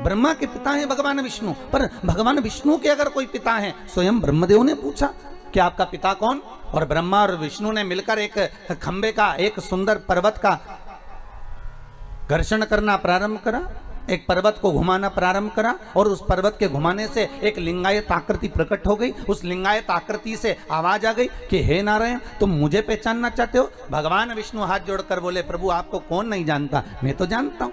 ब्रह्मा के पिता हैं भगवान विष्णु, पर भगवान विष्णु के अगर कोई पिता हैं, स्वयं ब्रह्मदेव ने पूछा कि आपका पिता कौन, और ब्रह्मा और विष्णु ने मिलकर एक खंबे का, एक सुंदर पर्वत का घर्षण करना प्रारंभ करा, एक पर्वत को घुमाना प्रारंभ करा, और उस पर्वत के घुमाने से एक लिंगायत आकृति प्रकट हो गई। उस लिंगायत आकृति से आवाज आ गई कि हे नारायण, तुम मुझे पहचानना चाहते हो? भगवान विष्णु हाथ जोड़कर बोले, प्रभु आपको कौन नहीं जानता, मैं तो जानता हूं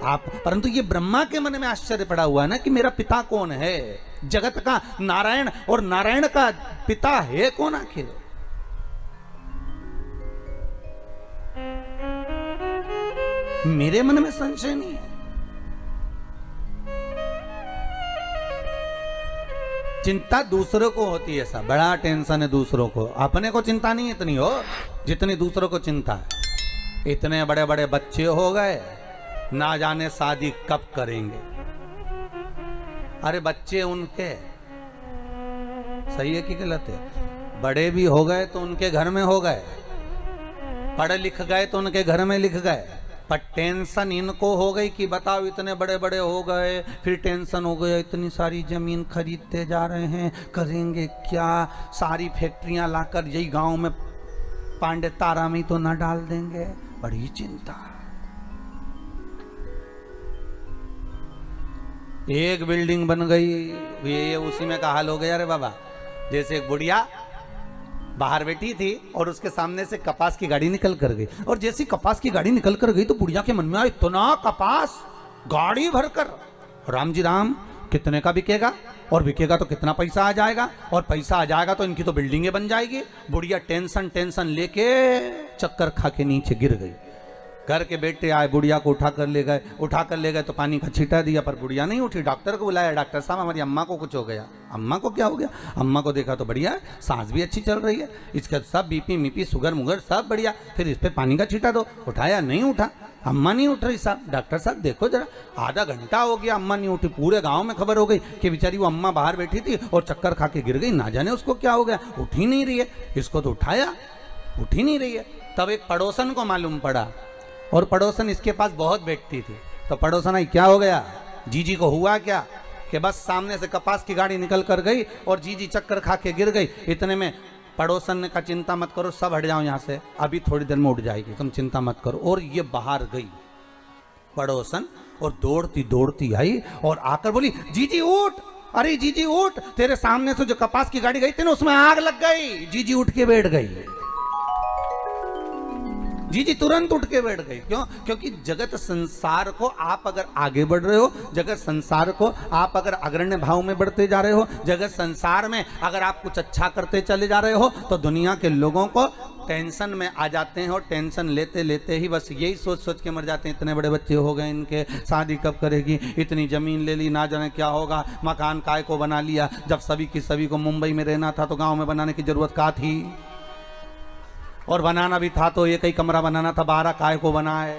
आप। परंतु ये ब्रह्मा के मन में आश्चर्य पड़ा हुआ है ना कि मेरा पिता कौन है, जगत का नारायण, और नारायण का पिता है कौन आखिर? मेरे मन में संशय नहीं है। चिंता दूसरों को होती है, सब बड़ा टेंशन है दूसरों को, अपने को चिंता नहीं इतनी हो जितनी दूसरों को चिंता है। इतने बड़े बड़े बच्चे हो गए, ना जाने शादी कब करेंगे। अरे बच्चे उनके सही है कि गलत है? बड़े भी हो गए तो उनके घर में हो गए, पढ़ लिख गए तो उनके घर में लिख गए, पर टेंशन इनको हो गई कि बताओ इतने बड़े बड़े हो गए, फिर टेंशन हो गया, इतनी सारी जमीन खरीदते जा रहे हैं, करेंगे क्या? सारी फैक्ट्रियां लाकर यही गांव में पांडे तारा में तो ना डाल देंगे, बड़ी चिंता। एक बिल्डिंग बन गई, ये उसी में का हाल हो गया। अरे बाबा, जैसे एक बुढ़िया बाहर बैठी थी और उसके सामने से कपास की गाड़ी निकल कर गई, और जैसी कपास की गाड़ी निकल कर गई तो बुढ़िया के मन में आया, इतना कपास गाड़ी भरकर, राम जी राम, कितने का बिकेगा? और बिकेगा तो कितना पैसा आ जाएगा, और पैसा आ जाएगा तो इनकी तो बिल्डिंगें बन जाएगी। बुढ़िया टेंशन टेंशन लेके चक्कर खा के नीचे गिर गई। घर के बेटे आए, बुढ़िया को उठा कर ले गए तो पानी का छींटा दिया, पर बुढ़िया नहीं उठी। डॉक्टर को बुलाया, डॉक्टर साहब हमारी अम्मा को कुछ हो गया। अम्मा को क्या हो गया? अम्मा को देखा तो बढ़िया है, सांस भी अच्छी चल रही है, इसका सब बीपी मीपी शुगर मुगर सब बढ़िया, फिर इस पर पानी का छींटा दो। उठाया, नहीं उठा, अम्मा नहीं उठ रही साहब। डॉक्टर साहब देखो जरा, आधा घंटा हो गया अम्मा नहीं उठी। पूरे गांव में खबर हो गई कि बेचारी वो अम्मा बाहर बैठी थी और चक्कर खा के गिर गई, ना जाने उसको क्या हो गया, उठ ही नहीं रही है। इसको तो उठाया, उठ ही नहीं रही है। तब एक पड़ोसन को मालूम पड़ा, और पड़ोसन इसके पास बहुत बैठती थी, तो पड़ोसन आई, क्या हो गया जीजी को? हुआ क्या कि बस सामने से कपास की गाड़ी निकल कर गई और जीजी चक्कर खा के गिर गई। इतने में पड़ोसन ने कहा, चिंता मत करो, सब हट जाओ यहाँ से, अभी थोड़ी देर में उठ जाएगी, तुम चिंता मत करो। और ये बाहर गई पड़ोसन, और दौड़ती दौड़ती आई और आकर बोली, जीजी उठ, अरे जीजी उठ, तेरे सामने से जो कपास की गाड़ी गई थी ना, उसमें आग लग गई। जीजी उठ के बैठ गई, जीजी तुरंत उठ के बैठ गई। क्यों? क्योंकि जगत संसार को आप अगर आगे बढ़ रहे हो, जगत संसार को आप अगर अग्रण्य भाव में बढ़ते जा रहे हो, जगत संसार में अगर आप कुछ अच्छा करते चले जा रहे हो, तो दुनिया के लोगों को टेंशन में आ जाते हैं, और टेंशन लेते लेते ही बस यही सोच सोच के मर जाते हैं, इतने बड़े बच्चे हो गए इनके, शादी कब करेगी, इतनी जमीन ले ली, ना जाने क्या होगा, मकान काय को बना लिया, जब सभी को मुंबई में रहना था तो गाँव में बनाने की जरूरत क्या थी, और बनाना भी था तो एक ही कमरा बनाना था, 12 काय को बनाए।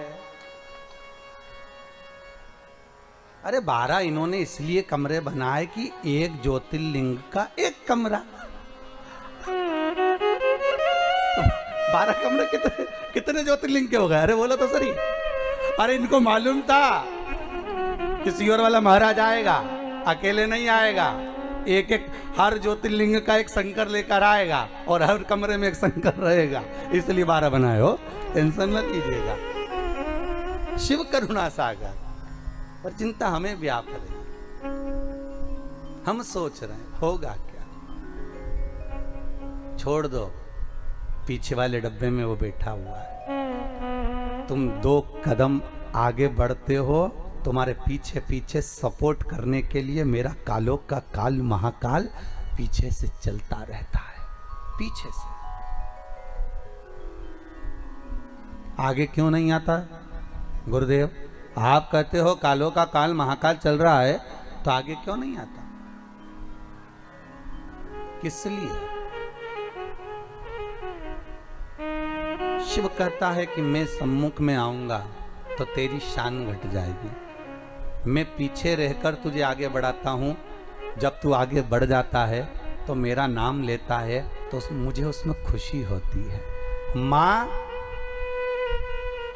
अरे 12 इन्होंने इसलिए कमरे बनाए कि एक ज्योतिर्लिंग का एक कमरा। 12 कमरे कितने ज्योतिर्लिंग के हो गए? अरे बोलो तो सही। अरे इनको मालूम था कि सीहोर वाला महाराज आएगा, अकेले नहीं आएगा, एक एक हर ज्योतिर्लिंग का एक शंकर लेकर आएगा, और हर कमरे में एक शंकर रहेगा, इसलिए 12 बनाए हो, टेंशन मत लीजिएगा। शिव करुणा सागर, पर चिंता हमें व्याप रही, हम सोच रहे हैं होगा क्या। छोड़ दो, पीछे वाले डब्बे में वो बैठा हुआ है, तुम 2 कदम आगे बढ़ते हो, तुम्हारे पीछे पीछे सपोर्ट करने के लिए मेरा कालों का काल महाकाल पीछे से चलता रहता है, पीछे से। आगे क्यों नहीं आता गुरुदेव? आप कहते हो कालों का काल महाकाल चल रहा है, तो आगे क्यों नहीं आता? किस लिए? शिव कहता है कि मैं सम्मुख में आऊंगा तो तेरी शान घट जाएगी, मैं पीछे रहकर तुझे आगे बढ़ाता हूं, जब तू आगे बढ़ जाता है तो मेरा नाम लेता है, तो मुझे उसमें खुशी होती है। मां,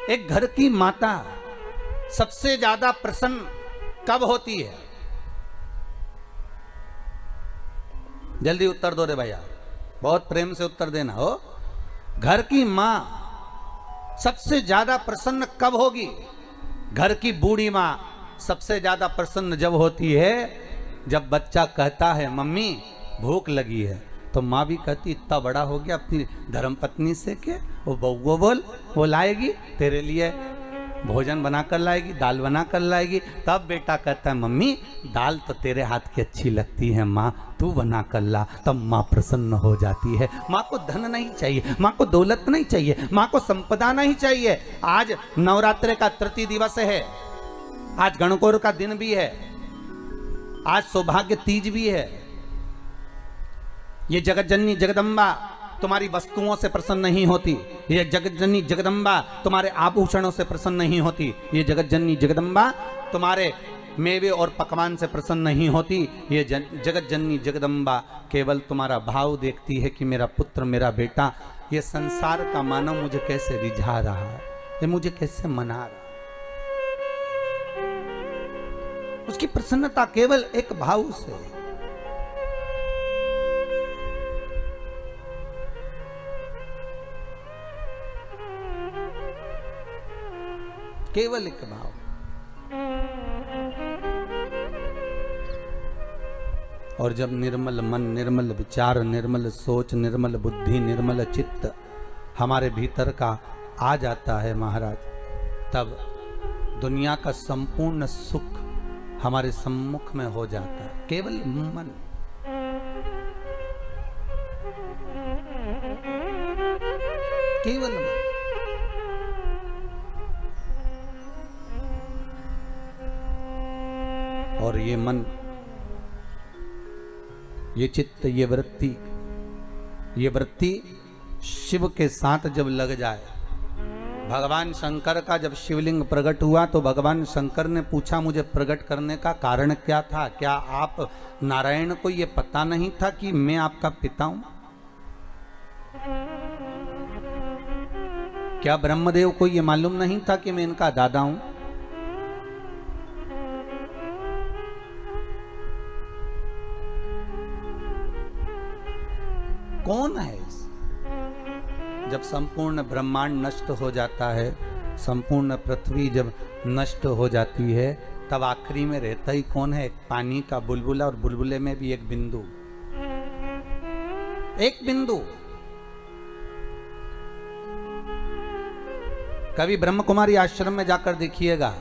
एक घर की माता सबसे ज्यादा प्रसन्न कब होती है? जल्दी उत्तर दो रे भैया, बहुत प्रेम से उत्तर देना हो। घर की मां सबसे ज्यादा प्रसन्न कब होगी? घर की बूढ़ी मां सबसे ज्यादा प्रसन्न जब होती है जब बच्चा कहता है मम्मी भूख लगी है, तो माँ भी कहती इतना बड़ा हो गया अपनी धर्मपत्नी से के वो बउआ बोल वो लाएगी तेरे लिए, भोजन बना कर लाएगी, दाल बना कर लाएगी। तब बेटा कहता है मम्मी दाल तो तेरे हाथ की अच्छी लगती है माँ, तू बना कर ला। तब माँ प्रसन्न हो जाती है। माँ को धन नहीं चाहिए, माँ को दौलत नहीं चाहिए, माँ को संपदा नहीं चाहिए। आज नवरात्रि का तृतीय दिवस है, आज गणगौर का दिन भी है, आज सौभाग्य तीज भी है। ये जगत जननी जगदम्बा तुम्हारी वस्तुओं से प्रसन्न नहीं होती, ये जगत जननी जगदम्बा तुम्हारे आभूषणों से प्रसन्न नहीं होती, ये जगत जननी जगदम्बा तुम्हारे मेवे और पकवान से प्रसन्न नहीं होती, ये जगत जननी जगदम्बा केवल तुम्हारा भाव देखती है कि मेरा पुत्र मेरा बेटा ये संसार का मानव मुझे कैसे रिझा रहा है, ये मुझे कैसे मना रहा है। उसकी प्रसन्नता केवल एक भाव से। केवल एक भाव। और जब निर्मल मन, निर्मल विचार, निर्मल सोच, निर्मल बुद्धि, निर्मल चित्त हमारे भीतर का आ जाता है महाराज, तब दुनिया का संपूर्ण सुख हमारे सम्मुख में हो जाता है। केवल मन, केवल मन। और ये मन, ये चित्त, ये वृत्ति शिव के साथ जब लग जाए। भगवान शंकर का जब शिवलिंग प्रकट हुआ तो भगवान शंकर ने पूछा मुझे प्रकट करने का कारण क्या था? क्या आप नारायण को ये पता नहीं था कि मैं आपका पिता हूं? क्या ब्रह्मदेव को ये मालूम नहीं था कि मैं इनका दादा हूं? कौन है इस? जब संपूर्ण ब्रह्मांड नष्ट हो जाता है, संपूर्ण पृथ्वी जब नष्ट हो जाती है, तब आखिरी में रहता ही कौन है? एक पानी का बुलबुला, और बुलबुले में भी एक बिंदु, एक बिंदु। कभी ब्रह्म कुमारी आश्रम में जाकर देखिएगा,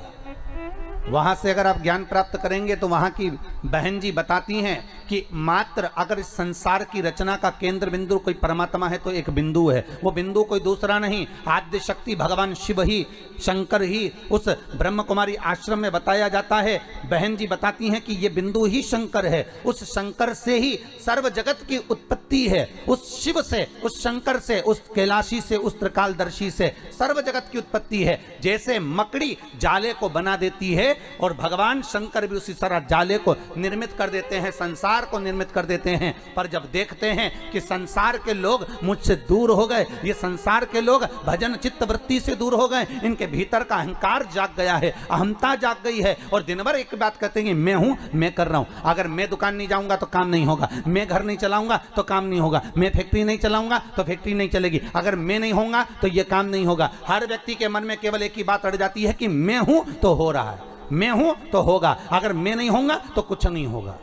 वहां से अगर आप ज्ञान प्राप्त करेंगे तो वहां की बहन जी बताती हैं कि मात्र अगर इस संसार की रचना का केंद्र बिंदु कोई परमात्मा है तो एक बिंदु है। वो बिंदु कोई दूसरा नहीं, आद्य शक्ति भगवान शिव ही, शंकर ही। उस ब्रह्म कुमारी आश्रम में बताया जाता है, बहन जी बताती हैं कि ये बिंदु ही शंकर है। उस शंकर से ही सर्व जगत की उत्पत्ति है। उस शिव से, उस शंकर से, उस कैलाशी से, उस त्रिकालदर्शी से सर्व जगत की उत्पत्ति है। जैसे मकड़ी जाले को बना देती है और भगवान शंकर भी उसी तरह जाले को निर्मित कर देते हैं, संसार को निर्मित कर देते हैं। पर जब देखते हैं कि संसार के लोग मुझसे दूर हो गए, ये संसार के लोग भजन चित्त वृत्ति से दूर हो गए, इनके भीतर का अहंकार जाग गया है, अहमता जाग गई है, और दिन भर एक बात कहते हैं मैं हूं, मैं कर रहा हूं। अगर मैं दुकान नहीं जाऊंगा तो काम नहीं होगा, मैं घर नहीं चलाऊंगा तो काम नहीं होगा, मैं फैक्ट्री नहीं चलाऊंगा तो फैक्ट्री नहीं चलेगी, अगर मैं नहीं होऊंगा तो यह काम नहीं होगा। हर व्यक्ति के मन में केवल एक ही बात अड़ जाती है कि मैं हूं तो हो रहा है, मैं हूं तो होगा, अगर मैं नहीं होऊंगा तो कुछ नहीं होगा।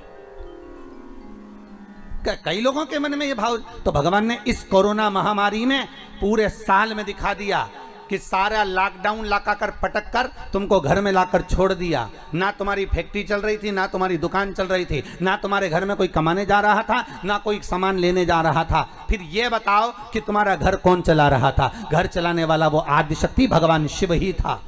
कई लोगों के मन में ये भाव। तो भगवान ने इस कोरोना महामारी में पूरे साल में दिखा दिया कि सारा लॉकडाउन लगा कर पटक कर तुमको घर में लाकर छोड़ दिया। ना तुम्हारी फैक्ट्री चल रही थी, ना तुम्हारी दुकान चल रही थी, ना तुम्हारे घर में कोई कमाने जा रहा था, ना कोई सामान लेने जा रहा था। फिर ये बताओ कि तुम्हारा घर कौन चला रहा था? घर चलाने वाला वो आदि शक्ति भगवान शिव ही था,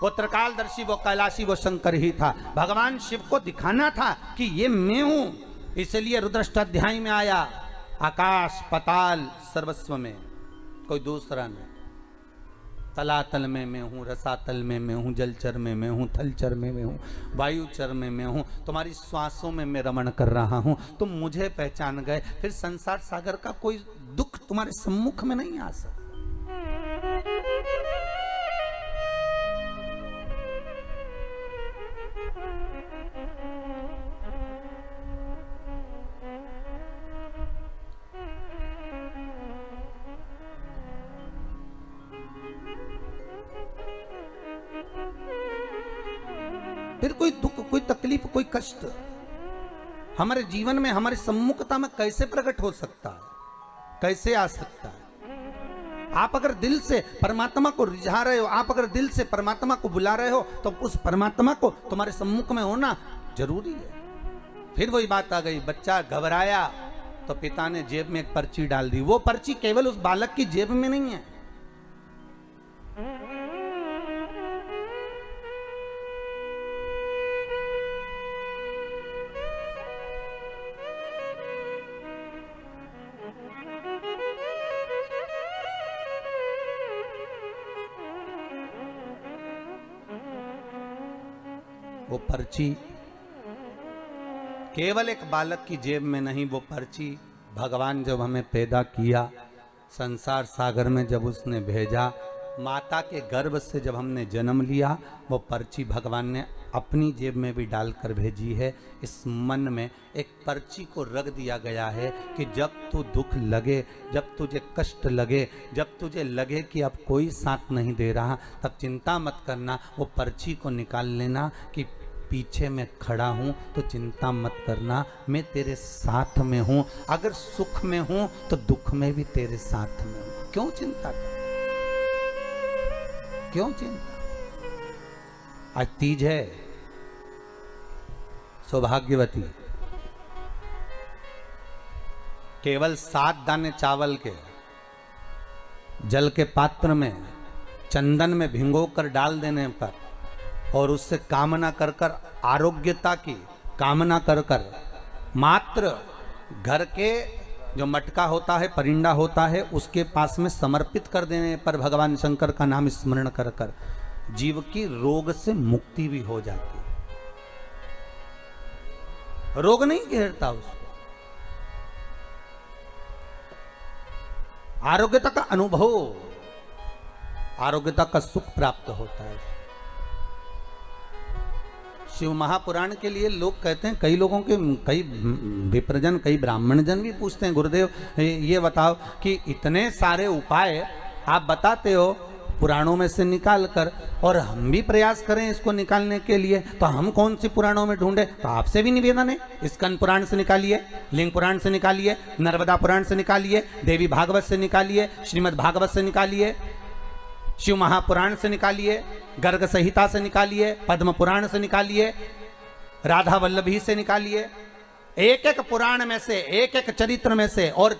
वो त्रिकालदर्शी, वो कैलाशी, वो शंकर ही था। भगवान शिव को दिखाना था कि ये मैं हूं। इसलिए रुद्राष्टाध्याय में आया, आकाश पताल सर्वस्व में कोई दूसरा नहीं। तलातल में मैं हूँ, रसातल में मैं हूँ, जलचर में मैं हूँ, थलचर में मैं हूँ, वायुचर में मैं हूँ, तुम्हारी श्वासों में मैं रमण कर रहा हूँ। तुम मुझे पहचान गए, फिर संसार सागर का कोई दुख तुम्हारे सम्मुख में नहीं आ सकता। फिर कोई दुख, कोई तकलीफ, कोई कष्ट हमारे जीवन में, हमारी सम्मुखता में कैसे प्रकट हो सकता है, कैसे आ सकता है? आप अगर दिल से परमात्मा को रिझा रहे हो, आप अगर दिल से परमात्मा को बुला रहे हो, तो उस परमात्मा को तुम्हारे सम्मुख में होना जरूरी है। फिर वही बात आ गई, बच्चा घबराया तो पिता ने जेब में एक पर्ची डाल दी। वो पर्ची केवल उस बालक की जेब में नहीं है, वो पर्ची केवल एक बालक की जेब में नहीं, वो पर्ची भगवान जब हमें पैदा किया, संसार सागर में जब उसने भेजा, माता के गर्भ से जब हमने जन्म लिया, वो पर्ची भगवान ने अपनी जेब में भी डालकर भेजी है। इस मन में एक पर्ची को रख दिया गया है कि जब तू दुख लगे, जब तुझे कष्ट लगे, जब तुझे लगे कि अब कोई साथ नहीं दे रहा, तब चिंता मत करना, वो पर्ची को निकाल लेना कि पीछे मैं खड़ा हूं, तो चिंता मत करना, मैं तेरे साथ में हूं। अगर सुख में हूं तो दुख में भी तेरे साथ में हूं। क्यों चिंता कर, क्यों चिंता? आज तीज है, सौभाग्यवती केवल 7 दाने चावल के जल के पात्र में चंदन में भिगोकर डाल देने पर और उससे कामना कर कर, आरोग्यता की कामना कर कर, मात्र घर के जो मटका होता है, परिंदा होता है, उसके पास में समर्पित कर देने पर भगवान शंकर का नाम स्मरण कर कर जीव की रोग से मुक्ति भी हो जाती है। रोग नहीं घेरता उसको, आरोग्यता का अनुभव, आरोग्यता का सुख प्राप्त होता है। शिव महापुराण के लिए लोग कहते हैं, कई लोगों के, कई विप्रजन, कई ब्राह्मण जन भी पूछते हैं, गुरुदेव ये बताओ कि इतने सारे उपाय आप बताते हो पुराणों में से निकाल कर, और हम भी प्रयास करें इसको निकालने के लिए, तो हम कौन सी पुराणों में ढूंढे? तो आपसे भी निवेदन है, स्कंद पुराण से निकालिए, लिंग पुराण से निकालिए, नर्मदा पुराण से निकालिए, देवी भागवत से निकालिए, श्रीमद् भागवत से निकालिए, शिव महापुराण से निकालिए, गर्ग संहिता से निकालिए, पद्म पुराण से निकालिए, राधा वल्लभी से निकालिए, एक एक पुराण में से, एक एक चरित्र में से, और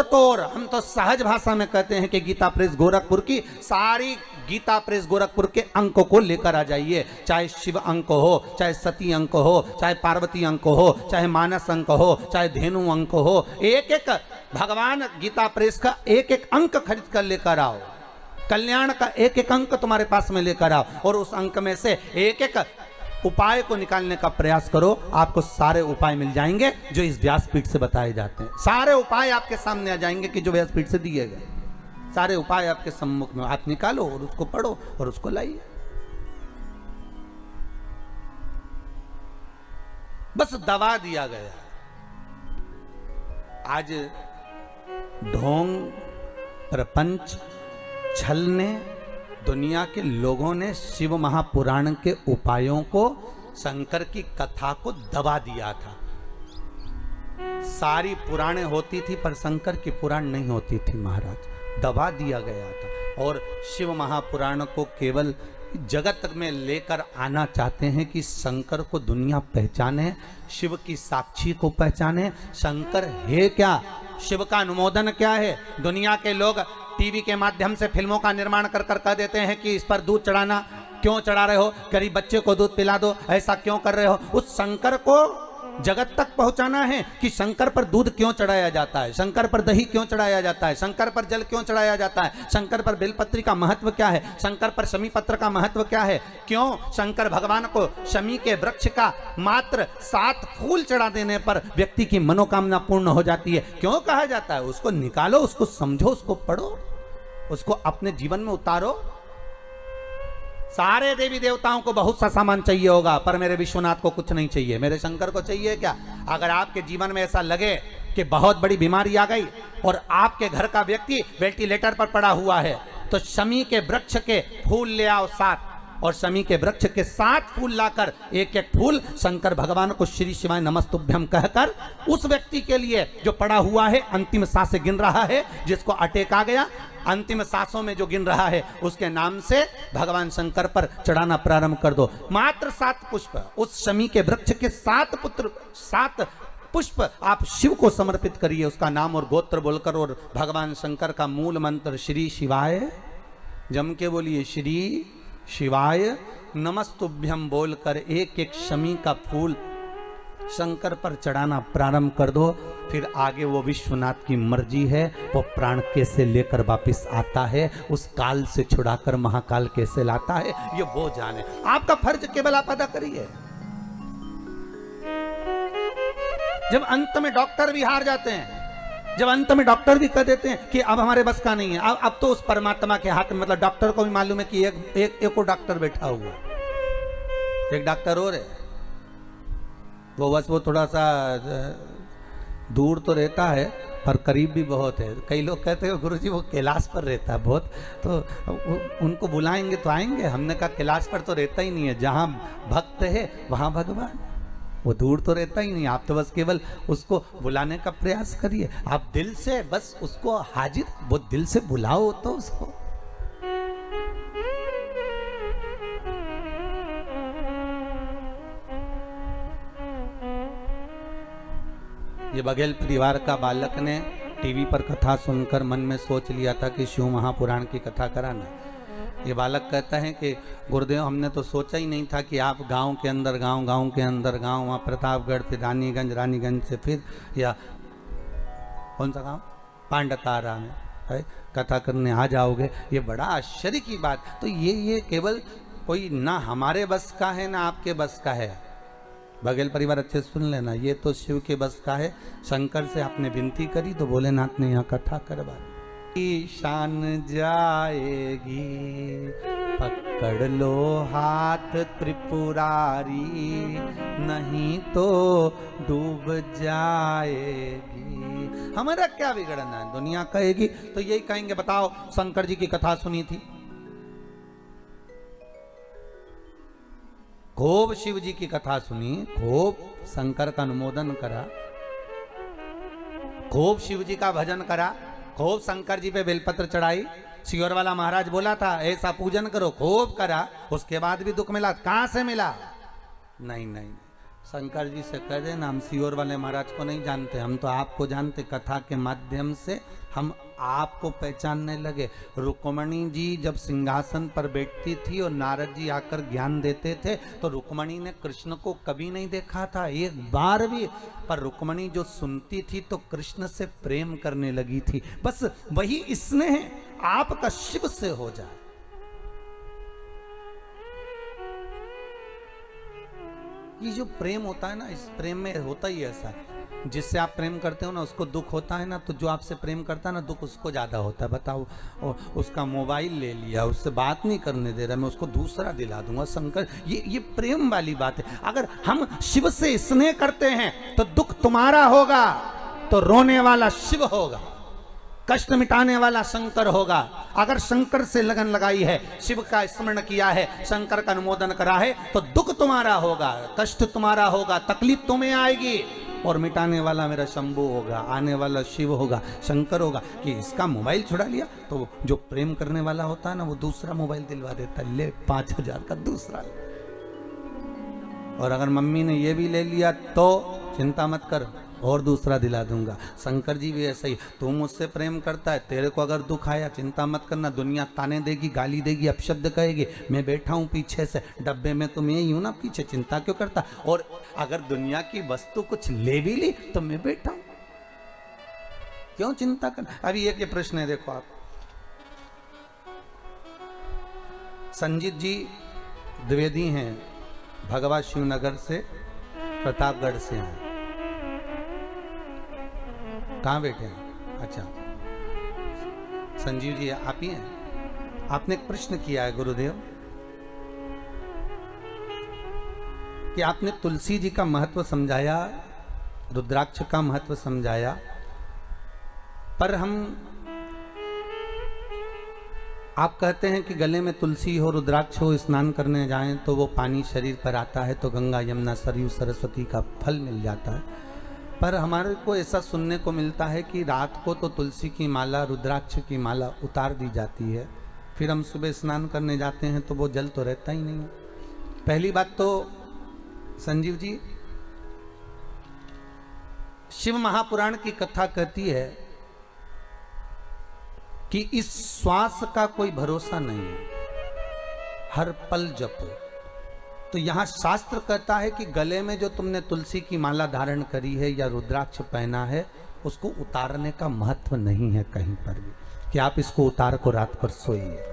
तो और हम तो सहज भाषा में कहते हैं कि गीता प्रेस गोरखपुर की सारी गीता प्रेस गोरखपुर के अंक को लेकर आ जाइए, चाहे शिव अंक हो, चाहे सती अंक हो, चाहे पार्वती अंक हो, चाहे मानस अंक हो, चाहे धेनु अंक हो, एक एक भगवान गीता प्रेस का एक एक अंक खरीद कर लेकर आओ, कल्याण का एक एक अंक तुम्हारे पास में लेकर आओ, और उस अंक में से एक एक उपाय को निकालने का प्रयास करो। आपको सारे उपाय मिल जाएंगे जो इस व्यासपीठ से बताए जाते हैं। सारे उपाय आपके सामने आ जाएंगे कि जो व्यासपीठ से दिए गए, सारे उपाय आपके सम्मुख में, आप निकालो और उसको पढ़ो और उसको लाइए। बस दबा दिया गया। आज ढोंग, प्रपंच, छल ने, दुनिया के लोगों ने शिव महापुराण के उपायों को, शंकर की कथा को दबा दिया था। सारी पुराणें होती थी पर शंकर की पुराण नहीं होती थी महाराज, दबा दिया गया था। और शिव महापुराण को केवल जगत में लेकर आना चाहते हैं कि शंकर को दुनिया पहचाने, शिव की साक्षी को पहचाने। शंकर है क्या, शिव का अनुमोदन क्या है? दुनिया के लोग टीवी के माध्यम से फिल्मों का निर्माण कर कर कह देते हैं कि इस पर दूध चढ़ाना, क्यों चढ़ा रहे हो, गरीब बच्चे को दूध पिला दो, ऐसा क्यों कर रहे हो? उस शंकर को जगत तक पहुंचाना है कि शंकर पर दूध क्यों चढ़ाया जाता है, शंकर पर दही क्यों चढ़ाया जाता है, शंकर पर जल क्यों चढ़ाया जाता है, शंकर पर बेलपत्री का महत्व क्या है, शंकर पर शमी पत्र का महत्व क्या है, क्यों शंकर भगवान को शमी के वृक्ष का मात्र 7 फूल चढ़ा देने पर व्यक्ति की मनोकामना पूर्ण हो जाती है, क्यों कहा जाता है? उसको निकालो, उसको समझो, उसको पढ़ो, उसको अपने जीवन में उतारो। सारे देवी देवताओं को बहुत सा सामान चाहिए होगा, पर मेरे विश्वनाथ को कुछ नहीं चाहिए, मेरे शंकर को चाहिए क्या? अगर आपके जीवन में ऐसा लगे कि बहुत बड़ी बीमारी आ गई और आपके घर का व्यक्ति वेंटिलेटर पर पड़ा हुआ है, तो शमी के वृक्ष के फूल ले आओ 7, और शमी के वृक्ष के 7 फूल लाकर एक एक फूल शंकर भगवान को श्री शिवाय नमस्तुभ्यम कहकर उस व्यक्ति के लिए जो पड़ा हुआ है, अंतिम सांसें गिन रहा है, जिसको अटैक आ गया, अंतिम सांसों में जो गिन रहा है, उसके नाम से भगवान शंकर पर चढ़ाना प्रारंभ कर दो। मात्र 7 पुष्प, उस शमी के वृक्ष के 7 पुष्प आप शिव को समर्पित करिए, उसका नाम और गोत्र बोलकर, और भगवान शंकर का मूल मंत्र श्री शिवाय, जम के बोलिए श्री शिवाय नमस्तुभ्यम बोलकर एक एक शमी का फूल शंकर पर चढ़ाना प्रारंभ कर दो। फिर आगे वो विश्वनाथ की मर्जी है, वो प्राण कैसे लेकर वापिस आता है, उस काल से छुड़ाकर महाकाल कैसे लाता है, ये वो जाने। आपका फर्ज केवल आप अदा करिए। जब अंत में डॉक्टर भी हार जाते हैं, जब अंत में डॉक्टर भी कह देते हैं कि अब हमारे बस का नहीं है, अब तो उस परमात्मा के हाथ में, मतलब डॉक्टर को भी मालूम है कि एक और डॉक्टर बैठा हुआ, एक डॉक्टर और है, वो बस वो थोड़ा सा दूर तो रहता है पर करीब भी बहुत है। कई लोग कहते हैं गुरुजी वो कैलाश पर रहता है बहुत, तो उनको बुलाएंगे तो आएंगे। हमने कहा कैलाश पर तो रहता ही नहीं है, जहाँ भक्त है वहाँ भगवान, वो दूर तो रहता ही नहीं। आप तो बस केवल उसको बुलाने का प्रयास करिए, आप दिल से बस उसको हाजिर, वो दिल से बुलाओ तो उसको। ये बघेल परिवार का बालक ने टीवी पर कथा सुनकर मन में सोच लिया था कि शिव महापुराण की कथा कराना। ये बालक कहता है कि गुरुदेव हमने तो सोचा ही नहीं था कि आप गांव के अंदर गांव के अंदर गांव, वहाँ प्रतापगढ़ से रानीगंज से फिर या कौन सा गांव पांडतारा में है कथा करने आ जाओगे। ये बड़ा आश्चर्य की बात। तो ये केवल कोई ना हमारे बस का है ना आपके बस का है। बघेल परिवार अच्छे सुन लेना, ये तो शिव के बस का है। शंकर से आपने विनती करी तो भोलेनाथ ने यहाँ कथा करवा दी। शान जाएगी पकड़ लो हाथ त्रिपुरारी, नहीं तो डूब जाएगी। हमारा क्या बिगड़ना है, दुनिया कहेगी तो यही कहेंगे। बताओ शंकर जी की कथा सुनी थी, खूब शिव जी की कथा सुनी, खूब शंकर का अनुमोदन करा, खूब शिव जी का भजन करा, खूब शंकर जी पे बेलपत्र चढ़ाई। सियोर वाला महाराज बोला था ऐसा पूजन करो, खूब करा, उसके बाद भी दुख मिला। कहां से मिला? नहीं, शंकर जी से कह देना हम सियोर वाले महाराज को नहीं जानते, हम तो आपको जानते। कथा के माध्यम से हम आपको पहचानने लगे। रुक्मणी जी जब सिंहासन पर बैठती थी और नारद जी आकर ज्ञान देते थे तो रुक्मणी ने कृष्ण को कभी नहीं देखा था, एक बार भी। पर रुक्मणी जो सुनती थी तो कृष्ण से प्रेम करने लगी थी। बस वही स्नेह आपका शिव से हो जाए। ये जो प्रेम होता है ना, इस प्रेम में होता ही ऐसा, जिससे आप प्रेम करते हो ना उसको दुख होता है ना, तो जो आपसे प्रेम करता है ना दुख उसको ज्यादा होता है। बताओ, उसका मोबाइल ले लिया, उससे बात नहीं करने दे रहा, मैं उसको दूसरा दिला दूंगा। शंकर, ये प्रेम वाली बात है। अगर हम शिव से स्नेह करते हैं तो दुख तुम्हारा होगा, तो रोने वाला शिव होगा, कष्ट मिटाने वाला शंकर होगा। अगर शंकर से लगन लगाई है, शिव का स्मरण किया है, शंकर का अनुमोदन करा है, तो दुख तुम्हारा होगा, कष्ट तुम्हारा होगा, तकलीफ तुम्हें आएगी, और मिटाने वाला मेरा शंभू होगा, आने वाला शिव होगा, शंकर होगा। कि इसका मोबाइल छुड़ा लिया तो जो प्रेम करने वाला होता है ना वो दूसरा मोबाइल दिलवा देता है, ले 5000 का दूसरा। और अगर मम्मी ने ये भी ले लिया तो चिंता मत कर, और दूसरा दिला दूंगा। शंकर जी भी ऐसा ही, तू मुझसे प्रेम करता है, तेरे को अगर दुख आया चिंता मत करना, दुनिया ताने देगी, गाली देगी, अपशब्द कहेगी, मैं बैठा हूं पीछे से डब्बे में, तो मैं ही हूं ना पीछे, चिंता क्यों करता। और अगर दुनिया की वस्तु कुछ ले भी ली तो मैं बैठा हूं, क्यों चिंता कर। अभी एक ये प्रश्न है, देखो आप, संजीत जी द्विवेदी हैं, भगवा शिवनगर से, प्रतापगढ़ से हैं। कहाँ बैठे हैं? अच्छा, संजीव जी आप ही हैं। आपने एक प्रश्न किया है गुरुदेव कि आपने तुलसी जी का महत्व समझाया, रुद्राक्ष का महत्व समझाया, पर हम आप कहते हैं कि गले में तुलसी हो, रुद्राक्ष हो, स्नान करने जाएं तो वो पानी शरीर पर आता है तो गंगा यमुना सरयू सरस्वती का फल मिल जाता है। पर हमारे को ऐसा सुनने को मिलता है कि रात को तो तुलसी की माला, रुद्राक्ष की माला उतार दी जाती है, फिर हम सुबह स्नान करने जाते हैं तो वो जल तो रहता ही नहीं है। पहली बात तो संजीव जी, शिव महापुराण की कथा कहती है कि इस श्वास का कोई भरोसा नहीं है, हर पल जपो। तो यहां शास्त्र कहता है कि गले में जो तुमने तुलसी की माला धारण करी है या रुद्राक्ष पहना है, उसको उतारने का महत्व नहीं है कहीं पर भी, कि आप इसको उतार को रात पर सोइए।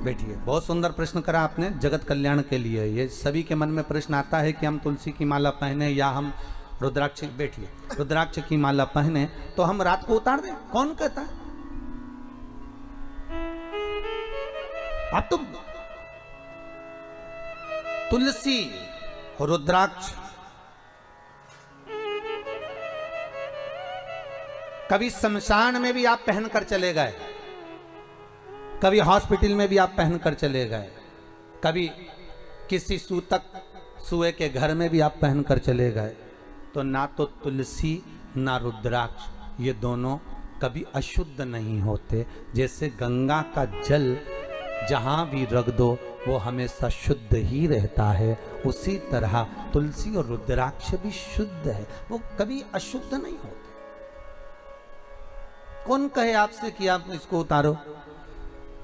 बैठिए। बहुत सुंदर प्रश्न करा आपने, जगत कल्याण के लिए। ये सभी के मन में प्रश्न आता है कि हम तुलसी की माला पहने या हम रुद्राक्ष। बैठिए। रुद्राक्ष की माला पहने तो हम रात को उतार दें? कौन कहता है? आप तो तुलसी और रुद्राक्ष कभी शमशान में भी आप पहनकर चले गए, कभी हॉस्पिटल में भी आप पहनकर चले गए, कभी किसी सूतक सुए के घर में भी आप पहनकर चले गए, तो ना तो तुलसी ना रुद्राक्ष ये दोनों कभी अशुद्ध नहीं होते। जैसे गंगा का जल जहाँ भी रख दो वो हमेशा शुद्ध ही रहता है, उसी तरह तुलसी और रुद्राक्ष भी शुद्ध है, वो कभी अशुद्ध नहीं होते। कौन कहे आपसे कि आप इसको उतारो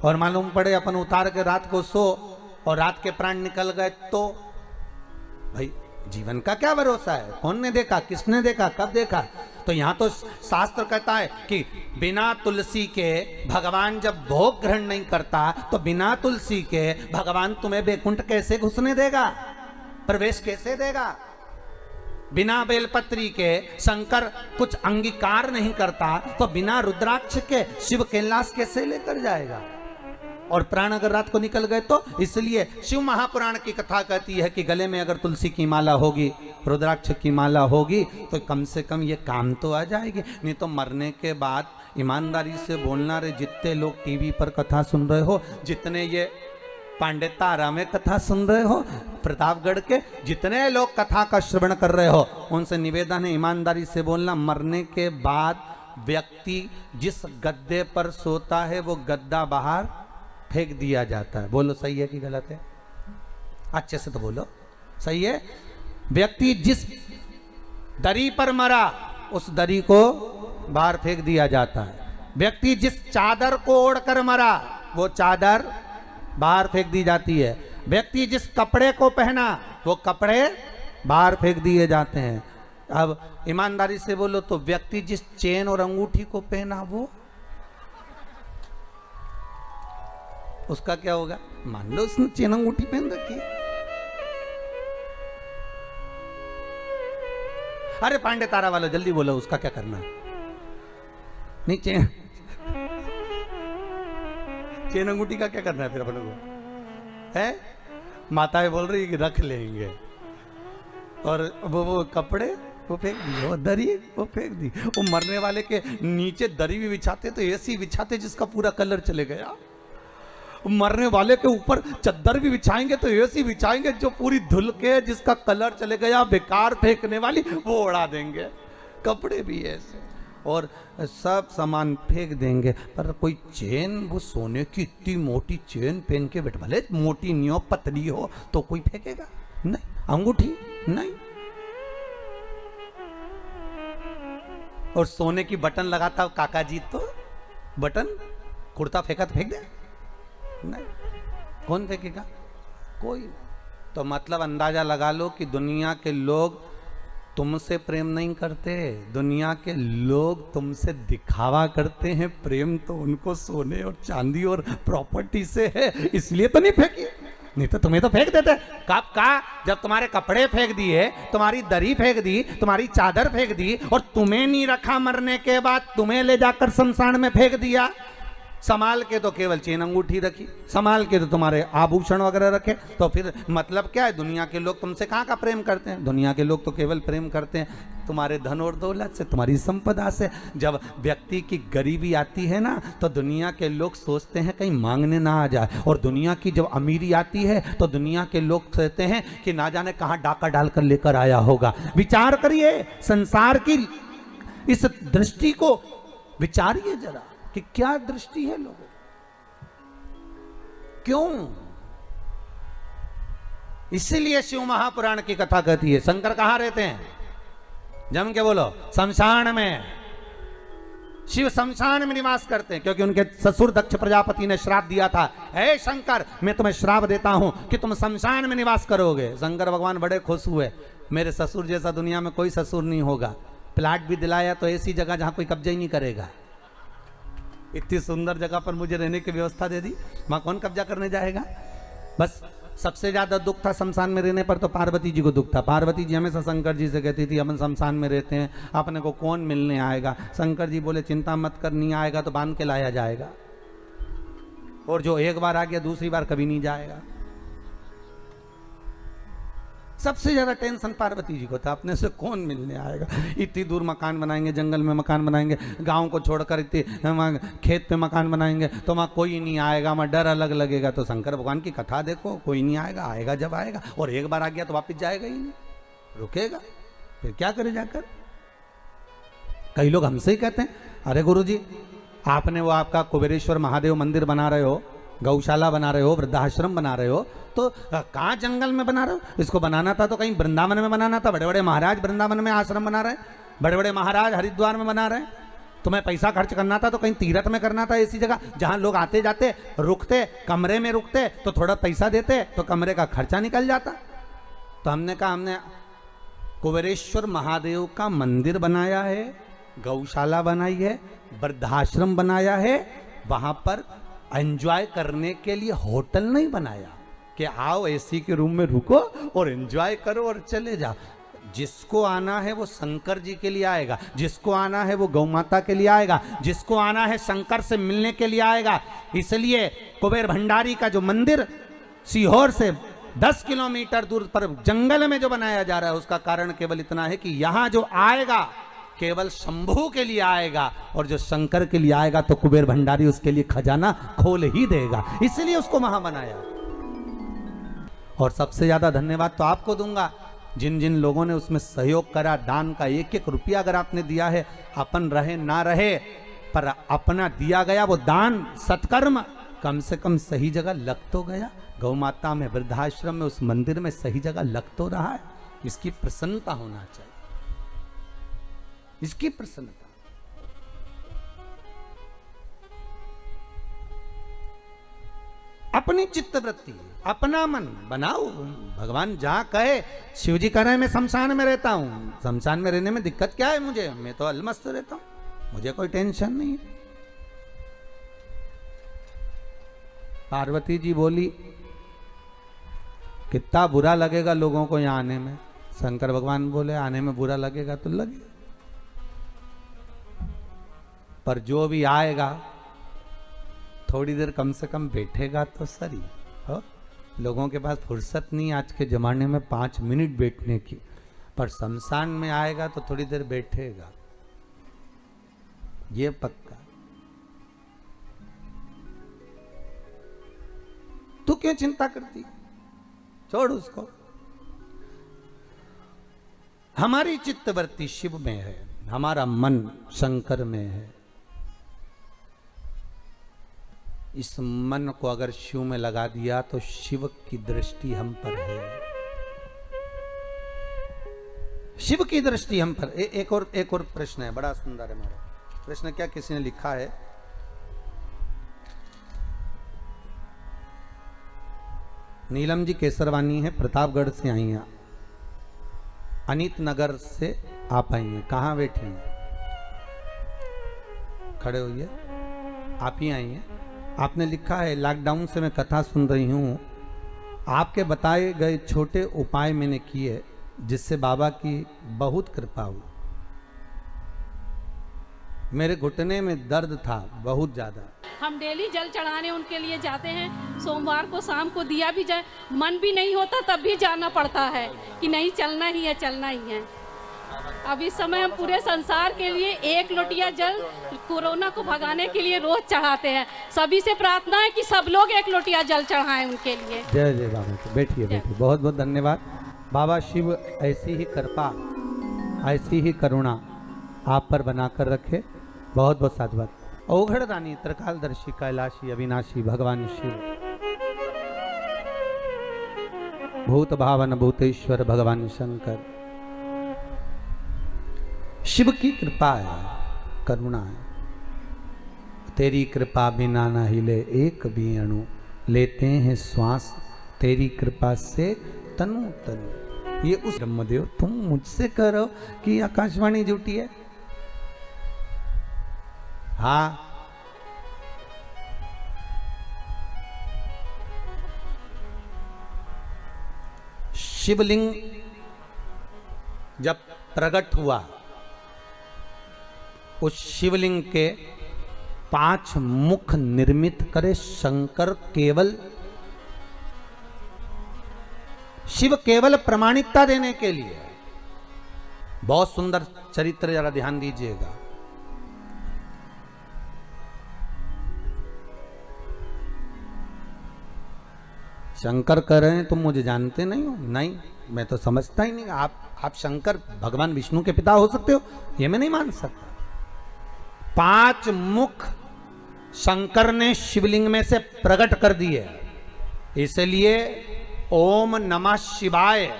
और मालूम पड़े अपन उतार के रात को सो और रात के प्राण निकल गए तो भाई जीवन का क्या भरोसा है? कौन ने देखा, किसने देखा, कब देखा? तो यहां तो शास्त्र कहता है कि बिना तुलसी के भगवान जब भोग ग्रहण नहीं करता तो बिना तुलसी के भगवान तुम्हें बैकुंठ कैसे घुसने देगा, प्रवेश कैसे देगा? बिना बेलपत्री के शंकर कुछ अंगीकार नहीं करता तो बिना रुद्राक्ष के शिव कैलाश कैसे लेकर जाएगा? और प्राण अगर रात को निकल गए तो इसलिए शिव महापुराण की कथा कहती है कि गले में अगर तुलसी की माला होगी, रुद्राक्ष की माला होगी तो कम से कम ये काम तो आ जाएगी। नहीं तो मरने के बाद ईमानदारी से बोलना रे, जितने लोग टीवी पर कथा सुन रहे हो, जितने ये पांडे तारा में कथा सुन रहे हो, प्रतापगढ़ के जितने लोग कथा का श्रवण कर रहे हो, उनसे निवेदन है ईमानदारी से बोलना, मरने के बाद व्यक्ति जिस गद्दे पर सोता है वो गद्दा बाहर फेंक दिया जाता है। बोलो सही है कि गलत है? अच्छे से तो बोलो, सही है? व्यक्ति जिस दरी पर मरा उस दरी को बाहर फेंक दिया जाता है। व्यक्ति जिस चादर को ओढ़कर मरा वो चादर बाहर फेंक दी जाती है। व्यक्ति जिस कपड़े को पहना वो कपड़े बाहर फेंक दिए जाते हैं। अब ईमानदारी से बोलो तो व्यक्ति जिस चेन और अंगूठी को पहना वो उसका क्या होगा? मान लो उसने चेन अंगूठी पहन रखी है। अरे पांडे तारा वाला जल्दी बोलो, उसका क्या करना है? नहीं चेन अंगूठी का क्या करना है फिर अपने को? है माताएं बोल रही है कि रख लेंगे, और वो कपड़े वो फेंक दिए, वो दरी वो फेंक दी। वो मरने वाले के नीचे दरी भी बिछाते तो ऐसी बिछाते जिसका पूरा कलर चले गया। मरने वाले के ऊपर चद्दर भी बिछाएंगे तो ऐसी बिछाएंगे जो पूरी धुल के जिसका कलर चले गया, बेकार फेंकने वाली वो उड़ा देंगे। कपड़े भी ऐसे और सब सामान फेंक देंगे। पर कोई चेन, वो सोने की इतनी मोटी चेन पहन के बैठ, भले मोटी नहीं हो पतली हो तो कोई फेंकेगा नहीं। अंगूठी नहीं, और सोने की बटन लगाता काका जी तो बटन कुर्ता फेंका तो फेंक दे नहीं, कौन फेंकेगा? कोई। तो मतलब अंदाजा लगा लो कि दुनिया के लोग तुमसे प्रेम नहीं करते, दुनिया के लोग तुमसे दिखावा करते हैं। प्रेम तो उनको सोने और चांदी और प्रॉपर्टी से है, इसलिए तो नहीं फेंकी, नहीं तो तुम्हें तो फेंक देते। कब का? जब तुम्हारे कपड़े फेंक दिए, तुम्हारी दरी फेंक दी, तुम्हारी चादर फेंक दी, और तुम्हें नहीं रखा मरने के बाद, तुम्हें ले जाकर शमशान में फेंक दिया, संभाल के तो केवल चेन अंगूठी रखी, संभाल के तो तुम्हारे आभूषण वगैरह रखे, तो फिर मतलब क्या है? दुनिया के लोग तुमसे कहाँ का प्रेम करते हैं? दुनिया के लोग तो केवल प्रेम करते हैं तुम्हारे धन और दौलत से, तुम्हारी संपदा से। जब व्यक्ति की गरीबी आती है ना, तो दुनिया के लोग सोचते हैं कहीं मांगने ना आ जाए, और दुनिया की जब अमीरी आती है तो दुनिया के लोग सोचते हैं कि ना जाने कहाँ डाका डालकर लेकर आया होगा। विचार करिए, संसार की इस दृष्टि को विचारिए जरा कि क्या दृष्टि है लोगों, क्यों? इसीलिए शिव महापुराण की कथा कहती है शंकर कहां रहते हैं? जम के बोलो, शमशान में। शिव शमशान में निवास करते हैं, क्योंकि उनके ससुर दक्ष प्रजापति ने श्राप दिया था, हे शंकर मैं तुम्हें श्राप देता हूं कि तुम शमशान में निवास करोगे। शंकर भगवान बड़े खुश हुए, मेरे ससुर जैसा दुनिया में कोई ससुर नहीं होगा। प्लाट भी दिलाया तो ऐसी जगह जहां कोई कब्जा ही नहीं करेगा। इतनी सुंदर जगह पर मुझे रहने की व्यवस्था दे दी, वहां कौन कब्जा करने जाएगा? बस सबसे ज्यादा दुख था शमशान में रहने पर तो पार्वती जी को दुख था। पार्वती जी हमेशा शंकर जी से कहती थी अपन शमशान में रहते हैं, अपने को कौन मिलने आएगा? शंकर जी बोले चिंता मत कर, नहीं आएगा तो बांध के लाया जाएगा, और जो एक बार आ गया दूसरी बार कभी नहीं जाएगा। सबसे ज्यादा टेंशन पार्वती जी को था, अपने से कौन मिलने आएगा? इतनी दूर मकान बनाएंगे, जंगल में मकान बनाएंगे, गांव को छोड़कर इतने खेत पे मकान बनाएंगे, तो वहाँ कोई नहीं आएगा, वहाँ डर अलग लगेगा। तो शंकर भगवान की कथा देखो, कोई नहीं आएगा, आएगा जब आएगा, और एक बार आ गया तो वापस जाएगा ही नहीं, रुकेगा, फिर क्या करे जाकर? कई लोग हमसे ही कहते हैं, अरे गुरुजी आपने वो आपका कुबेरेश्वर महादेव मंदिर बना रहे हो, गौशाला बना रहे हो, वृद्धाश्रम बना रहे हो, तो कहाँ जंगल में बना रहे हो? इसको बनाना था तो कहीं वृंदावन में बनाना था। बड़े बड़े महाराज वृंदावन में आश्रम बना रहे हैं, बड़े बड़े महाराज हरिद्वार में बना रहे हैं। तुम्हें पैसा खर्च करना था तो कहीं तीर्थ में करना था, ऐसी जगह जहाँ लोग आते जाते रुकते, कमरे में रुकते, तो थोड़ा पैसा देते तो कमरे का खर्चा निकल जाता। तो हमने कहा हमने कुबेरेश्वर महादेव का मंदिर बनाया है, गौशाला बनाई है, वृद्धाश्रम बनाया है, वहां पर एंजॉय करने के लिए होटल नहीं बनाया कि आओ एसी के रूम में रुको और एंजॉय करो और चले जाओ। जिसको आना है वो शंकर जी के लिए आएगा, जिसको आना है वो गौ माता के लिए आएगा, जिसको आना है शंकर से मिलने के लिए आएगा। इसलिए कुबेर भंडारी का जो मंदिर सीहोर से 10 किलोमीटर दूर पर जंगल में जो बनाया जा रहा है, उसका कारण केवल इतना है कि यहां जो आएगा केवल शंभू के लिए आएगा, और जो शंकर के लिए आएगा तो कुबेर भंडारी उसके लिए खजाना खोल ही देगा, इसलिए उसको वहां बनाया। और सबसे ज्यादा धन्यवाद तो आपको दूंगा, जिन जिन लोगों ने उसमें सहयोग करा, दान का एक एक रुपया अगर आपने दिया है, अपन रहे ना रहे पर अपना दिया गया वो दान सत्कर्म कम से कम सही जगह लग तो गया। गौ माता में, वृद्धाश्रम में, उस मंदिर में सही जगह लग तो रहा है। इसकी प्रसन्नता होना चाहिए, इसकी प्रसन्नता। अपनी चित्तवृत्ति, अपना मन बनाओ। भगवान जहां कहे, शिव जी कह रहे हैं मैं शमशान में रहता हूं, शमशान में रहने में दिक्कत क्या है मुझे? मैं तो अलमस्त रहता हूं, मुझे कोई टेंशन नहीं है। पार्वती जी बोली कितना बुरा लगेगा लोगों को यहां आने में। शंकर भगवान बोले आने में बुरा लगेगा तो लगे, पर जो भी आएगा थोड़ी देर कम से कम बैठेगा तो सही हो। लोगों के पास फुर्सत नहीं आज के जमाने में 5 मिनट बैठने की, पर शमशान में आएगा तो थोड़ी देर बैठेगा, ये पक्का। तू क्यों चिंता करती, छोड़ उसको। हमारी चित्तवृत्ति शिव में है, हमारा मन शंकर में है। इस मन को अगर शिव में लगा दिया तो शिव की दृष्टि हम पर है, शिव की दृष्टि हम पर। एक और प्रश्न है, बड़ा सुंदर है हमारा प्रश्न। क्या किसी ने लिखा है, नीलम जी केसरवानी है, प्रतापगढ़ से आई हैं, अनीत नगर से आप आई हैं। कहाँ बैठी हैं? खड़े होइए, आप ही आई हैं। आपने लिखा है लॉकडाउन से मैं कथा सुन रही हूँ, आपके बताए गए छोटे उपाय मैंने किए जिससे बाबा की बहुत कृपा हुई। मेरे घुटने में दर्द था बहुत ज़्यादा, हम डेली जल चढ़ाने उनके लिए जाते हैं। सोमवार को शाम को दिया भी जाए, मन भी नहीं होता तब भी जाना पड़ता है कि नहीं चलना ही है, चलना ही है। अब इस समय हम पूरे संसार के लिए 1 लोटिया जल कोरोना को भगाने के लिए रोज चढ़ाते हैं। सभी से प्रार्थना है कि सब लोग 1 लोटिया जल चढ़ाएं उनके लिए। जय जय बाबा। बैठिए बैठिए, बहुत बहुत धन्यवाद। बाबा शिव ऐसी ही कृपा, ऐसी ही करुणा आप पर बनाकर रखे। बहुत बहुत साधुवाद। औघड़ दानी, त्रिकालदर्शी, कैलाशी, अविनाशी भगवान शिव, भूत भावन भूतेश्वर भगवान शंकर। शिव की कृपा है, करुणा है। तेरी कृपा बिना न हिले एक भी अणु, लेते हैं श्वास तेरी कृपा से तनु तनु। ये उस ब्रह्मदेव, तुम मुझसे करो कि आकाशवाणी जुटी है। हाँ, शिवलिंग जब प्रकट हुआ, उस शिवलिंग के 5 मुख निर्मित करे शंकर। केवल शिव केवल प्रामाणिकता देने के लिए। बहुत सुंदर चरित्र, जरा ध्यान दीजिएगा। शंकर कह रहे हैं तुम मुझे जानते नहीं हो। नहीं, मैं तो समझता ही नहीं। आप शंकर भगवान विष्णु के पिता हो सकते हो, ये मैं नहीं मान सकता। 5 मुख शंकर ने शिवलिंग में से प्रकट कर दिए। इसलिए ओम नमः शिवाय,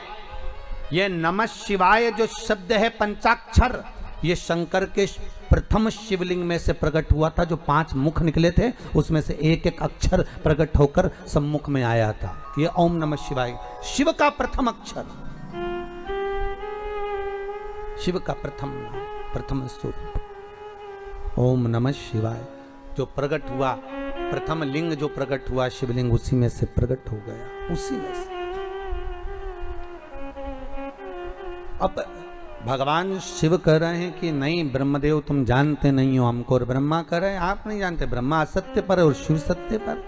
ये नमः शिवाय जो शब्द है पंचाक्षर, ये शंकर के प्रथम शिवलिंग में से प्रकट हुआ था। जो 5 मुख निकले थे उसमें से एक एक अक्षर प्रकट होकर सम्मुख में आया था। ये ओम नमः शिवाय शिव का प्रथम अक्षर, शिव का प्रथम स्वरूप ओम नमः शिवाय जो प्रकट हुआ। प्रथम लिंग जो प्रकट हुआ शिवलिंग, उसी में से प्रकट हो गया, उसी में से। अब भगवान शिव कह रहे हैं कि नहीं ब्रह्मदेव तुम जानते नहीं हो हमको, और ब्रह्मा कह रहे हैं आप नहीं जानते। ब्रह्मा असत्य पर और शिव सत्य पर।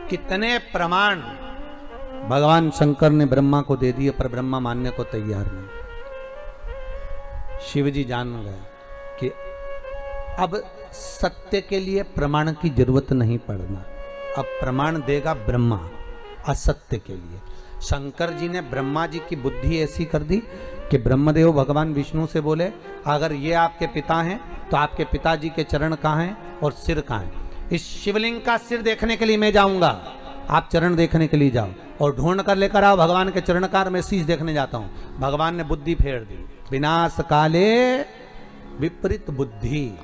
कितने प्रमाण भगवान शंकर ने ब्रह्मा को दे दिए, पर ब्रह्मा मानने को तैयार नहीं। शिव जी जान गए कि अब सत्य के लिए प्रमाण की जरूरत नहीं पड़ना। अब प्रमाण देगा ब्रह्मा असत्य के लिए। शंकर जी ने ब्रह्मा जी की बुद्धि ऐसी कर दी कि ब्रह्मदेव भगवान विष्णु से बोले अगर ये आपके पिता हैं तो आपके पिताजी के चरण कहाँ हैं और सिर कहाँ है। इस शिवलिंग का सिर देखने के लिए मैं जाऊंगा, आप चरण देखने के लिए जाओ और ढूंढ कर लेकर आओ भगवान के चरणकार, मैं शीश देखने जाता हूं। भगवान ने बुद्धि फेर दी। विनाश काले विपरीत बुद्धि।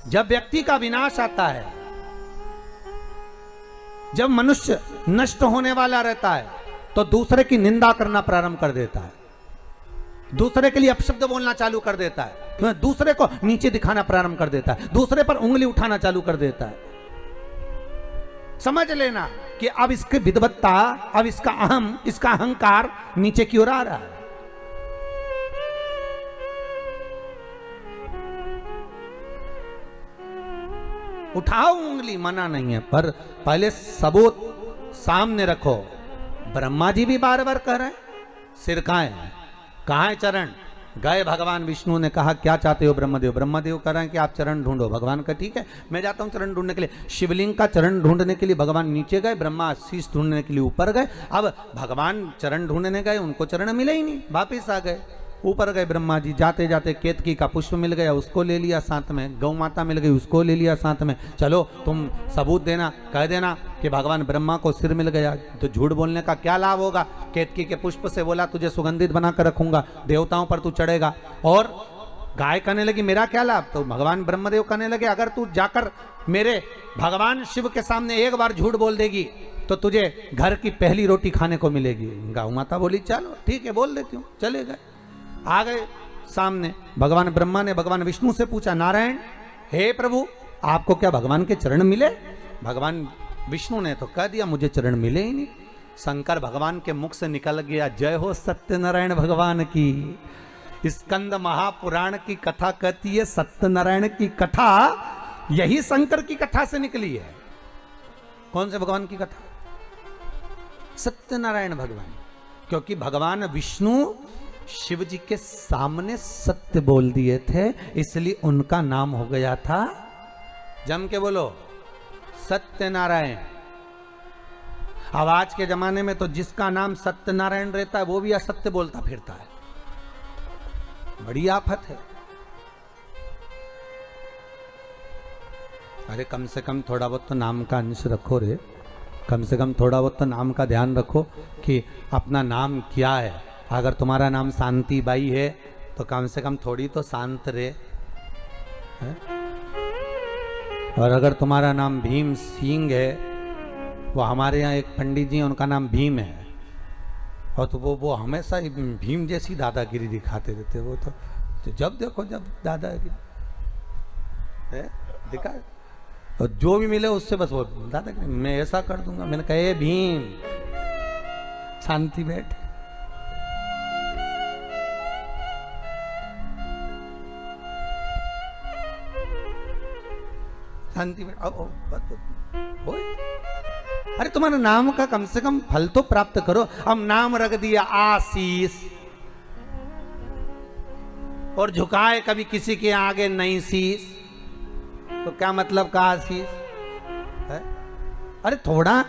जब व्यक्ति का विनाश आता है, जब मनुष्य नष्ट होने वाला रहता है, तो दूसरे की निंदा करना प्रारंभ कर देता है, दूसरे के लिए अपशब्द बोलना चालू कर देता है, दूसरे को नीचे दिखाना प्रारंभ कर देता है, दूसरे पर उंगली उठाना चालू कर देता है। समझ लेना कि अब इसकी विद्वत्ता, अब इसका अहम, इसका अहंकार नीचे की ओर आ रहा है। उठाओ उंगली, मना नहीं है, पर पहले सबूत सामने रखो। ब्रह्मा जी भी बार बार कह रहे हैं सिर कहाँ है, कहाँ है चरण। गए भगवान विष्णु ने कहा क्या चाहते हो ब्रह्मदेव। ब्रह्मदेव कह रहे हैं कि आप चरण ढूंढो। भगवान का ठीक है मैं जाता हूँ चरण ढूंढने के लिए। शिवलिंग का चरण ढूंढने के लिए भगवान नीचे गए, ब्रह्मा शीश ढूंढने के लिए ऊपर गए। अब भगवान चरण ढूंढने गए, उनको चरण मिले ही नहीं, वापिस आ गए। ऊपर गए ब्रह्मा जी, जाते जाते केतकी का पुष्प मिल गया, उसको ले लिया साथ में। गौ माता मिल गई, उसको ले लिया साथ में। चलो तुम सबूत देना, कह देना कि भगवान ब्रह्मा को सिर मिल गया। तो झूठ बोलने का क्या लाभ होगा। केतकी के पुष्प से बोला तुझे सुगंधित बना कर रखूंगा, देवताओं पर तू चढ़ेगा। और गाय कहने लगी मेरा क्या लाभ। तो भगवान ब्रह्मदेव कहने लगे अगर तू जाकर मेरे भगवान शिव के सामने एक बार झूठ बोल देगी तो तुझे घर की पहली रोटी खाने को मिलेगी। गौ माता बोली चलो ठीक है बोल देती हूँ। चले गए, आ गए सामने। भगवान ब्रह्मा ने भगवान विष्णु से पूछा नारायण हे प्रभु आपको क्या भगवान के चरण मिले। भगवान विष्णु ने तो कह दिया मुझे चरण मिले ही नहीं। शंकर भगवान के मुख से निकल गया जय हो सत्यनारायण भगवान की। स्कंद महापुराण की कथा कहती है सत्यनारायण की कथा यही शंकर की कथा से निकली है। कौन से भगवान की कथा? सत्यनारायण भगवान। क्योंकि भगवान विष्णु शिव जी के सामने सत्य बोल दिए थे, इसलिए उनका नाम हो गया था, जम के बोलो, सत्यनारायण। अब आज के जमाने में तो जिसका नाम सत्यनारायण रहता है वो भी असत्य बोलता फिरता है। बड़ी आफत है। अरे कम से कम थोड़ा बहुत तो नाम का अंश रखो रे, कम से कम थोड़ा बहुत तो नाम का ध्यान रखो कि अपना नाम क्या है। अगर तुम्हारा नाम शांति बाई है तो कम से कम थोड़ी तो शांत रहे है? और अगर तुम्हारा नाम भीम सिंह है, वो हमारे यहाँ एक पंडित जी हैं, उनका नाम भीम है, और तो वो हमेशा ही भीम जैसी दादागिरी दिखाते रहते। वो तो जब देखो जब दादागिरी है दिखा, और जो भी मिले उससे बस वो दादागिरी, मैं ऐसा कर दूंगा। मैंने कहा ए भीम शांति बैठ। शांति बैठ। अरे तुम्हारे नाम का कम से कम फल तो प्राप्त करो। अब नाम रख दिया आशीष, और झुकाए कभी किसी के आगे नहीं शीश, तो क्या मतलब का आशीष है? अरे थोड़ा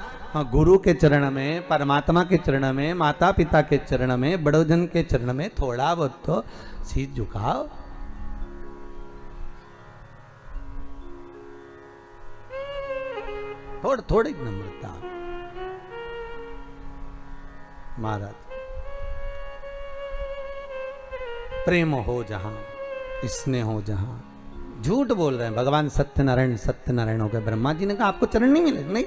गुरु के चरण में, परमात्मा के चरण में, माता पिता के चरण में, बड़ोजन के चरण में थोड़ा बहुत तो शीश झुकाओ। थोड़ी नम्रता। महाराज प्रेम हो जहां, स्नेह हो जहां। झूठ बोल रहे हैं भगवान सत्यनारायण। सत्यनारायण हो गए। ब्रह्मा जी ने कहा आपको चरण नहीं मिले? नहीं।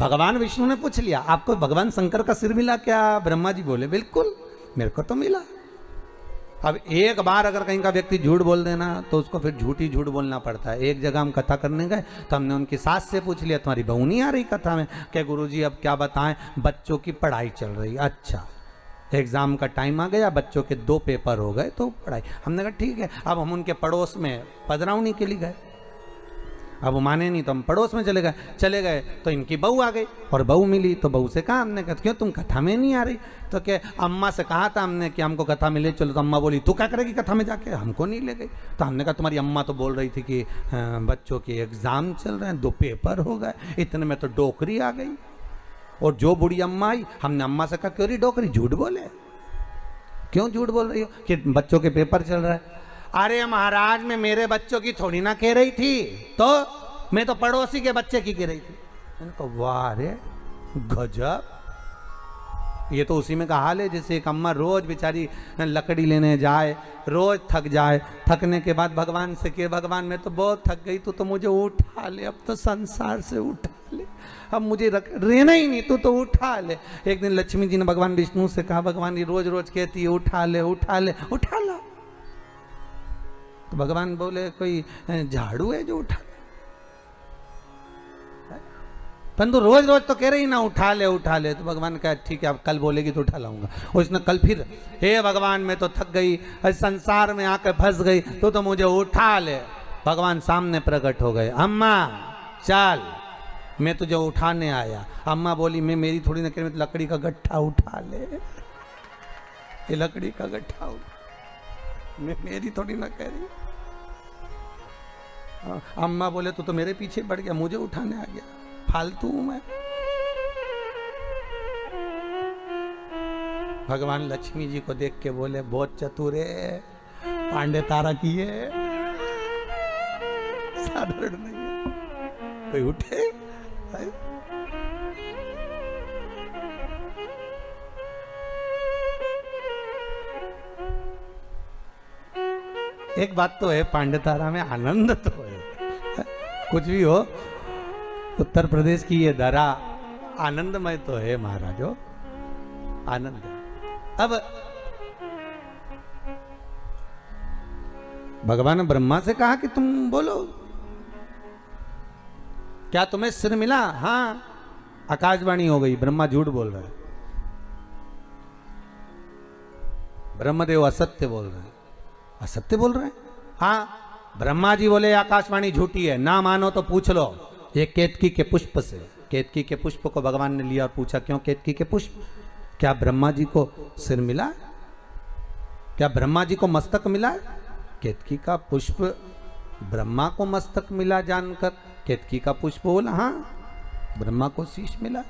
भगवान विष्णु ने पूछ लिया आपको भगवान शंकर का सिर मिला क्या? ब्रह्मा जी बोले बिल्कुल मेरे को तो मिला। अब एक बार अगर कहीं का व्यक्ति झूठ बोल देना तो उसको फिर झूठी झूठ बोलना पड़ता है। एक जगह हम कथा करने गए तो हमने उनकी सास से पूछ लिया तुम्हारी बहू नहीं आ रही कथा में? क्या गुरुजी अब क्या बताएं, बच्चों की पढ़ाई चल रही। अच्छा, एग्जाम का टाइम आ गया, बच्चों के 2 पेपर हो गए तो पढ़ाई। हमने कहा ठीक है। अब हम उनके पड़ोस में पधरावनी के लिए गए। अब वो माने नहीं तो हम पड़ोस में चले गए तो इनकी बहू आ गई और बहू मिली तो बहू से कहा हमने, कहा क्यों तुम कथा में नहीं आ रही? तो क्या अम्मा से कहा था हमने कि हमको कथा में ले चलो, तो अम्मा बोली तू क्या करेगी कथा में जाके, हमको नहीं ले गई। तो हमने कहा तुम्हारी अम्मा तो बोल रही थी कि बच्चों के एग्जाम चल रहे हैं, 2 पेपर हो गए, इतने में तो डोकरी आ गई। और जो बूढ़ी अम्मा आई, हमने अम्मा से कहा क्यों रही डोकरी, झूठ बोले, क्यों झूठ बोल रही हो कि बच्चों के पेपर चल रहा है? अरे महाराज मैं मेरे बच्चों की थोड़ी ना कह रही थी, तो मैं तो पड़ोसी के बच्चे की कह रही थी। मैंने कहा वाह रे गजब। ये तो उसी में का हाल है जैसे एक अम्मा रोज बेचारी लकड़ी लेने जाए, रोज थक जाए, थकने के बाद भगवान से कहे भगवान मैं तो बहुत थक गई, तू तो मुझे उठा ले, अब तो संसार से उठा ले, अब मुझे रहना ही नहीं, तू तो उठा ले। एक दिन लक्ष्मी जी ने भगवान विष्णु से कहा भगवान ये रोज रोज कहती है उठा ले उठा ले, उठा ला। तो भगवान बोले कोई झाड़ू है जो उठा ले? परंतु रोज रोज तो कह रही ना उठा ले उठा ले। तो भगवान कहा ठीक है अब कल बोलेगी तो उठा लाऊंगा। और उसने कल फिर हे भगवान मैं तो थक गई, संसार में आकर फंस गई, तो मुझे उठा ले। भगवान सामने प्रकट हो गए, अम्मा चल मैं तुझे उठाने आया। अम्मा बोली मैं मेरी थोड़ी ना कह रही, लकड़ी का गट्ठा उठा ले, ये लकड़ी का गट्ठा उठा, मैं मेरी थोड़ी ना कह रही। अम्मा बोले तू तो मेरे पीछे पड़ गया, मुझे उठाने आ गया, फालतू हूं मैं। भगवान लक्ष्मी जी को देख के बोले बहुत चतुर है, पांडे तारा की है, साधारण नहीं है, कोई उठे है? एक बात तो है पांडे तारा में आनंद तो है, कुछ भी हो उत्तर प्रदेश की ये धरा आनंदमय तो है महाराजो, आनंद। अब भगवान ने ब्रह्मा से कहा कि तुम बोलो क्या तुम्हें सिर मिला? हाँ, आकाशवाणी हो गई, ब्रह्मा झूठ बोल रहे हैं, ब्रह्मदेव असत्य बोल रहे हैं। असत्य बोल रहे हैं। हाँ, ब्रह्मा जी बोले आकाशवाणी झूठी है, ना मानो तो पूछ लो ये केतकी के पुष्प से। केतकी के पुष्प को भगवान ने लिया और पूछा क्यों केतकी के पुष्प? क्या ब्रह्मा जी को सिर मिला? क्या ब्रह्मा जी को मस्तक मिला? केतकी का पुष्प ब्रह्मा को मस्तक मिला जानकर केतकी का पुष्प बोला हाँ, ब्रह्मा को शीश मिला,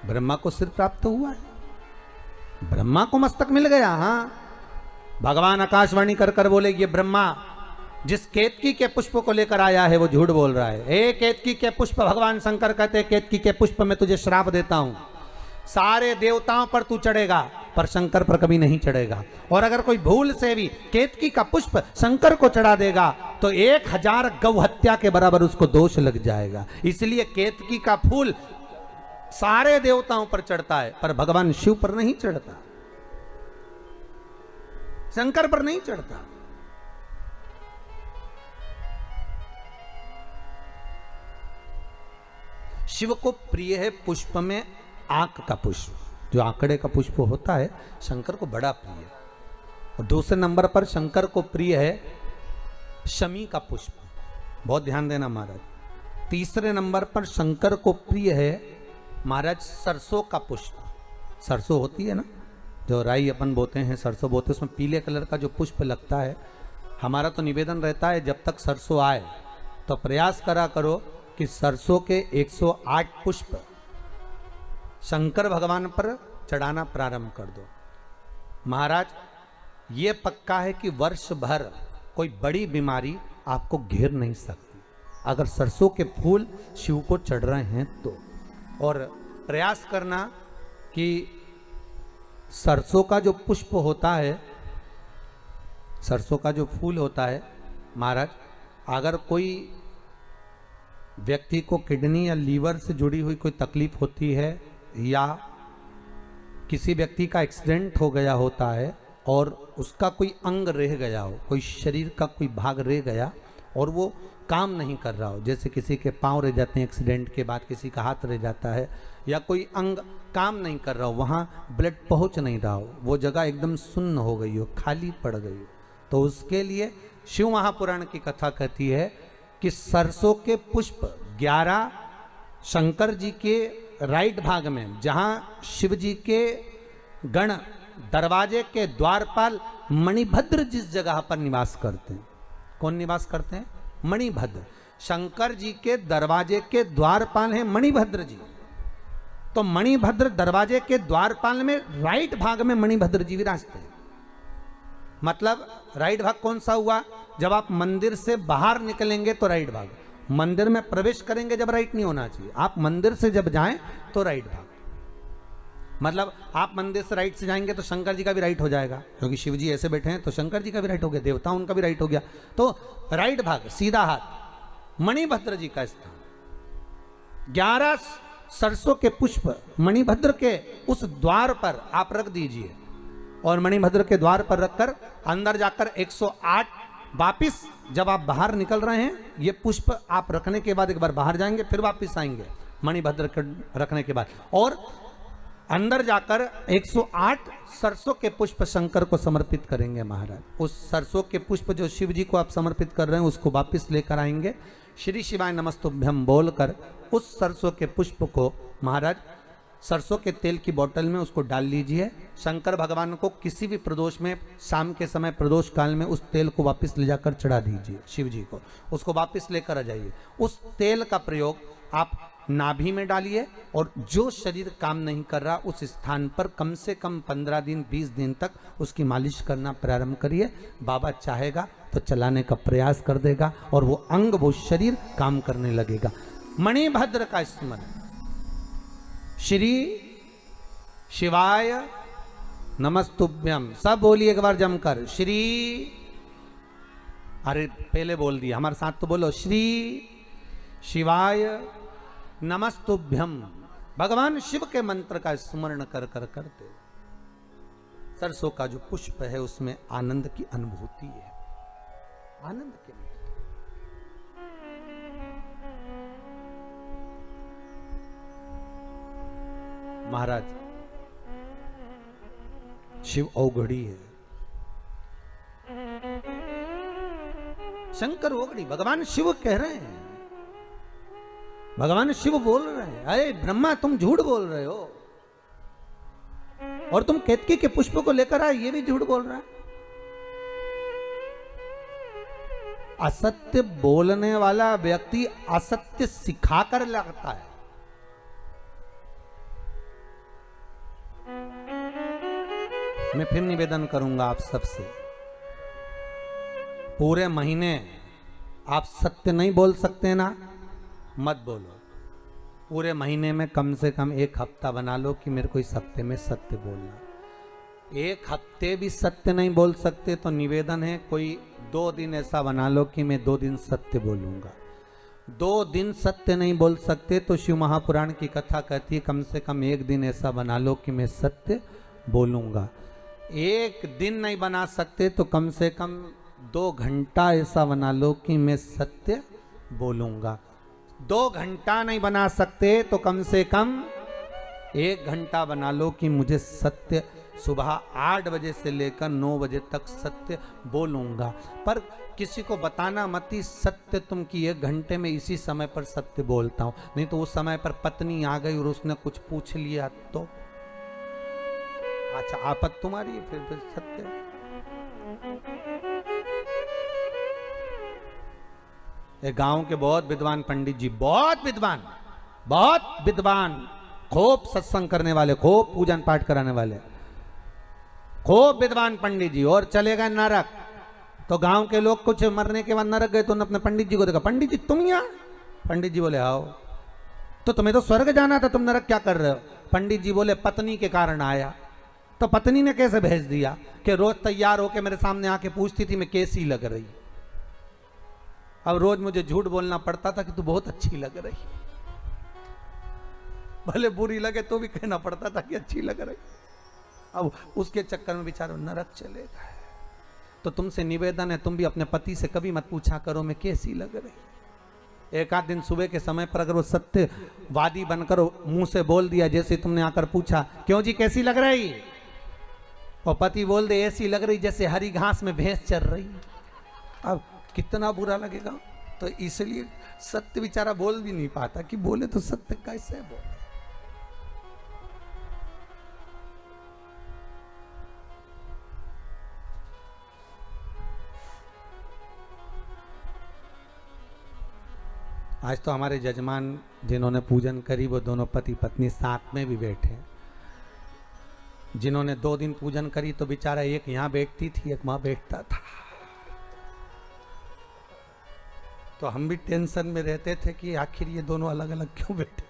ब्रह्मा को सिर प्राप्त हुआ है, ब्रह्मा को मस्तक मिल गया। हाँ, भगवान आकाशवाणी कर कर बोले ये ब्रह्मा जिस केतकी के पुष्प को लेकर आया है वो झूठ बोल रहा है। ए केतकी के पुष्प, भगवान शंकर कहते केतकी के पुष्प में तुझे श्राप देता हूं, सारे देवताओं पर तू चढ़ेगा पर शंकर पर कभी नहीं चढ़ेगा। और अगर कोई भूल से भी केतकी का पुष्प शंकर को चढ़ा देगा तो 1000 गौ हत्या के बराबर उसको दोष लग जाएगा। इसलिए केतकी का फूल सारे देवताओं पर चढ़ता है पर भगवान शिव पर नहीं चढ़ता, शंकर पर नहीं चढ़ता। शिव को प्रिय है पुष्प में आंक का पुष्प, जो आंकड़े का पुष्प होता है शंकर को बड़ा प्रिय है। और दूसरे नंबर पर शंकर को प्रिय है शमी का पुष्प, बहुत ध्यान देना महाराज। तीसरे नंबर पर शंकर को प्रिय है महाराज सरसों का पुष्प। सरसों होती है ना, जो राई अपन बोते हैं, सरसों बोते हैं, उसमें पीले कलर का जो पुष्प लगता है। हमारा तो निवेदन रहता है जब तक सरसों आए तो प्रयास करा करो कि सरसों के 108 पुष्प शंकर भगवान पर चढ़ाना प्रारंभ कर दो। महाराज ये पक्का है कि वर्ष भर कोई बड़ी बीमारी आपको घेर नहीं सकती अगर सरसों के फूल शिव को चढ़ रहे हैं तो। और प्रयास करना कि सरसों का जो पुष्प होता है, सरसों का जो फूल होता है महाराज, अगर कोई व्यक्ति को किडनी या लीवर से जुड़ी हुई कोई तकलीफ होती है या किसी व्यक्ति का एक्सीडेंट हो गया होता है और उसका कोई अंग रह गया हो, कोई शरीर का कोई भाग रह गया और वो काम नहीं कर रहा हो, जैसे किसी के पांव रह जाते हैं एक्सीडेंट के बाद, किसी का हाथ रह जाता है या कोई अंग काम नहीं कर रहा हो, वहाँ ब्लड पहुँच नहीं रहा हो, वो जगह एकदम सुन्न हो गई हो, खाली पड़ गई हो, तो उसके लिए शिव महापुराण की कथा कहती है कि सरसों के पुष्प 11 शंकर जी के राइट भाग में, जहाँ शिव जी के गण दरवाजे के द्वारपाल मणिभद्र जिस जगह पर निवास करते हैं, कौन निवास करते हैं? मणिभद्र। शंकर जी के दरवाजे के द्वारपाल हैं मणिभद्र जी। तो मणिभद्र दरवाजे के द्वारपाल में राइट भाग में मणिभद्र जी विराजते हैं। मतलब राइट भाग कौन सा हुआ? जब आप मंदिर से बाहर निकलेंगे तो राइट भाग, मंदिर में प्रवेश करेंगे जब राइट नहीं होना चाहिए, आप मंदिर से जब जाएं तो राइट भाग। मतलब आप मंदिर से राइट से जाएंगे तो शंकर जी का भी राइट हो जाएगा, क्योंकि शिव जी ऐसे बैठे हैं तो शंकर जी का भी राइट हो गया, देवता उनका भी राइट हो गया, तो राइट भाग सीधा हाथ मणिभद्र जी का स्थान। 11 सरसों के पुष्प मणिभद्र के उस द्वार पर आप रख दीजिए और मणिभद्र के द्वार पर रखकर अंदर जाकर 108 वापिस जब आप बाहर निकल रहे हैं, ये पुष्प आप रखने के बाद एक बार बाहर जाएंगे फिर वापिस आएंगे मणिभद्र के रखने के बाद, और अंदर जाकर 108 सरसों के पुष्प शंकर को समर्पित करेंगे महाराज। उस सरसों के पुष्प जो शिव जी को आप समर्पित कर रहे हैं उसको वापिस लेकर आएंगे, श्री शिवाय नमस्तुभ्यम बोलकर उस सरसों के पुष्प को महाराज सरसों के तेल की बोतल में उसको डाल लीजिए। शंकर भगवान को किसी भी प्रदोष में शाम के समय प्रदोष काल में उस तेल को वापस ले जाकर चढ़ा दीजिए शिव जी को, उसको वापस लेकर आ जाइए। उस तेल का प्रयोग आप नाभि में डालिए और जो शरीर काम नहीं कर रहा उस स्थान पर कम से कम 15 दिन 20 दिन तक उसकी मालिश करना प्रारंभ करिए। बाबा चाहेगा तो चलाने का प्रयास कर देगा और वो अंग वो शरीर काम करने लगेगा। मणिभद्र का स्मरण, श्री शिवाय नमस्तुभ्यम, सब बोलिए एक बार जमकर, श्री, अरे पहले बोल दिया, हमारे साथ तो बोलो, श्री शिवाय नमस्तुभ्यम। भगवान शिव के मंत्र का स्मरण कर कर करते सरसों का जो पुष्प है उसमें आनंद की अनुभूति है, आनंद की। महाराज शिव अवघड़ी है, शंकर अवघड़ी। भगवान शिव कह रहे हैं, भगवान शिव बोल रहे हैं, अरे ब्रह्मा तुम झूठ बोल रहे हो, और तुम केतकी के पुष्प को लेकर आए, ये भी झूठ बोल रहा है। असत्य बोलने वाला व्यक्ति असत्य सिखाकर लगता है। मैं फिर निवेदन करूंगा आप सबसे, पूरे महीने आप सत्य नहीं बोल सकते ना, मत बोलो। पूरे महीने में कम से कम एक हफ्ता बना लो कि मेरे को इस हफ्ते में सत्य बोलना। एक हफ्ते भी सत्य नहीं बोल सकते तो निवेदन है, कोई 2 दिन ऐसा बना लो कि मैं 2 दिन सत्य बोलूंगा। 2 दिन सत्य नहीं बोल सकते तो शिव महापुराण की कथा कहती है कम से कम 1 दिन ऐसा बना लो कि मैं सत्य बोलूंगा। 1 दिन नहीं बना सकते तो कम से कम 2 घंटा ऐसा बना लो कि मैं सत्य बोलूंगा। 2 घंटा नहीं बना सकते तो कम से कम 1 घंटा बना लो कि मुझे सत्य सुबह 8 बजे से लेकर 9 बजे तक सत्य बोलूंगा। पर किसी को बताना मत ही सत्य तुम कि 1 घंटे में इसी समय पर सत्य बोलता हूं, नहीं तो उस समय पर पत्नी आ गई और उसने कुछ पूछ लिया तो अच्छा आपत तुम्हारी है, फिर सत्य। एक गांव के बहुत विद्वान पंडित जी, बहुत विद्वान, खूब सत्संग करने वाले, खूब पूजन पाठ कराने वाले, खूब विद्वान पंडित जी, और चले गए नरक। तो गांव के लोग कुछ मरने के बाद नरक गए तो अपने पंडित जी को देखा, पंडित जी तुम यहाँ? पंडित जी बोले आओ। तो तुम्हें तो स्वर्ग जाना था, तुम नरक क्या कर रहे हो? पंडित जी बोले पत्नी के कारण आया। तो पत्नी ने कैसे भेज दिया कि रोज तैयार होके मेरे सामने आके पूछती थी मैं कैसी लग रही। अब रोज मुझे झूठ बोलना पड़ता था कि तू बहुत अच्छी लग रही, भले बुरी लगे तो भी कहना पड़ता था कि अच्छी लग रही। अब उसके चक्कर में बेचारा नरक चले गए। तो तुमसे निवेदन है, तुम भी अपने पति से कभी मत पूछा करो मैं कैसी लग रही। एक आध दिन सुबह के समय पर अगर वो सत्यवादी बनकर मुंह से बोल दिया, जैसे तुमने आकर पूछा क्यों जी कैसी लग रही, और पति बोल दे ऐसी लग रही जैसे हरी घास में भैंस चर रही, अब कितना बुरा लगेगा। तो इसलिए सत्य बेचारा बोल भी नहीं पाता कि बोले तो सत्य कैसे बोले। आज तो हमारे जजमान जिन्होंने पूजन करी वो दोनों पति पत्नी साथ में भी बैठे। जिन्होंने 2 दिन पूजन करी तो बेचारा एक यहाँ बैठती थी, एक वहां बैठता था। तो हम भी टेंशन में रहते थे कि आखिर ये दोनों अलग अलग क्यों बैठे,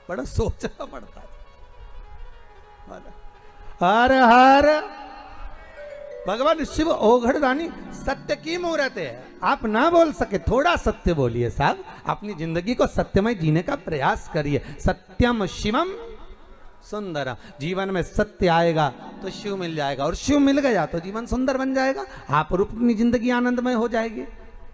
बड़ा सोचना पड़ता था। हर हर भगवान शिव ओघड़दानी सत्य की मूर्त है। आप ना बोल सके थोड़ा सत्य बोलिए साहब, अपनी जिंदगी को सत्यमय जीने का प्रयास करिए। सत्यम शिवम सुंदरम, जीवन में सत्य आएगा तो शिव मिल जाएगा, और शिव मिल गया तो जीवन सुंदर बन जाएगा। आप रूप अपनी जिंदगी आनंदमय हो जाएगी।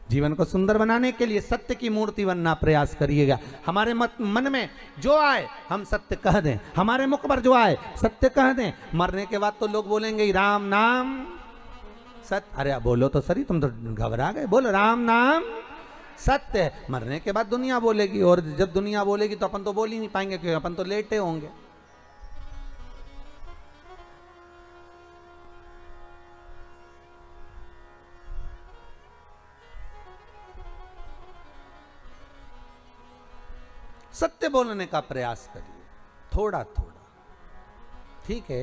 जीवन को सुंदर बनाने के लिए सत्य की मूर्ति बनना प्रयास करिएगा। हमारे मन में जो आए हम सत्य कह दें, हमारे मुख पर जो आए सत्य कह दें। मरने के बाद तो लोग बोलेंगे राम नाम सत्य। अरे बोलो तो सही, तुम तो घबरा गए। बोलो राम नाम सत्य है। मरने के बाद दुनिया बोलेगी, और जब दुनिया बोलेगी तो अपन तो बोल ही नहीं पाएंगे क्योंकि अपन तो लेटे होंगे। सत्य बोलने का प्रयास करिए, थोड़ा थोड़ा, ठीक है।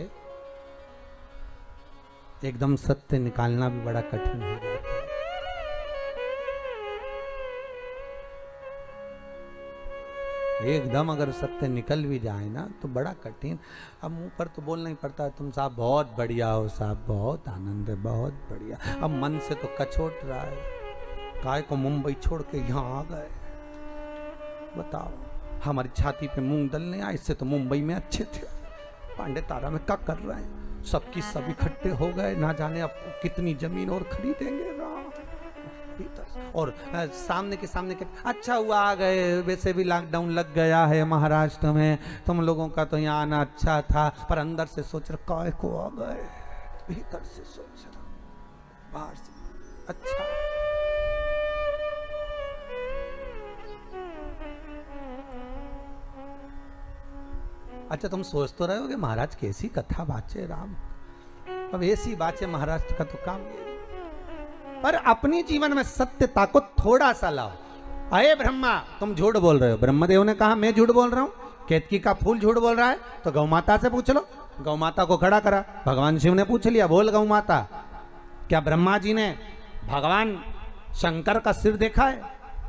एकदम सत्य निकालना भी बड़ा कठिन हो जाता है। एकदम अगर सत्य निकल भी जाए ना तो बड़ा कठिन। अब मुंह पर तो बोलना ही पड़ता है, तुम साहब बहुत बढ़िया हो, साहब बहुत आनंद है, बहुत बढ़िया। अब मन से तो कचोट रहा है, काय को मुंबई छोड़ के यहाँ आ गए। बताओ, हमारी छाती पे मूंग दलने आए, इससे तो मुंबई में अच्छे थे। पांडे तारा में क्या कर रहे हैं, सबकी सब इकट्ठे हो गए, ना जाने अब कितनी जमीन और खरीदेंगे। और सामने के अच्छा हुआ आ गए, वैसे भी लॉकडाउन लग गया है महाराष्ट्र में, तुम लोगों का तो यहाँ आना अच्छा था, पर अंदर से सोच रहा काय को आ गए, भीतर से सोच रहा बाहर से अच्छा। अच्छा तुम सोच तो रहे होगे महाराज कैसी कथा बाचे राम, अब ऐसी बाचे महाराष्ट्र का तो काम ये, पर अपनी जीवन में सत्यता को थोड़ा सा लाओ। अये ब्रह्मा तुम झूठ बोल रहे हो, ब्रह्मदेव ने कहा मैं झूठ बोल रहा हूं, केतकी का फूल झूठ बोल रहा है, तो गौ माता से पूछ लो। गौ माता को खड़ा करा, भगवान शिव ने पूछ लिया, बोल गौ माता क्या ब्रह्मा जी ने भगवान शंकर का सिर देखा है?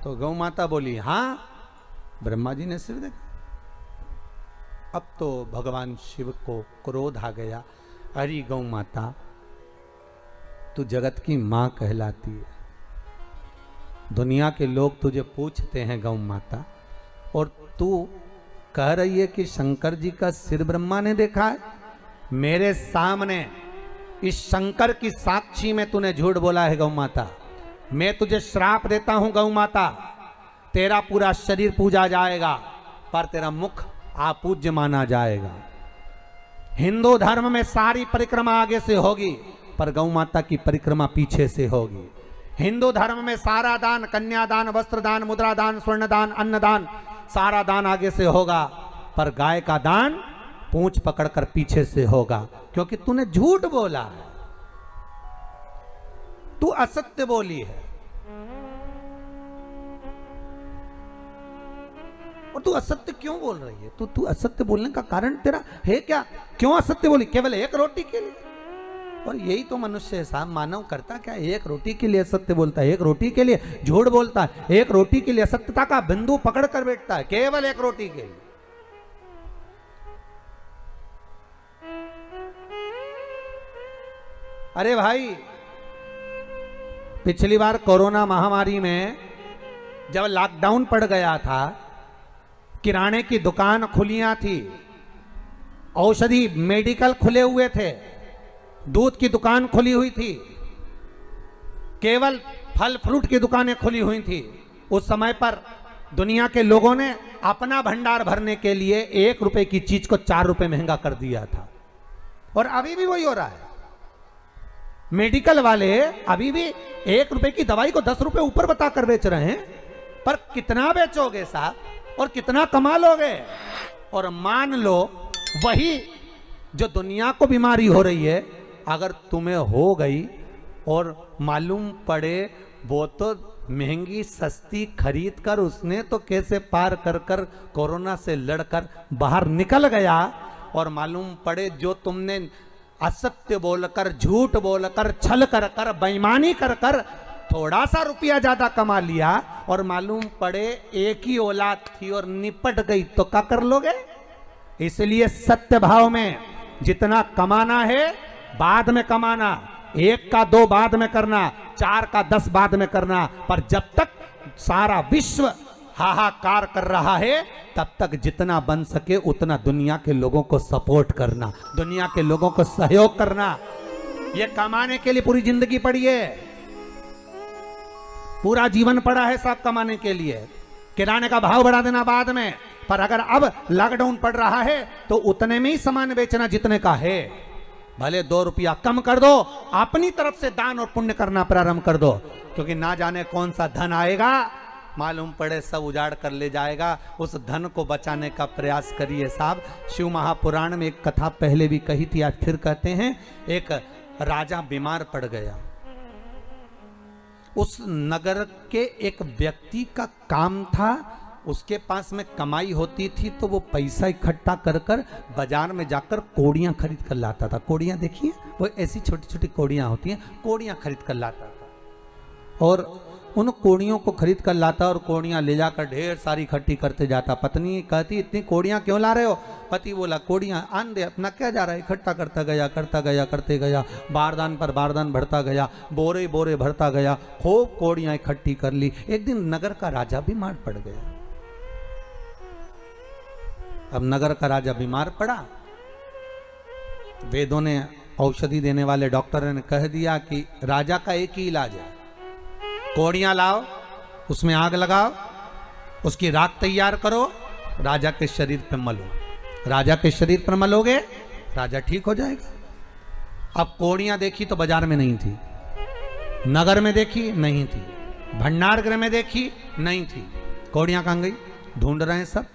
तो गौ माता बोली हाँ ब्रह्मा जी ने सिर देखा। अब तो भगवान शिव को क्रोध आ गया, अरे गौ माता तू जगत की मां कहलाती है, दुनिया के लोग तुझे पूछते हैं गौ माता, और तू कह रही है कि शंकर जी का सिर ब्रह्मा ने देखा है। मेरे सामने इस शंकर की साक्षी में तूने झूठ बोला है गौ माता। मैं तुझे श्राप देता हूं गौ माता, तेरा पूरा शरीर पूजा जाएगा पर तेरा मुख अपूज्य माना जाएगा। हिंदू धर्म में सारी परिक्रमा आगे से होगी पर गौ माता की परिक्रमा पीछे से होगी। हिंदू धर्म में सारा दान, कन्यादान, वस्त्रदान, मुद्रादान, स्वर्णदान, अन्नदान, सारा दान आगे से होगा, पर गाय का दान पूंछ पकड़कर पीछे से होगा, क्योंकि तूने झूठ बोला है, तू असत्य बोली है। और तू असत्य क्यों बोल रही है? तू असत्य बोलने का कारण तेरा है क्या? क्यों असत्य बोली? केवल एक रोटी के लिए? और यही तो मनुष्य है साहब, मानव करता क्या, एक रोटी के लिए सत्य बोलता है, एक रोटी के लिए झूठ बोलता है, एक रोटी के लिए असत्यता का बिंदु पकड़ कर बैठता है, केवल एक रोटी के लिए। अरे भाई पिछली बार कोरोना महामारी में जब लॉकडाउन पड़ गया था, किराने की दुकान खुलियां थी, औषधि मेडिकल खुले हुए थे, दूध की दुकान खुली हुई थी, केवल फल फ्रूट की दुकानें खुली हुई थी। उस समय पर दुनिया के लोगों ने अपना भंडार भरने के लिए 1 रुपए की चीज को 4 रुपए महंगा कर दिया था, और अभी भी वही हो रहा है। मेडिकल वाले अभी भी 1 रुपए की दवाई को 10 रुपए ऊपर बताकर बेच रहे हैं, पर कितना बेचोगे साहब और कितना कमा लोगे? और मान लो वही जो दुनिया को बीमारी हो रही है अगर तुम्हें हो गई और मालूम पड़े वो तो महंगी सस्ती खरीद कर उसने तो कैसे पार कर कर कोरोना से लड़कर बाहर निकल गया, और मालूम पड़े जो तुमने असत्य बोलकर, झूठ बोलकर, छल कर कर, बेईमानी कर कर थोड़ा सा रुपया ज्यादा कमा लिया, और मालूम पड़े एक ही औलाद थी और निपट गई, तो क्या कर लोगे? इसलिए सत्य भाव में जितना कमाना है बाद में कमाना, 1 का 2 बाद में करना, 4 का 10 बाद में करना, पर जब तक सारा विश्व हाहाकार कर रहा है तब तक जितना बन सके उतना दुनिया के लोगों को सपोर्ट करना, दुनिया के लोगों को सहयोग करना। ये कमाने के लिए पूरी जिंदगी पड़ी है, पूरा जीवन पड़ा है सब कमाने के लिए। किराने का भाव बढ़ा देना बाद में, पर अगर अब लॉकडाउन पड़ रहा है तो उतने में ही सामान बेचना जितने का है, भले 2 रुपया कम कर दो, अपनी तरफ से दान और पुण्य करना प्रारंभ कर दो, क्योंकि ना जाने कौन सा धन आएगा, मालूम पड़े सब उजाड़ कर ले जाएगा। उस धन को बचाने का प्रयास करिए साहब। शिव महापुराण में एक कथा पहले भी कही थी, आज फिर कहते हैं। एक राजा बीमार पड़ गया, उस नगर के एक व्यक्ति का काम था, उसके पास में कमाई होती थी तो वो पैसा इकट्ठा कर कर बाजार में जाकर कोड़ियाँ खरीद कर लाता था। कोड़ियाँ देखिए, वो ऐसी छोटी छोटी कोड़ियाँ होती हैं, कोड़ियाँ खरीद कर लाता था, और उन कोड़ियों को खरीद कर लाता और कोड़ियाँ ले जाकर ढेर सारी इकट्ठी करते जाता। पत्नी कहती इतनी कोड़ियाँ क्यों ला रहे हो? पति बोला कोड़ियाँ आन दे, अपना क्या जा रहा है, इकट्ठा करता गया करते गया, बारदान पर बारदान भरता गया, बोरे बोरे भरता गया, खूब कोड़ियाँ इकट्ठी कर ली। एक दिन नगर का राजा बीमार पड़ गया। अब नगर का राजा बीमार पड़ा, वेदों ने, औषधि देने वाले डॉक्टर ने कह दिया कि राजा का एक ही इलाज है, कोड़ियां लाओ उसमें आग लगाओ, उसकी राख तैयार करो, राजा के शरीर पे मलो। राजा के शरीर पर मलोगे, राजा ठीक हो जाएगा। अब कोड़ियां देखी तो बाजार में नहीं थी, नगर में देखी नहीं थी, भंडार गृह में देखी नहीं थी। कोड़ियां कहां गई? ढूंढ रहे हैं सब।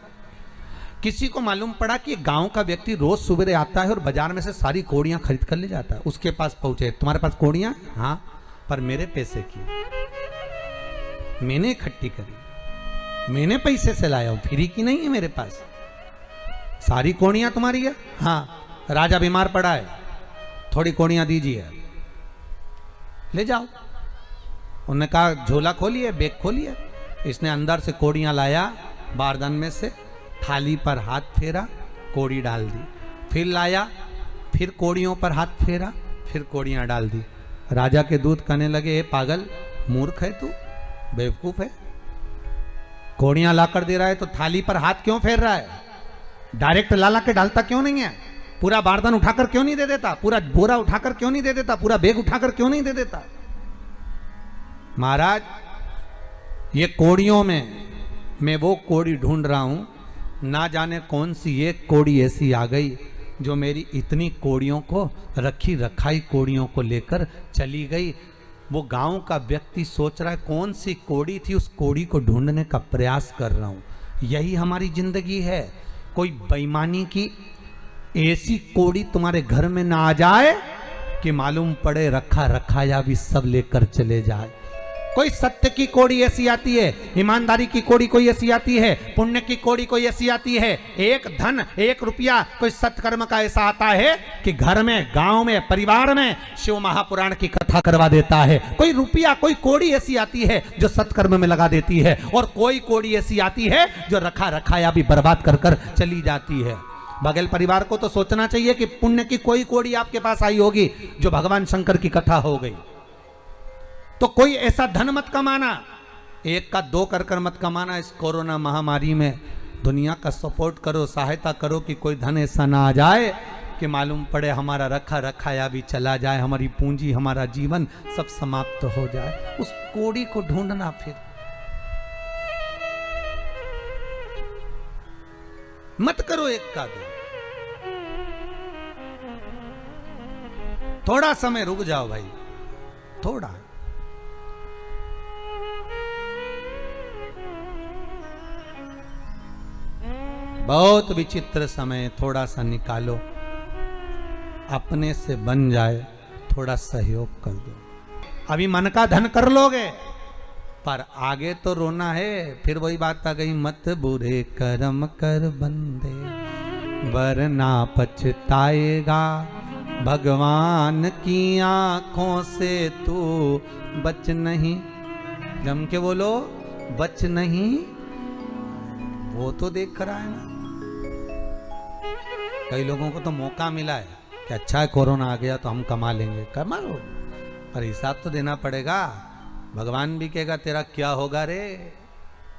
किसी को मालूम पड़ा कि गांव का व्यक्ति रोज सुबह आता है और बाजार में से सारी कोड़ियां खरीद कर ले जाता है। उसके पास पहुंचे, तुम्हारे पास कोड़ियां? हाँ, पर मेरे पैसे की, मैंने इकट्ठी करी, मैंने पैसे से लाया हूं, फ्री की नहीं है मेरे पास। सारी कोड़ियां तुम्हारी है? हाँ। राजा बीमार पड़ा है, थोड़ी कोड़ियां दीजिए, ले जाओ। उन्होंने कहा झोला खोलिए, बैग खोलिए। इसने अंदर से कोड़ियां लाया, बारदान में से थाली पर हाथ फेरा, कोड़ी डाल दी। फिर लाया, फिर कोड़ियों पर हाथ फेरा, फिर कोड़ियां डाल दी। राजा के दूत कहने लगे, ए पागल, मूर्ख है तू, बेवकूफ है, कोड़ियां लाकर दे रहा है तो थाली पर हाथ क्यों फेर रहा है? डायरेक्ट ला के डालता क्यों नहीं है? पूरा बारदान उठाकर क्यों नहीं दे देता? पूरा बोरा उठाकर क्यों नहीं दे देता? पूरा बैग उठाकर क्यों नहीं दे देता? महाराज, ये कोड़ियों में मैं वो कोड़ी ढूंढ रहा हूं, ना जाने कौन सी एक कोड़ी ऐसी आ गई जो मेरी इतनी कोड़ियों को, रखी रखाई कोड़ियों को लेकर चली गई। वो गांव का व्यक्ति सोच रहा है कौन सी कोड़ी थी, उस कोड़ी को ढूंढने का प्रयास कर रहा हूं। यही हमारी जिंदगी है। कोई बेईमानी की ऐसी कोड़ी तुम्हारे घर में ना आ जाए कि मालूम पड़े रखा रखाया भी सब लेकर चले जाए। कोई सत्य की कोड़ी ऐसी आती है, ईमानदारी की कोड़ी कोई ऐसी आती है, पुण्य की कोड़ी कोई ऐसी आती है, एक धन, एक रुपया कोई सत्कर्म का ऐसा आता है कि घर में, गांव में, परिवार में शिव महापुराण की कथा करवा देता है। कोई रुपया, कोई कोड़ी ऐसी आती है जो सत्कर्म में लगा देती है, और कोई कोड़ी ऐसी आती है जो रखा रखाया भी बर्बाद कर कर चली जाती है। बघेल परिवार को तो सोचना चाहिए कि पुण्य की कोई कोड़ी आपके पास आई होगी जो भगवान शंकर की कथा हो गई। तो कोई ऐसा धन मत कमाना, एक का दो कर मत कमाना। इस कोरोना महामारी में दुनिया का सपोर्ट करो, सहायता करो कि कोई धन ऐसा ना आ जाए कि मालूम पड़े हमारा रखा रखाया भी चला जाए, हमारी पूंजी, हमारा जीवन सब समाप्त हो जाए। उस कोड़ी को ढूंढना, फिर मत करो एक का दो, थोड़ा समय रुक जाओ भाई, थोड़ा। बहुत विचित्र समय, थोड़ा सा निकालो, अपने से बन जाए, थोड़ा सहयोग कर दो। अभी मन का धन कर लोगे, पर आगे तो रोना है। फिर वही बात आ गई, मत बुरे कर्म कर बंदे, वरना पछताएगा, भगवान की आंखों से तू बच नहीं। जम के बोलो, बच नहीं। वो तो देख कर आए ना, कई लोगों को तो मौका मिला है कि अच्छा है कोरोना आ गया तो हम कमा लेंगे। कमा लो, पर हिसाब तो देना पड़ेगा। भगवान भी कहेगा तेरा क्या होगा रे,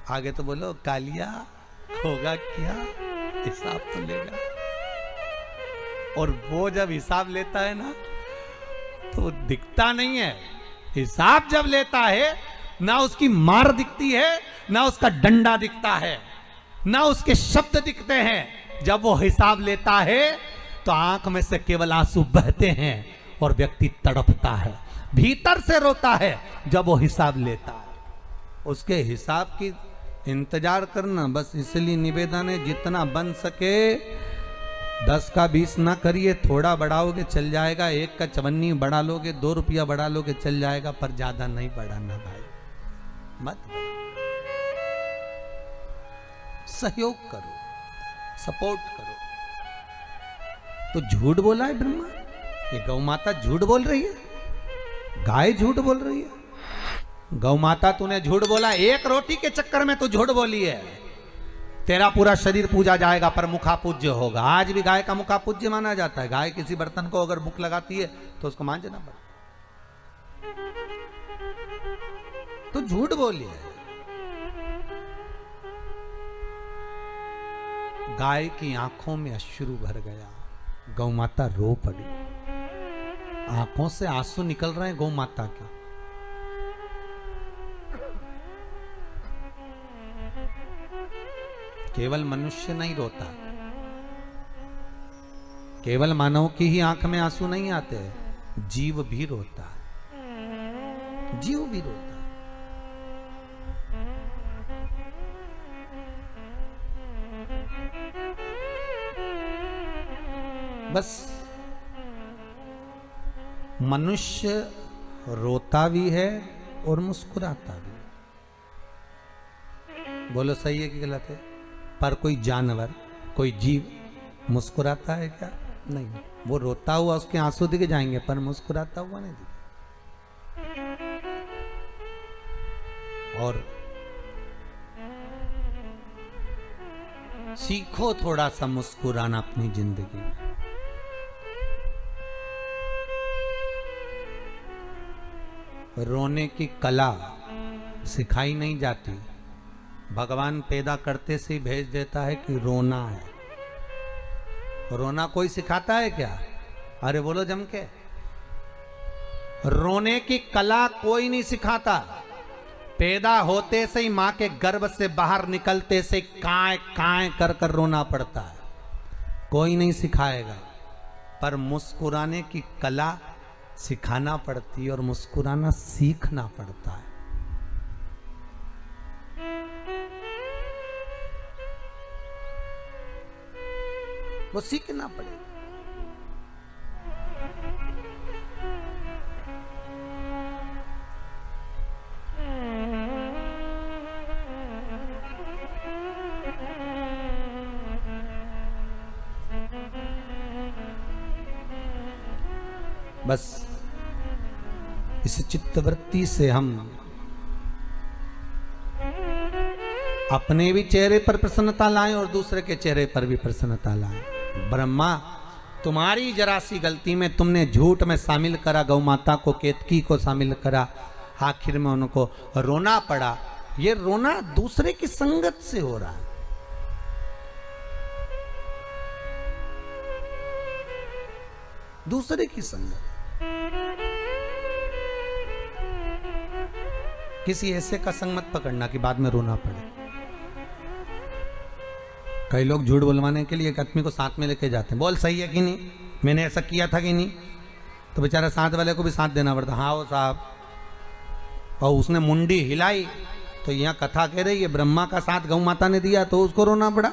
आगे तो बोलो कालिया होगा क्या, हिसाब तो लेगा। और वो जब हिसाब लेता है ना तो दिखता नहीं है। हिसाब जब लेता है ना उसकी मार दिखती है, ना उसका डंडा दिखता है, ना उसके शब्द दिखते हैं। जब वो हिसाब लेता है तो आंख में से केवल आंसू बहते हैं और व्यक्ति तड़पता है, भीतर से रोता है जब वो हिसाब लेता है। उसके हिसाब की इंतजार करना। बस इसलिए निवेदन है, जितना बन सके 10 का 20 ना करिए, थोड़ा बढ़ाओगे चल जाएगा। 1 का 54 बढ़ा लोगे, 2 रुपया बढ़ा लोगे चल जाएगा, पर ज्यादा नहीं बढ़ाना भाई, मत। सहयोग करो, सपोर्ट करो। तो झूठ बोला है ब्रह्मा, ये गौ माता झूठ बोल रही है, गाय झूठ बोल रही है। गौ माता तूने झूठ बोला, एक रोटी के चक्कर में तू झूठ बोली है। तेरा पूरा शरीर पूजा जाएगा पर मुखा पूज्य होगा। आज भी गाय का मुखा पूज्य माना जाता है। गाय किसी बर्तन को अगर मुख लगाती है तो उसको मांझना पड़ता। तो झूठ बोली है। गाय की आंखों में अश्रु भर गया, गौ माता रो पड़ी, आंखों से आंसू निकल रहे हैं गौ माता के। केवल मनुष्य नहीं रोता, केवल मानव की ही आंख में आंसू नहीं आते, जीव भी रोता है, जीव भी रोता है। बस मनुष्य रोता भी है और मुस्कुराता भी। बोलो सही है कि गलत है? पर कोई जानवर, कोई जीव मुस्कुराता है क्या? नहीं। वो रोता हुआ उसके आंसू दिख जाएंगे पर मुस्कुराता हुआ नहीं दिखे। और सीखो थोड़ा सा मुस्कुराना अपनी जिंदगी में। रोने की कला सिखाई नहीं जाती, भगवान पैदा करते से ही भेज देता है कि रोना है। रोना कोई सिखाता है क्या? अरे बोलो जम के। रोने की कला कोई नहीं सिखाता। पैदा होते से ही मां के गर्भ से बाहर निकलते से काए काए कर कर रोना पड़ता है, कोई नहीं सिखाएगा। पर मुस्कुराने की कला सिखाना पड़ती है और मुस्कुराना सीखना पड़ता है। वो सीखना पड़ेगा। बस इस चित्तवृत्ति से हम अपने भी चेहरे पर प्रसन्नता लाएं और दूसरे के चेहरे पर भी प्रसन्नता लाएं। ब्रह्मा, तुम्हारी जरा सी गलती में तुमने झूठ में शामिल करा गौ माता को, केतकी को शामिल करा, आखिर में उनको रोना पड़ा। ये रोना दूसरे की संगत से हो रहा है। दूसरे की संगत। किसी ऐसे का संग मत पकड़ना कि बाद में रोना पड़े। कई लोग झूठ बुलवाने के लिए एक आदमी को साथ में लेके जाते हैं। बोल सही है कि नहीं, मैंने ऐसा किया था कि नहीं, तो बेचारा साथ वाले को भी साथ देना पड़ता। हाँ वो साहब, और उसने मुंडी हिलाई तो यहाँ कथा कह रही है ब्रह्मा का साथ गौ माता ने दिया तो उसको रोना पड़ा,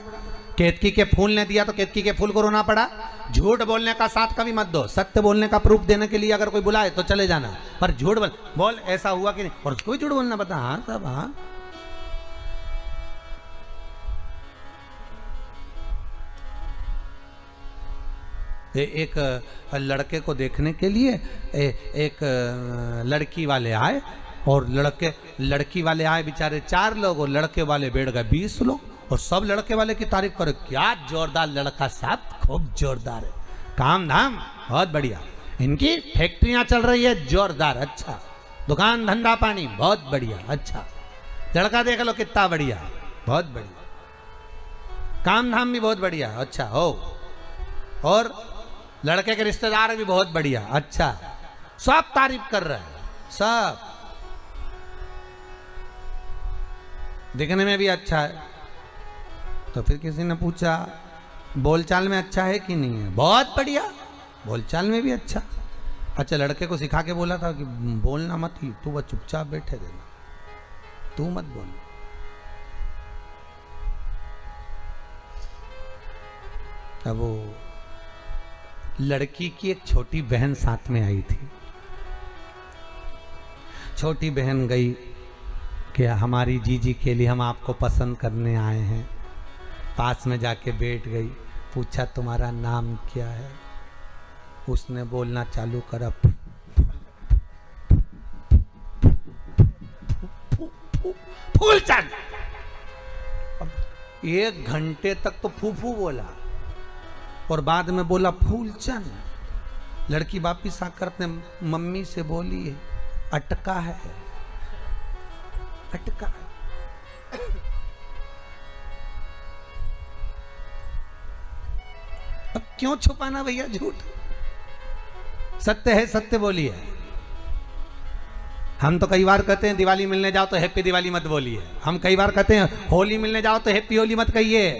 केतकी के फूल ने दिया तो केतकी के फूल को रोना पड़ा। झूठ बोलने का साथ कभी मत दो। सत्य बोलने का प्रूफ देने के लिए अगर कोई बुलाए तो चले जाना, पर झूठ बोल ऐसा हुआ कि नहीं, और उसको भी झूठ बोलना पता। हाँ साहब हाँ। एक लड़के को देखने के लिए एक लड़की वाले आए, और लड़की वाले आए बेचारे 4 लोग, और लड़के वाले बैठ गए 20 लोग, और सब लड़के वाले की तारीफ करे, क्या जोरदार लड़का साहब, खूब जोरदार है, काम धाम बहुत बढ़िया, इनकी फैक्ट्रियां चल रही है जोरदार, अच्छा, दुकान धंधा पानी बहुत बढ़िया, अच्छा, लड़का देख लो कितना बढ़िया, बहुत बढ़िया, काम धाम भी बहुत बढ़िया, अच्छा हो, और लड़के के रिश्तेदार भी बहुत बढ़िया, अच्छा, सब तारीफ कर रहे हैं, सब दिखने में भी अच्छा है। तो फिर किसी ने पूछा बोलचाल में अच्छा है कि नहीं है? बहुत बढ़िया, बोलचाल में भी अच्छा। अच्छा, लड़के को सिखा के बोला था कि बोलना मत ही, तू बस चुपचाप बैठे रहना, तू मत बोल। अब वो लड़की की एक छोटी बहन साथ में आई थी। छोटी बहन गई कि हमारी जीजी के लिए हम आपको पसंद करने आए हैं। पास में जाके बैठ गई, पूछा तुम्हारा नाम क्या है? उसने बोलना चालू करा, फूलचंद। 1 घंटे तक तो फूफू बोला और बाद में बोला फूलचंद। लड़की वापिस आकर अपने मम्मी से बोली अटका है, अटका है। अब क्यों छुपाना भैया झूठ, सत्य है सत्य बोलिए। हम तो कई बार कहते हैं दिवाली मिलने जाओ तो हैप्पी दिवाली मत बोलिए, हम कई बार कहते हैं होली मिलने जाओ तो हैप्पी होली मत कहिए,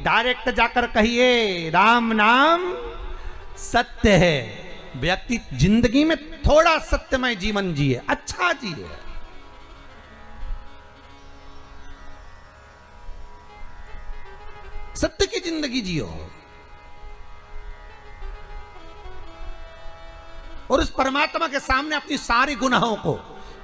डायरेक्ट जाकर कहिए राम नाम सत्य है। व्यक्ति जिंदगी में थोड़ा सत्यमय जीवन जिए, अच्छा जिए। सत्य की जिंदगी जियो और उस परमात्मा के सामने अपनी सारी गुनाहों को,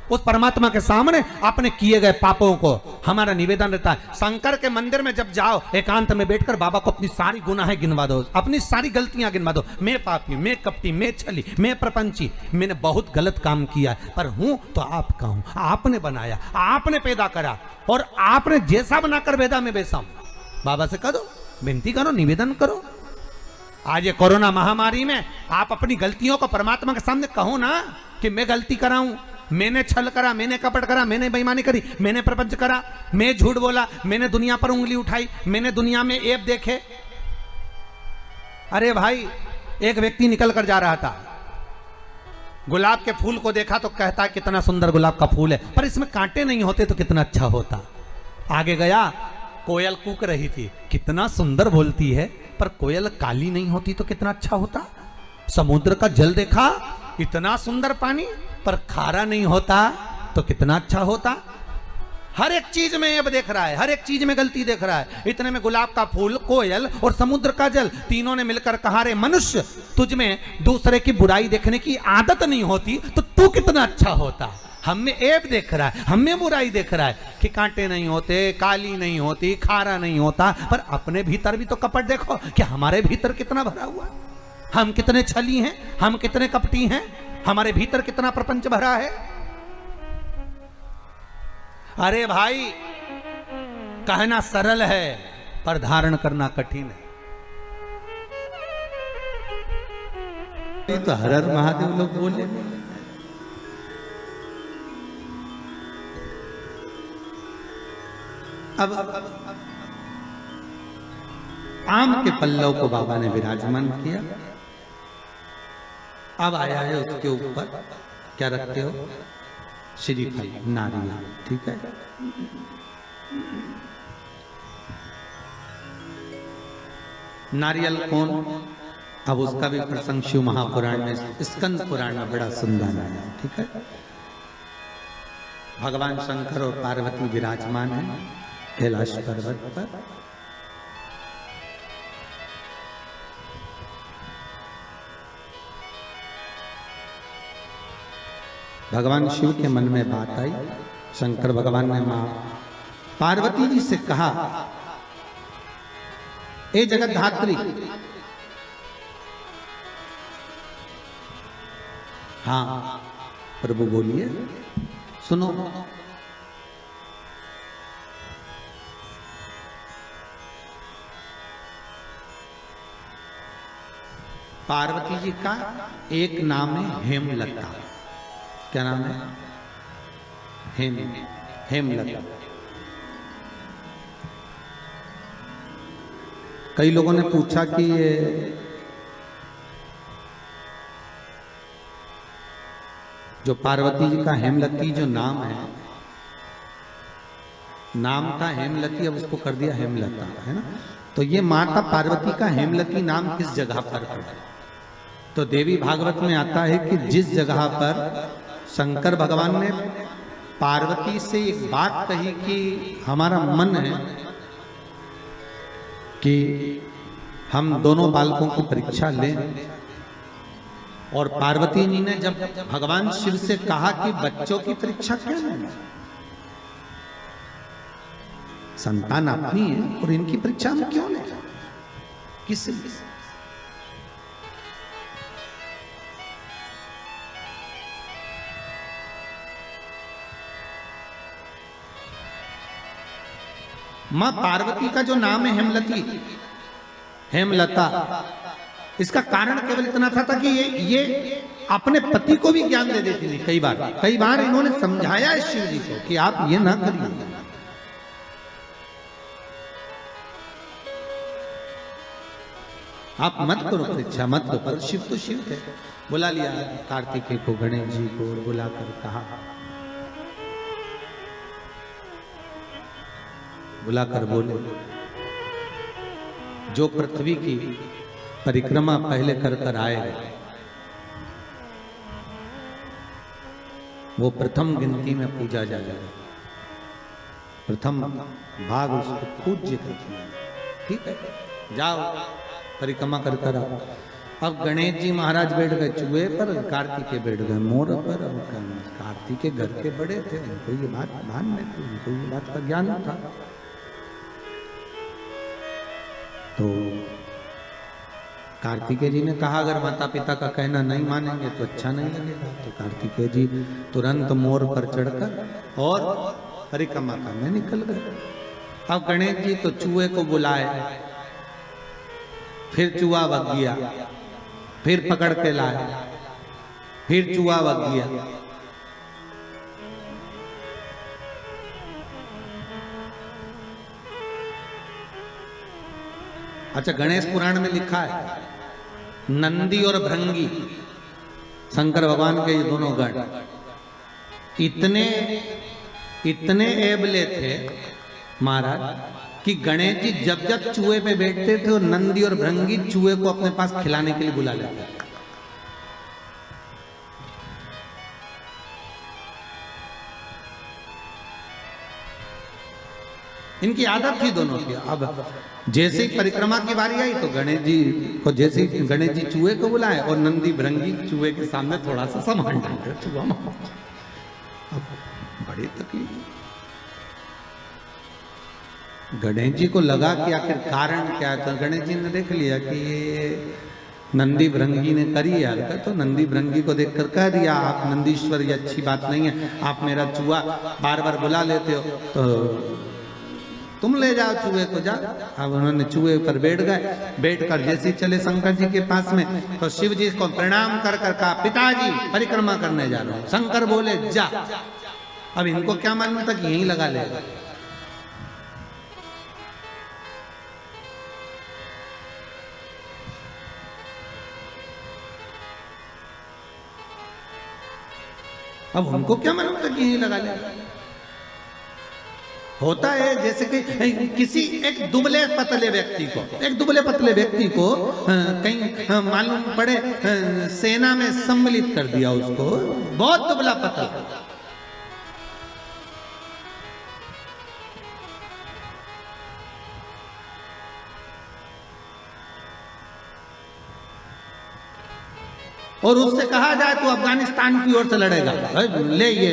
उस परमात्मा के सामने अपने किए गए पापों को, हमारा निवेदन रहता है शंकर के मंदिर में जब जाओ एकांत में बैठकर बाबा को अपनी सारी गुनाहें गिनवा दो, अपनी सारी गलतियां गिनवा दो। मैं पापी, मैं कपटी, मैं छली, मैं प्रपंची, मैंने बहुत गलत काम किया पर हूं तो आपका हूं, आपने बनाया, आपने पैदा करा और आपने जैसा बनाकर भेजा मैं वैसा हूं। बाबा से करो, विनती करो, निवेदन करो। आज ये कोरोना महामारी में आप अपनी गलतियों को परमात्मा के सामने कहो ना कि मैं गलती करा हूं, मैंने छल करा, मैंने कपट करा, मैंने बेईमानी करी, मैंने प्रपंच करा, मैं झूठ बोला, मैंने दुनिया पर उंगली उठाई, मैंने दुनिया में ऐब देखे। अरे भाई, एक व्यक्ति निकल कर जा रहा था, गुलाब के फूल को देखा तो कहता है कितना सुंदर गुलाब का फूल है, पर इसमें कांटे नहीं होते तो कितना अच्छा होता। आगे गया, कोयल कूक रही थी, कितना सुंदर बोलती है, पर कोयल काली नहीं होती तो कितना अच्छा होता। समुद्र का जल देखा, इतना सुंदर पानी, पर खारा नहीं होता तो कितना अच्छा होता। हर एक चीज में अब देख रहा है, हर एक चीज में गलती देख रहा है। इतने में गुलाब का फूल, कोयल और समुद्र का जल, तीनों ने मिलकर कहा, रे मनुष्य, तुझ में दूसरे की बुराई देखने की आदत नहीं होती तो तू कितना अच्छा होता। हम में ऐब देख रहा है, हम में बुराई देख रहा है कि कांटे नहीं होते, काली नहीं होती, खारा नहीं होता, पर अपने भीतर भी तो कपट देखो कि हमारे भीतर कितना भरा हुआ है, हम कितने छली हैं, हम कितने कपटी हैं, हमारे भीतर कितना प्रपंच भरा है। अरे भाई, कहना सरल है पर धारण करना कठिन है। तो हर हर महादेव लोग बोले। अब आम के पल्लव को बाबा ने विराजमान किया। अब आया है उसके ऊपर क्या रखते हो, श्रीफल, नारियल, ठीक है। नारियल कौन, अब उसका भी प्रसंग शिव महापुराण में, स्कंद पुराण में बड़ा सुंदर है, ठीक है। भगवान शंकर और पार्वती विराजमान है कैलाश पर्वत पर। भगवान शिव के मन में बात आई, शंकर भगवान ने मां पार्वती जी से कहा, ए जगत धात्री, हाँ प्रभु बोलिए, सुनो। पार्वती जी का एक नाम है हेमलता। क्या नाम है? हेमलता। कई लोगों ने पूछा कि ये जो पार्वती जी का हेमलती जो नाम है, नाम था हेमलती, अब उसको कर दिया हेमलता, है ना। तो ये माता पार्वती का हेमलती नाम किस जगह पर पड़ा? तो देवी भागवत में आता है कि जिस जगह पर शंकर भगवान ने पार्वती से एक बात कही कि हमारा मन है कि हम दोनों बालकों की परीक्षा लें, और पार्वती जी ने जब भगवान शिव से कहा कि बच्चों की परीक्षा क्या लेना, संतान अपनी है और इनकी परीक्षा हम क्यों लें, किस मां पार्वती का जो नाम है हेमलती, हेमलता, इसका कारण केवल इतना था कि ये अपने पति को भी ज्ञान दे देती थी। कई बार इन्होंने समझाया है शिव जी को कि आप ये ना करिए। आप मत करो परीक्षा, मत करो, पर शिव तो शिव थे। बुला लिया कार्तिकेय को, गणेश जी को बुलाकर कहा बुलाकर बोले, जो पृथ्वी की परिक्रमा पहले कर कर आएगा वो प्रथम गिनती में पूजा जाएगा, प्रथम भाग उसको पूज्य करते हैं। ठीक है, जाओ परिक्रमा कर कर आओ। अब गणेश जी महाराज बैठ गए चूहे पर, कार्तिकेय बैठ गए मोर पर। अब कार्तिकेय घर के बड़े थे, उनको ये बात भान नहीं थी, उनको ये बात का ज्ञान था। तो कार्तिकेय जी ने कहा अगर माता पिता का कहना नहीं मानेंगे तो अच्छा नहीं लगेगा। तो कार्तिकेय जी तुरंत मोर पर चढ़कर और परिक्रमा करने निकल गए। अब गणेश जी तो चूहे को बुलाए, फिर चूहा भग गया, फिर पकड़ के लाए, फिर चूहा भग गया। अच्छा, गणेश पुराण में लिखा है नंदी और भृंगी शंकर भगवान के ये दोनों गण इतने एबले थे महाराज कि गणेश जी जब जब चूहे पे बैठते थे और नंदी और भृंगी चूहे को अपने पास खिलाने के लिए बुला लेते थे। इनकी आदत थी दोनों की। अब जैसे ही परिक्रमा की बारी आई तो गणेश जी को जैसे ही गणेश जी चूहे को बुलाए और नंदी भृंगी चूहे के सामने थोड़ा सा सामान डालते, चूहा बड़ी तकलीफ। गणेश जी को लगा कि आखिर कारण क्या है। तो गणेश जी ने देख लिया कि ये नंदी भृंगी ने करी यार, तो नंदी भृंगी को देखकर कह दिया आप नंदीश्वर ये अच्छी बात नहीं है, आप मेरा चूहा बार बार बुला लेते हो तो तुम ले जाओ चूहे को, जा। अब उन्होंने चूहे पर बैठ गए, बैठकर जैसे चले शंकर जी के पास में तो शिव जी को प्रणाम कर कर कहा पिताजी परिक्रमा करने जा रहा हूं। शंकर बोले जा। अब इनको क्या मालूम था कि यहीं लगा लेगा। अब उनको क्या मालूम था कि यहीं लगा लेगा। होता है जैसे कि किसी एक दुबले पतले व्यक्ति को कहीं मालूम पड़े सेना में सम्मिलित कर दिया, उसको बहुत दुबला पतला, और उससे कहा जाए तो अफगानिस्तान की ओर से लड़ेगा, ले ये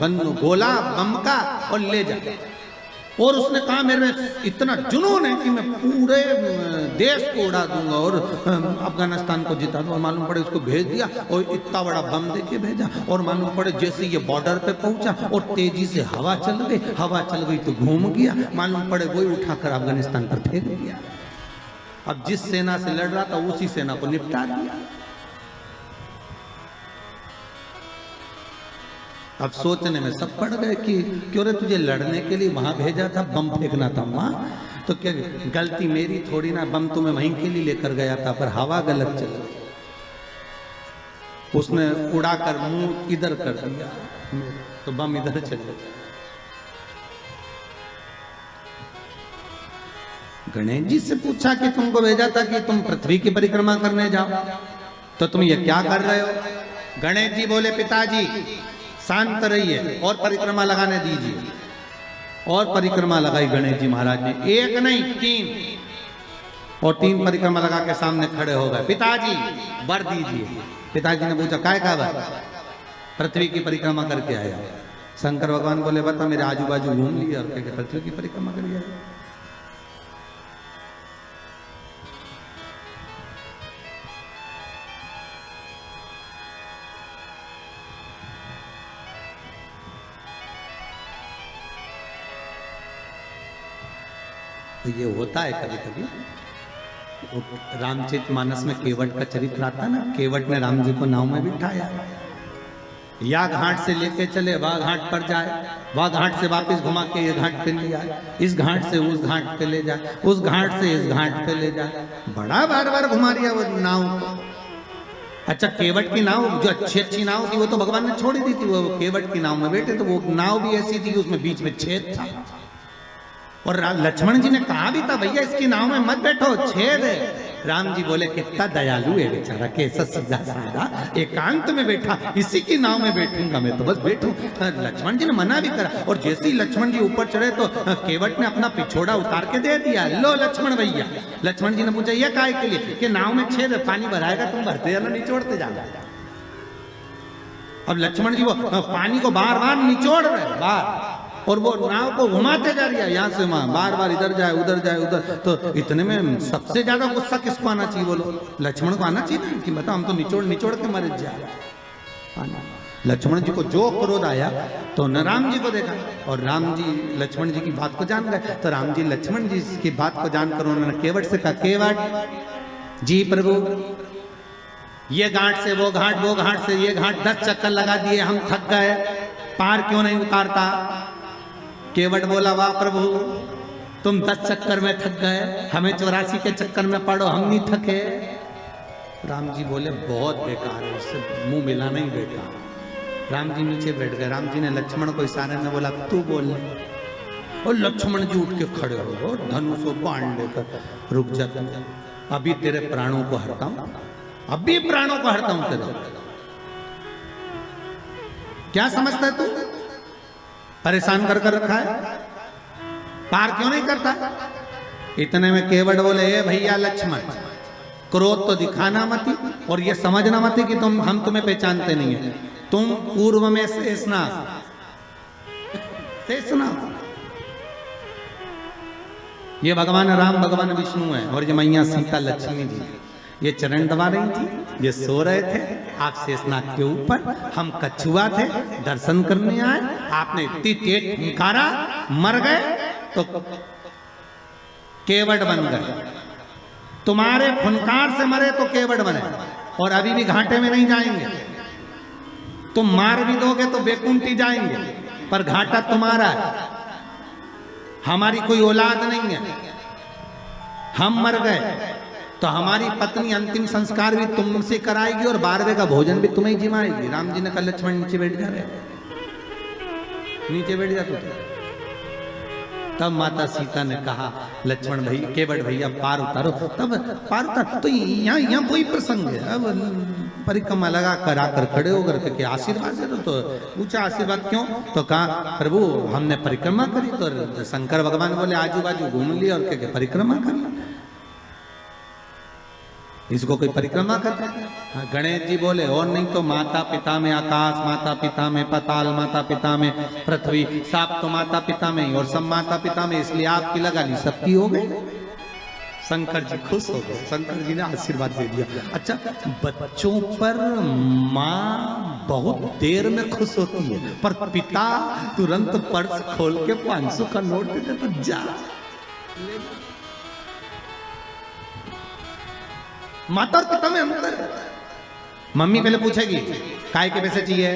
गोला बम का और ले जा। और उसने कहा मेरे में इतना जुनून है कि मैं पूरे देश को उड़ा दूंगा और अफगानिस्तान को जिता दूंगा। और मालूम पड़े उसको भेज दिया और इतना बड़ा बम देके भेजा। और मालूम पड़े जैसे ये बॉर्डर पे पहुंचा और तेजी से हवा चल गई तो घूम गया। मालूम पड़े वही उठाकर अफगानिस्तान पर फेंक दिया। अब जिस सेना से लड़ रहा था उसी सेना को निपटा दिया। अब सोचने में सब पड़ गए कि क्यों रे तुझे लड़ने के लिए वहां भेजा था, बम फेंकना था वहां, तो क्या गलती मेरी थोड़ी ना, बम तो मैं वहीं के लिए लेकर गया था पर हवा गलत चल गई, उसने उड़ाकर मुंह इधर कर दिया तो बम इधर चल गया। गणेश जी से पूछा कि तुमको भेजा था कि तुम पृथ्वी की परिक्रमा करने जाओ, तो तुम ये क्या कर रहे हो? गणेश जी बोले पिताजी शांत रहिए और परिक्रमा लगाने दीजिए। और परिक्रमा लगाई गणेश जी महाराज ने, एक नहीं 3, और 3 परिक्रमा लगा के सामने खड़े हो गए। पिताजी वर दीजिए। पिताजी ने पूछा काय का वर? पृथ्वी की परिक्रमा करके आया। शंकर भगवान बोले बता मेरे आजू बाजू घूम लिया और क्या पृथ्वी की परिक्रमा कर लिया। तो ये होता है कभी कभी। रामचरित मानस में केवट का चरित्र आता ना, केवट ने राम जी को नाव में बिठाया, या घाट से लेके चले वह घाट पर जाए, वह घाट से वापस घुमा के ये घाट पे ले आए, इस घाट से उस घाट पे ले जाए, उस घाट से इस घाट पे ले जाए, बड़ा बार बार घुमा दिया वो नाव को। अच्छा, केवट की नाव जो अच्छी नाव थी वो तो भगवान ने छोड़ दी थी, वो केवट की नाव में बैठे तो वो नाव भी ऐसी थी कि उसमें बीच में छेद था। और लक्ष्मण जी ने कहा भी था भैया इसकी नाव में मत बैठो, छेद है। राम जी बोले कितना दयालु है बेचारा, कैसा सीधा साधा एकांत में बैठा, इसी की नाव में बैठूंगा मैं तो बस बैठूं। लक्ष्मण जी ने मना भी करा, और जैसे ही लक्ष्मण जी ऊपर चढ़े तो केवट ने अपना पिछोड़ा उतार के दे दिया, लो लक्ष्मण भैया। लक्ष्मण जी ने पूछा ये काहे के लिए, कि नाव में छेद है, पानी भराएगा तुम भरते जाना निचोड़ते जाना। अब लक्ष्मण जी वो पानी को बार बार निचोड़ रहे बार, और वो नाव को घुमाते जा रही है, यहाँ से वहां बार बार इधर जाए उधर। तो इतने में सबसे ज्यादा गुस्सा किसको आना चाहिए बोलो, लक्ष्मण को आना चाहिए ना, कि बता हम तो निचोड़ के मर जाए। लक्ष्मण जी को जो क्रोध आया तो न राम जी को देखा, और राम जी लक्ष्मण जी की बात को जान गए। तो राम जी लक्ष्मण जी की बात को जानकर उन्होंने केवट से कहा, केवट जी प्रभु, ये घाट से वो घाट से ये घाट 10 चक्कर लगा दिए, हम थक गए, पार क्यों नहीं उतारता। केवट बोला वाह प्रभु, तुम 10 चक्कर में थक गए, हमें 84 के चक्कर में पड़ो, हम नहीं थके। राम जी बोले बहुत बेकार है, इससे मुंह मिलाना ही बेकार। राम जी नीचे बैठ गए। राम जी ने लक्ष्मण को इशारे में बोला तू बोल, और लक्ष्मण जी उठ के खड़े हो गए, धनुष को बाण लेकर, रुक जा, अभी तेरे प्राणों को हरता हूं, अभी प्राणों को हरता हूं तेरे। क्या समझता है तू, परेशान कर रखा है, पार क्यों नहीं करता। इतने में केवट बोले ए भैया लक्ष्मण, क्रोध तो दिखाना मत, और ये समझना मत कि हम तुम्हें पहचानते नहीं है, तुम पूर्व में शेषनाग, ये भगवान राम भगवान विष्णु है, और ये मैया सीता लक्ष्मी जी, ये चरण दबा रही थी, ये सो रहे थे, आप शेषनाग के ऊपर, हम कछुआ थे, दर्शन करने आए, आपने इतनी तेज फुंकारा, मर गए तो केवट बन गए, तुम्हारे फुनकार से मरे तो केवट बने, और अभी भी घाटे में नहीं जाएंगे, तुम मार भी दोगे तो बेकुंठी जाएंगे, पर घाटा तुम्हारा है, हमारी कोई औलाद नहीं है, हम मर गए तो हमारी पत्नी अंतिम संस्कार भी तुमसे कराएगी, और 12वें का भोजन भी तुम्हें ही जिमाएगी। राम जी ने कहा लक्ष्मण नीचे बैठ जा रहे, नीचे बैठ जा तू। तब माता सीता ने कहा लक्ष्मण भाई, केवट भैया पार उतारो, तब पार उतार। तो यहाँ कोई प्रसंग है, अब परिक्रमा लगा कर आकर खड़े होकर के आशीर्वाद दे दो। तो पूछा आशीर्वाद क्यों, तो कहा प्रभु हमने परिक्रमा करी, तो शंकर भगवान बोले आजू बाजू घूम लिया और क्या परिक्रमा करना, इसको कोई परिक्रमा करता है। गणेश जी बोले और नहीं तो माता पिता में आकाश, माता पिता में पाताल, माता पिता में पृथ्वी, सब तो माता पिता में ही, और सब माता पिता में, इसलिए आपकी लगा ली, सबकी हो गई। शंकर जी खुश हो गए, शंकर जी ने आशीर्वाद दे दिया। अच्छा, बच्चों पर माँ बहुत देर में खुश होती है, पर पिता तुरंत पर्स खोल के 500 का नोट दे देता, जा माता और पिता में अंतर है। मम्मी पहले पूछेगी काय के पैसे चाहिए,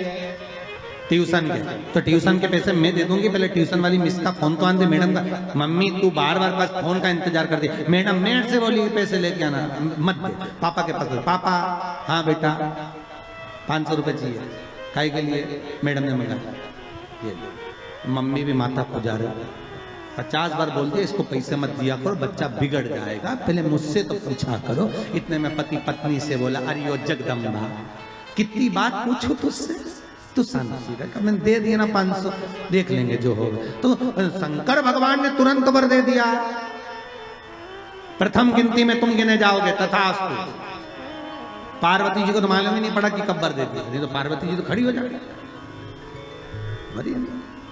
ट्यूशन के, तो ट्यूशन के पैसे मैं दे दूंगी, पहले ट्यूशन वाली मिस का फोन तो आन दे, मैडम का। मम्मी तू बार बार बस फोन का इंतजार कर दे, मैडम मेरे से बोली पैसे लेके आना, मत दे, पापा के पास, पापा हाँ बेटा 500 रुपये चाहिए, काय के लिए, मैडम ने मंगाया। मम्मी भी माता पुजा रहे, 50 बार बोल दिया इसको पैसे मत दिया करो, बच्चा बिगड़ जाएगा, पहले मुझसे तो पूछा करो। इतने में पति पत्नी से बोला अरे ओ जगदम्बा, कितनी बात पूछो तुझसे, तू शांति रख, मैंने दे दिया ना 500, देख लेंगे जो होगा। तो शंकर भगवान ने तुरंत वर दे दिया, प्रथम गिनती में तुम गिने जाओगे, तथास्तु। पार्वती जी को तो मालूम ही नहीं पड़ा कि कब वर दे दिया, नहीं तो पार्वती जी तो खड़ी हो जाती।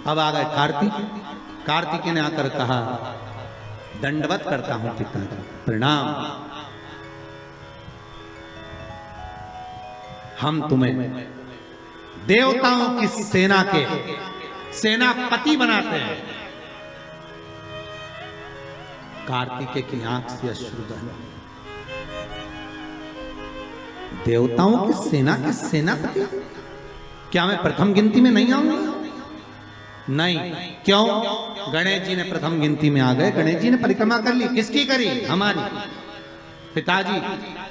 अब आ गए कार्तिक, कार्तिकेय ने आकर कहा दंडवत करता हूं पिताजी, प्रणाम, हम तुम्हें देवताओं की सेना के सेनापति बनाते हैं। कार्तिकेय की आंख से अश्रु बहे, देवताओं की सेना के सेनापति, क्या मैं प्रथम गिनती में नहीं आऊंगा? नहीं, क्यों? गणेश जी ने प्रथम गिनती में आ गए, गणेश जी ने परिक्रमा कर ली, किसकी करी? हमारी। पिताजी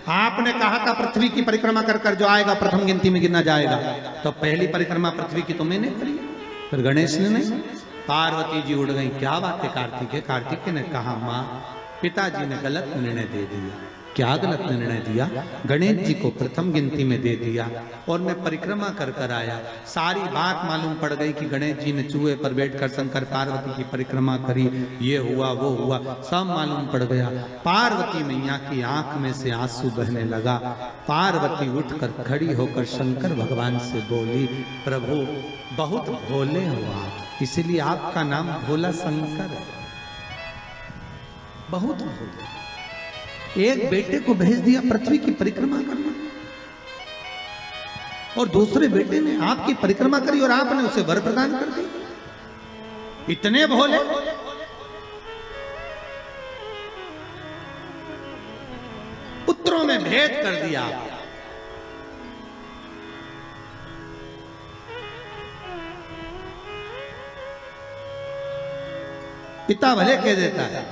आपने कहा था पृथ्वी की परिक्रमा कर कर जो आएगा प्रथम गिनती में गिना जाएगा, तो पहली परिक्रमा पृथ्वी की तो मैंने करी, फिर गणेश ने नहीं। पार्वती जी उड़ गई। क्या बात है कार्तिक है? कार्तिक ने कहा माँ पिताजी ने गलत निर्णय दे दिया। क्या गलत निर्णय दिया? गणेश जी को प्रथम गिनती में दे दिया और मैं परिक्रमा कर कर आया। सारी बात मालूम पड़ गई कि गणेश जी ने चूहे पर बैठकर शंकर पार्वती की परिक्रमा करी, ये हुआ वो हुआ, सब मालूम पड़ गया। पार्वती मैया की आंख में से आंसू बहने लगा। पार्वती उठकर खड़ी होकर शंकर भगवान से बोली, प्रभु बहुत भोले हो आप, इसलिए आपका नाम भोला शंकर है। बहुत भोले। एक बेटे को भेज दिया पृथ्वी की परिक्रमा करना और दूसरे बेटे ने आपकी परिक्रमा करी और आपने उसे वर प्रदान कर दी। इतने भोले। पुत्रों में भेद कर दिया। पिता भले कह देता है,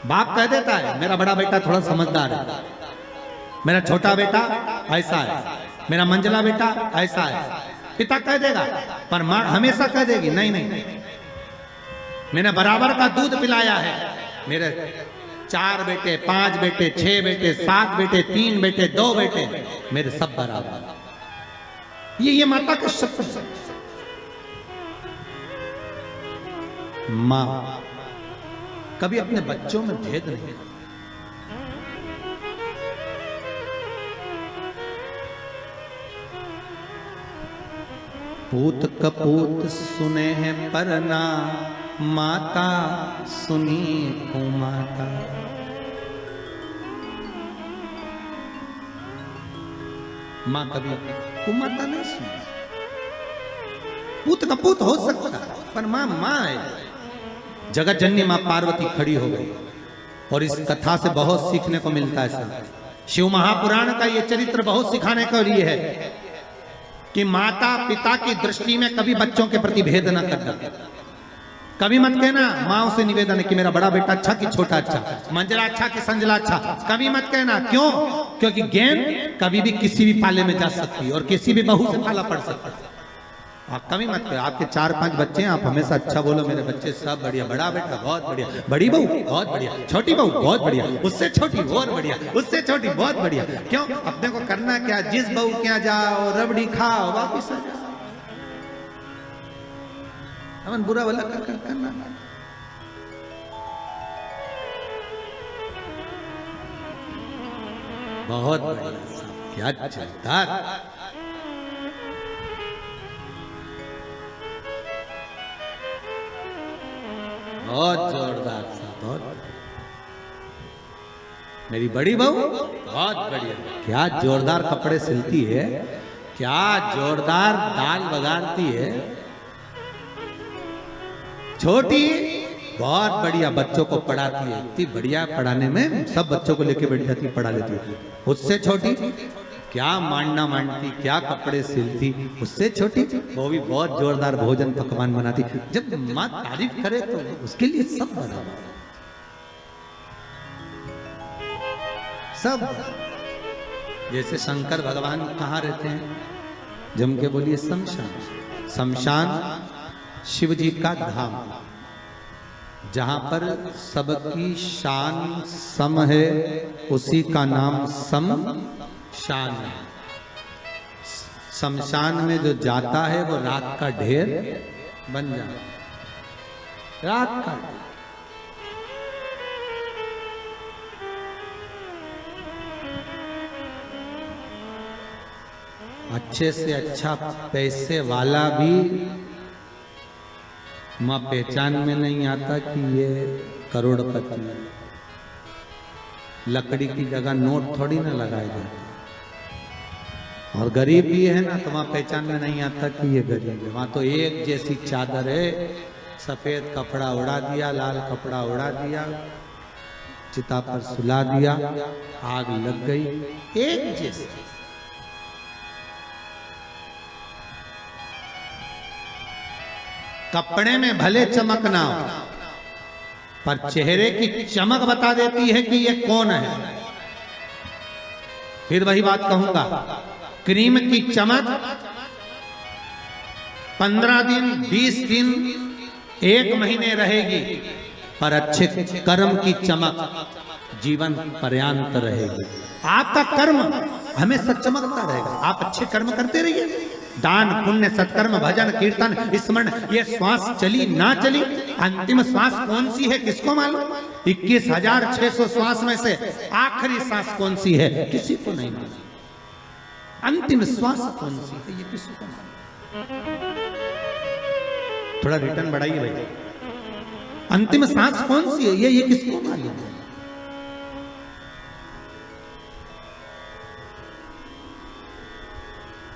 बाप कह देता है मेरा बड़ा बेटा थोड़ा समझदार है, मेरा छोटा बेटा ऐसा है, मेरा मंझला बेटा ऐसा है। पिता कह देगा, पर मां हमेशा कह देगी नहीं नहीं, मैंने बराबर का दूध पिलाया है। मेरे 4 बेटे, 5 बेटे, 6 बेटे, 7 बेटे, 3 बेटे, 2 बेटे, मेरे सब बराबर। ये माता का शब्द है। मां कभी अपने बच्चों में भेद नहीं करती। पूत कपूत सुने हैं परना, माता सुनी कुमाता। मां कभी कुमाता नहीं सुनी। पूत कपूत हो सकता है पर मां मां है। जगत जननी मां पार्वती खड़ी हो गई और इस कथा से बहुत सीखने को मिलता है। शिव महापुराण का ये चरित्र बहुत सिखाने के लिए है कि माता पिता की दृष्टि में कभी बच्चों के प्रति भेद न करना। कभी मत कहना, माँ से निवेदन है कि मेरा बड़ा बेटा अच्छा कि छोटा अच्छा, मंजला अच्छा कि संजला अच्छा, कभी मत कहना। क्यों? क्योंकि गेंद कभी भी किसी भी पाले में जा सकती है और किसी भी बहू से पाला पड़ सकता है। आप कभी मत करो। आपके 4-5 बच्चे हैं, आप हमेशा अच्छा बोलो, मेरे बच्चे सब बढ़िया, बड़ा बेटा बहुत बढ़िया, बड़ी बहू बहुत बढ़िया, छोटी बहू बहुत बढ़िया, उससे छोटी बहुत बढ़िया, उससे छोटी बहुत बढ़िया। क्यों? अपने को करना क्या, जिस बहू के यहाँ जाओ रबड़ी खाओ वापिस आ जाओ। हमन बुरा भला कर करना। बहुत बढ़िया, क्या चलता। बहुत जोरदार था, बहुत। मेरी बड़ी बहू बहुत बढ़िया, क्या जोरदार कपड़े सिलती है, क्या जोरदार दाल बघारती है। छोटी बहुत बढ़िया बच्चों को पढ़ाती है, इतनी बढ़िया पढ़ाने में, सब बच्चों को लेके बैठ जाती, पढ़ा लेती है। उससे छोटी क्या मांडना मांडती, क्या कपड़े सिलती। उससे छोटी वो भी बहुत जोरदार भोजन पकवान बनाती। जब माँ तारीफ करे तो उसके लिए सब बराबर, सब। जैसे शंकर भगवान कहाँ रहते हैं? जम के बोलिए शमशान। शमशान शिव जी का धाम, जहां पर सबकी शान सम है, उसी का नाम शमशान है। शमशान में जो जाता है वो रात का ढेर बन जाता है। रात का अच्छे से अच्छा पैसे वाला भी मां पहचान में नहीं आता कि ये करोड़पति है। लकड़ी की जगह नोट थोड़ी ना लगाया जाता। और गरीब भी है ना तो वहां पहचान में नहीं आता कि ये गरीब है। वहां तो एक जैसी चादर है, सफेद कपड़ा उड़ा दिया, लाल कपड़ा उड़ा दिया, चिता पर सुला दिया, आग लग गई, एक जैसी। कपड़े में भले चमक ना हो, पर चेहरे की चमक बता देती है कि ये कौन है। फिर वही बात कहूंगा, क्रीम की चमक 15 दिन, 20 दिन, 1 महीने रहेगी, पर अच्छे कर्म की चमक जीवन पर्यंत रहेगी। आपका कर्म हमेशा चमकता रहेगा। आप अच्छे कर्म करते रहिए, दान पुण्य सत्कर्म भजन कीर्तन स्मरण, ये श्वास चली ना चली, अंतिम श्वास कौन सी है किसको मालूम? 21,600 श्वास में से आखिरी श्वास कौन सी है किसी को नहीं मालूम। अंतिम श्वास कौन सी है ये किसी को मालूम। थोड़ा रिटर्न बढ़ाइए भाई। अंतिम सांस कौन सी है ये किसको मालूम है?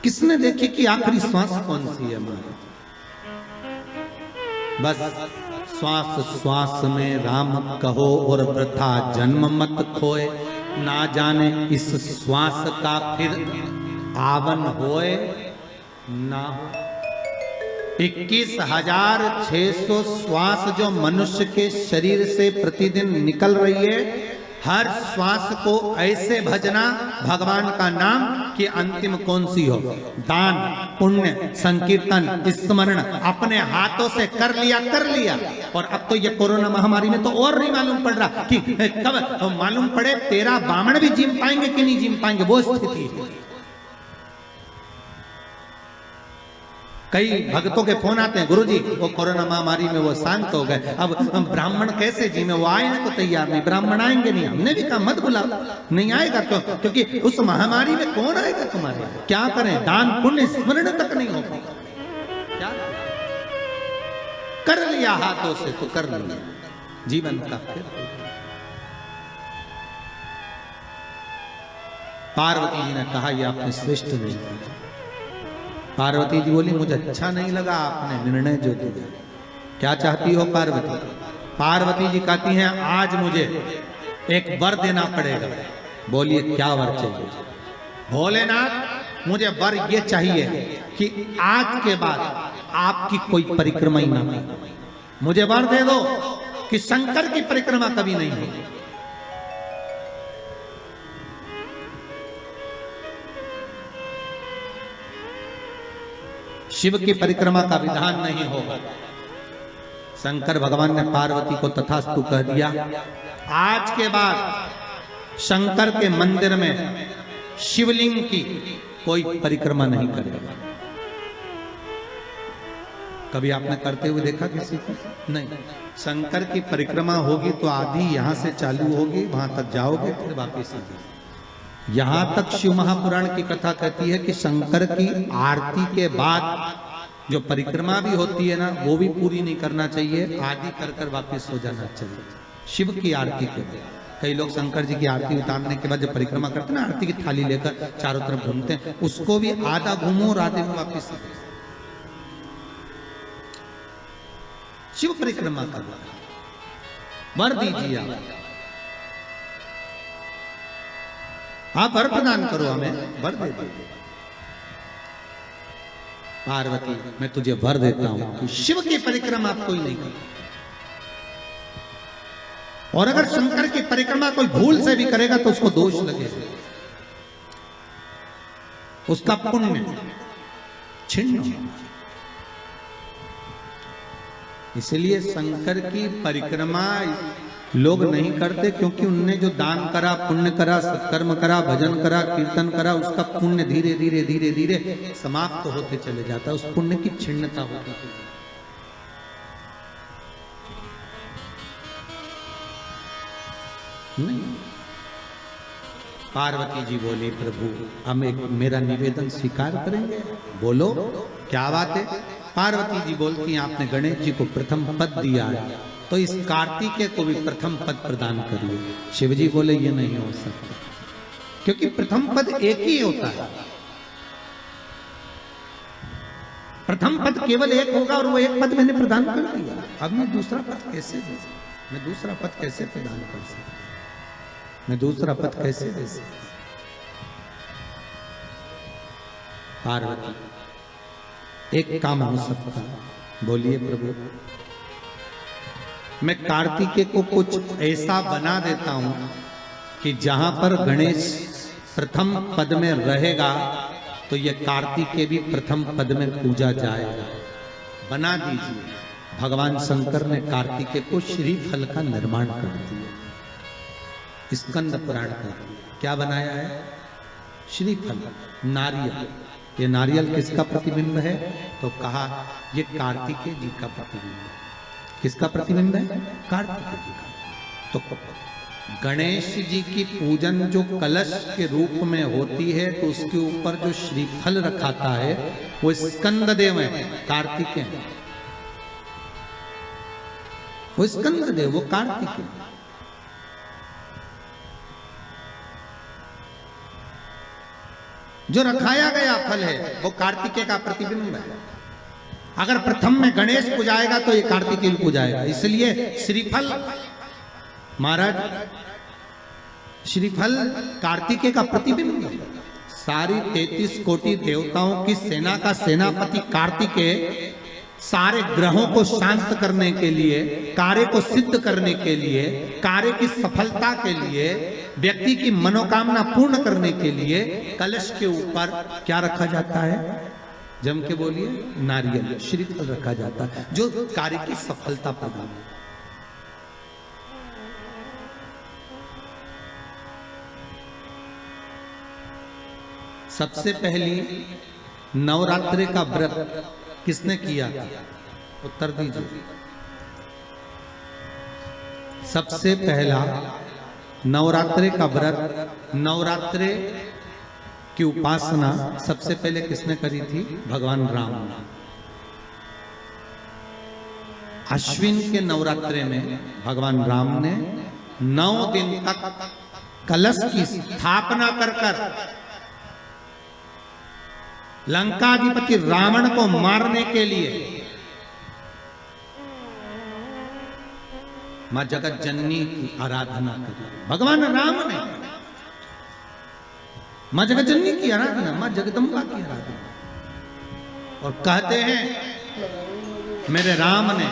किसने देखी कि आखिरी श्वास कौन सी है हमारी? बस श्वास श्वास में राम कहो और वृथा जन्म मत खोए, ना जाने इस श्वास का फिर आवन होए ना हो। 21,600 श्वास जो मनुष्य के शरीर से प्रतिदिन निकल रही है, हर श्वास को ऐसे भजना भगवान का नाम कि अंतिम कौन सी हो। दान पुण्य संकीर्तन स्मरण अपने हाथों से कर लिया। और अब तो ये कोरोना महामारी में तो और नहीं मालूम पड़ रहा कि कब मालूम पड़े 13 ब्राह्मण भी जिम पाएंगे कि नहीं जिम पाएंगे, वो स्थिति है। कई भक्तों के फोन आते हैं, गुरुजी वो कोरोना महामारी में वो शांत हो गए, अब ब्राह्मण कैसे जी में? वो आए तो तैयार नहीं, ब्राह्मण आएंगे नहीं। हमने भी कहा मत बुलाओ, नहीं आएगा तो, क्योंकि उस महामारी में कौन आएगा तुम्हारे? क्या करें? दान पुण्य स्मरण तक नहीं हो पाएगा। क्या कर लिया हाथों से तो कर लिया, जीवन का फिर। पार्वती जी ने कहा ये आपने श्रेष्ठ नहीं किया। पार्वती जी बोली मुझे अच्छा नहीं लगा आपने निर्णय जो दिया। क्या चाहती हो पार्वती? पार्वती जी कहती हैं आज मुझे एक वर देना पड़ेगा। बोलिए क्या वर चाहिए? भोलेनाथ मुझे वर ये चाहिए कि आज के बाद आपकी कोई परिक्रमा ही ना हो। मुझे वर दे दो कि शंकर की परिक्रमा कभी नहीं होगी। शिव की परिक्रमा का विधान नहीं होगा। शंकर भगवान ने पार्वती को तथास्तु कह दिया। आज के बाद शंकर के मंदिर में शिवलिंग की कोई परिक्रमा नहीं करेगा। कभी आपने करते हुए देखा किसी को? नहीं। शंकर की परिक्रमा होगी तो आधी यहां से चालू होगी, वहां तक जाओगे फिर वापिस आएगी। यहां तक शिव महापुराण की कथा कहती है कि शंकर की आरती के बाद जो परिक्रमा भी होती है ना, वो भी पूरी नहीं करना चाहिए, आदि कर कर वापिस हो जाना चाहिए। शिव की आरती के बाद कई लोग शंकर जी की आरती उतारने के बाद जब परिक्रमा करते हैं ना, आरती की थाली लेकर चारों तरफ घूमते हैं, उसको भी आधा घूमो और आधे में वापिस। शिव परिक्रमा कर वर दीजिए आप वर प्रदान करो, हमें वर दे दो। पार्वती मैं तुझे वर देता हूं कि शिव की परिक्रमा कोई नहीं करे, और अगर शंकर की परिक्रमा कोई भूल से भी करेगा तो उसको दोष लगेगा, उसका पुण्य छिन्न होगा। इसलिए शंकर की परिक्रमा लोग नहीं करते, क्योंकि उनने जो दान करा, पुण्य करा, सत्कर्म करा, भजन करा, कीर्तन करा, उसका पुण्य धीरे धीरे धीरे धीरे समाप्त होते चले जाता है, उस पुण्य की छिन्नता होती है। नहीं। पार्वती जी बोली प्रभु हम एक मेरा निवेदन स्वीकार करेंगे, बोलो क्या बात है? पार्वती जी बोलती हैं आपने गणेश जी को प्रथम पद दिया है, तो इस कार्तिकेय को भी प्रथम पद प्रदान करिए। शिवजी बोले ये नहीं हो सकता, क्योंकि प्रथम पद एक ही होता है। प्रथम पद केवल एक होगा और वो एक पद मैंने प्रदान कर दिया। अब मैं दूसरा पद कैसे दे सकता? मैं दूसरा पद कैसे प्रदान कर सकता? मैं दूसरा पद कैसे दे सकता? पार्वती एक काम हो सकता, बोलिए प्रभु मैं कार्तिकेय को कुछ ऐसा बना देता हूं कि जहां पर गणेश प्रथम पद में रहेगा तो ये कार्तिकेय भी प्रथम पद में पूजा जाएगा। बना दीजिए। भगवान शंकर ने कार्तिकेय को श्रीफल का निर्माण कर दिया, स्कंद पुराण का क्या बनाया है? श्रीफल, नारियल। ये नारियल किसका प्रतिबिंब है? तो कहा ये कार्तिकेय जी का प्रतिबिंब है। किसका प्रतिबिंब है? कार्तिकेय जी का। तो गणेश जी की पूजन जो कलश के रूप में होती है तो उसके ऊपर जो श्रीफल रखाता है वो स्कंद देव है, कार्तिकेय है। वो स्कंद देव, वो कार्तिकेय। जो रखाया गया फल है वो कार्तिकेय का प्रतिबिंब है। अगर प्रथम में गणेश पूजाएगा तो ये कार्तिकेय पूजाएगा। इसलिए श्रीफल, महाराज श्रीफल कार्तिकेय का प्रतिबिंब है। सारी 33 कोटि देवताओं की सेना का सेनापति कार्तिकेय सारे ग्रहों को शांत करने के लिए, कार्य को सिद्ध करने के लिए, कार्य की सफलता के लिए, व्यक्ति की मनोकामना पूर्ण करने के लिए कलश के ऊपर क्या रखा जाता है? जम के बोलिए, नारियल, श्रीफल रखा जाता है, जो कार्य की सफलता प्रदान है। सबसे पहली नवरात्रि का व्रत किसने किया? उत्तर दीजिए। सबसे पहला नवरात्रि का व्रत, नवरात्रि की उपासना सबसे पहले किसने करी थी? भगवान राम ने। अश्विन के नवरात्रि में भगवान राम ने 9 दिन तक कलश की स्थापना कर लंकाधिपति रावण को मारने के लिए मां जगत जननी की आराधना करी। भगवान राम ने मां जगत जननी की आराधना, मां जगदम्बा की आराधना। और कहते हैं मेरे राम ने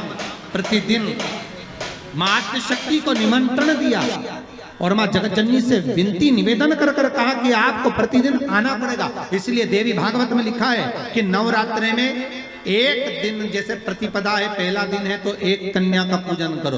प्रतिदिन मां आदिशक्ति को निमंत्रण दिया और मां जगतजननी से विनती निवेदन कर कहा कि आपको प्रतिदिन आना पड़ेगा। इसलिए देवी भागवत में लिखा है कि नवरात्रि में एक दिन, जैसे प्रतिपदा है, पहला दिन है तो 1 कन्या का पूजन करो,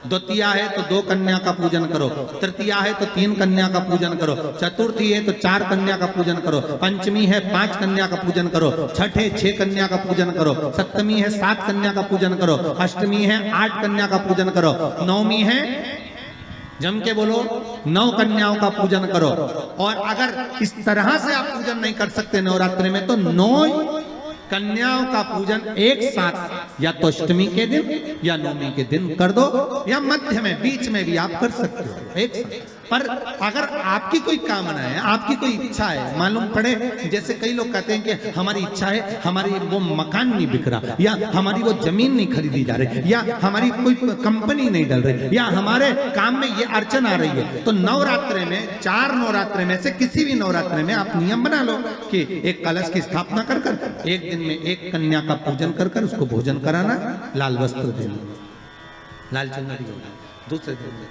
द्वितीया है तो 2 कन्या का पूजन करो, तृतीया है तो 3 कन्या का पूजन करो, चतुर्थी है तो 4 कन्या का पूजन करो, पंचमी है 5 कन्या का पूजन करो, छठ है 6 कन्या का पूजन करो, सप्तमी है 7 कन्या का पूजन करो, अष्टमी है 8 कन्या का पूजन करो, नवमी है, जम के बोलो, 9 कन्याओं का पूजन करो। और अगर इस तरह से आप पूजन नहीं कर सकते नवरात्रि में तो 9 कन्याओं का पूजन एक साथ या तो अष्टमी के दिन या नवमी के दिन कर दो, या मध्य में, बीच में भी आप कर सकते हो एक साथ। पर अगर आपकी कोई कामना है, आपकी कोई इच्छा है, मालूम पड़े, जैसे कई लोग कहते हैं कि हमारी इच्छा है, हमारी वो मकान नहीं बिक रहा, या हमारी वो जमीन नहीं खरीदी जा रही, या हमारी कोई कंपनी नहीं डल रही, या हमारे काम में ये अड़चन आ रही है, तो नवरात्रि में, 4 नवरात्रि में से किसी भी नवरात्रि में आप नियम बना लो कि एक कलश की स्थापना कर एक दिन में 1 कन्या का पूजन कर उसको भोजन कराना, लाल वस्त्र देना, लाल चुनरी देना, दूसरे दिन में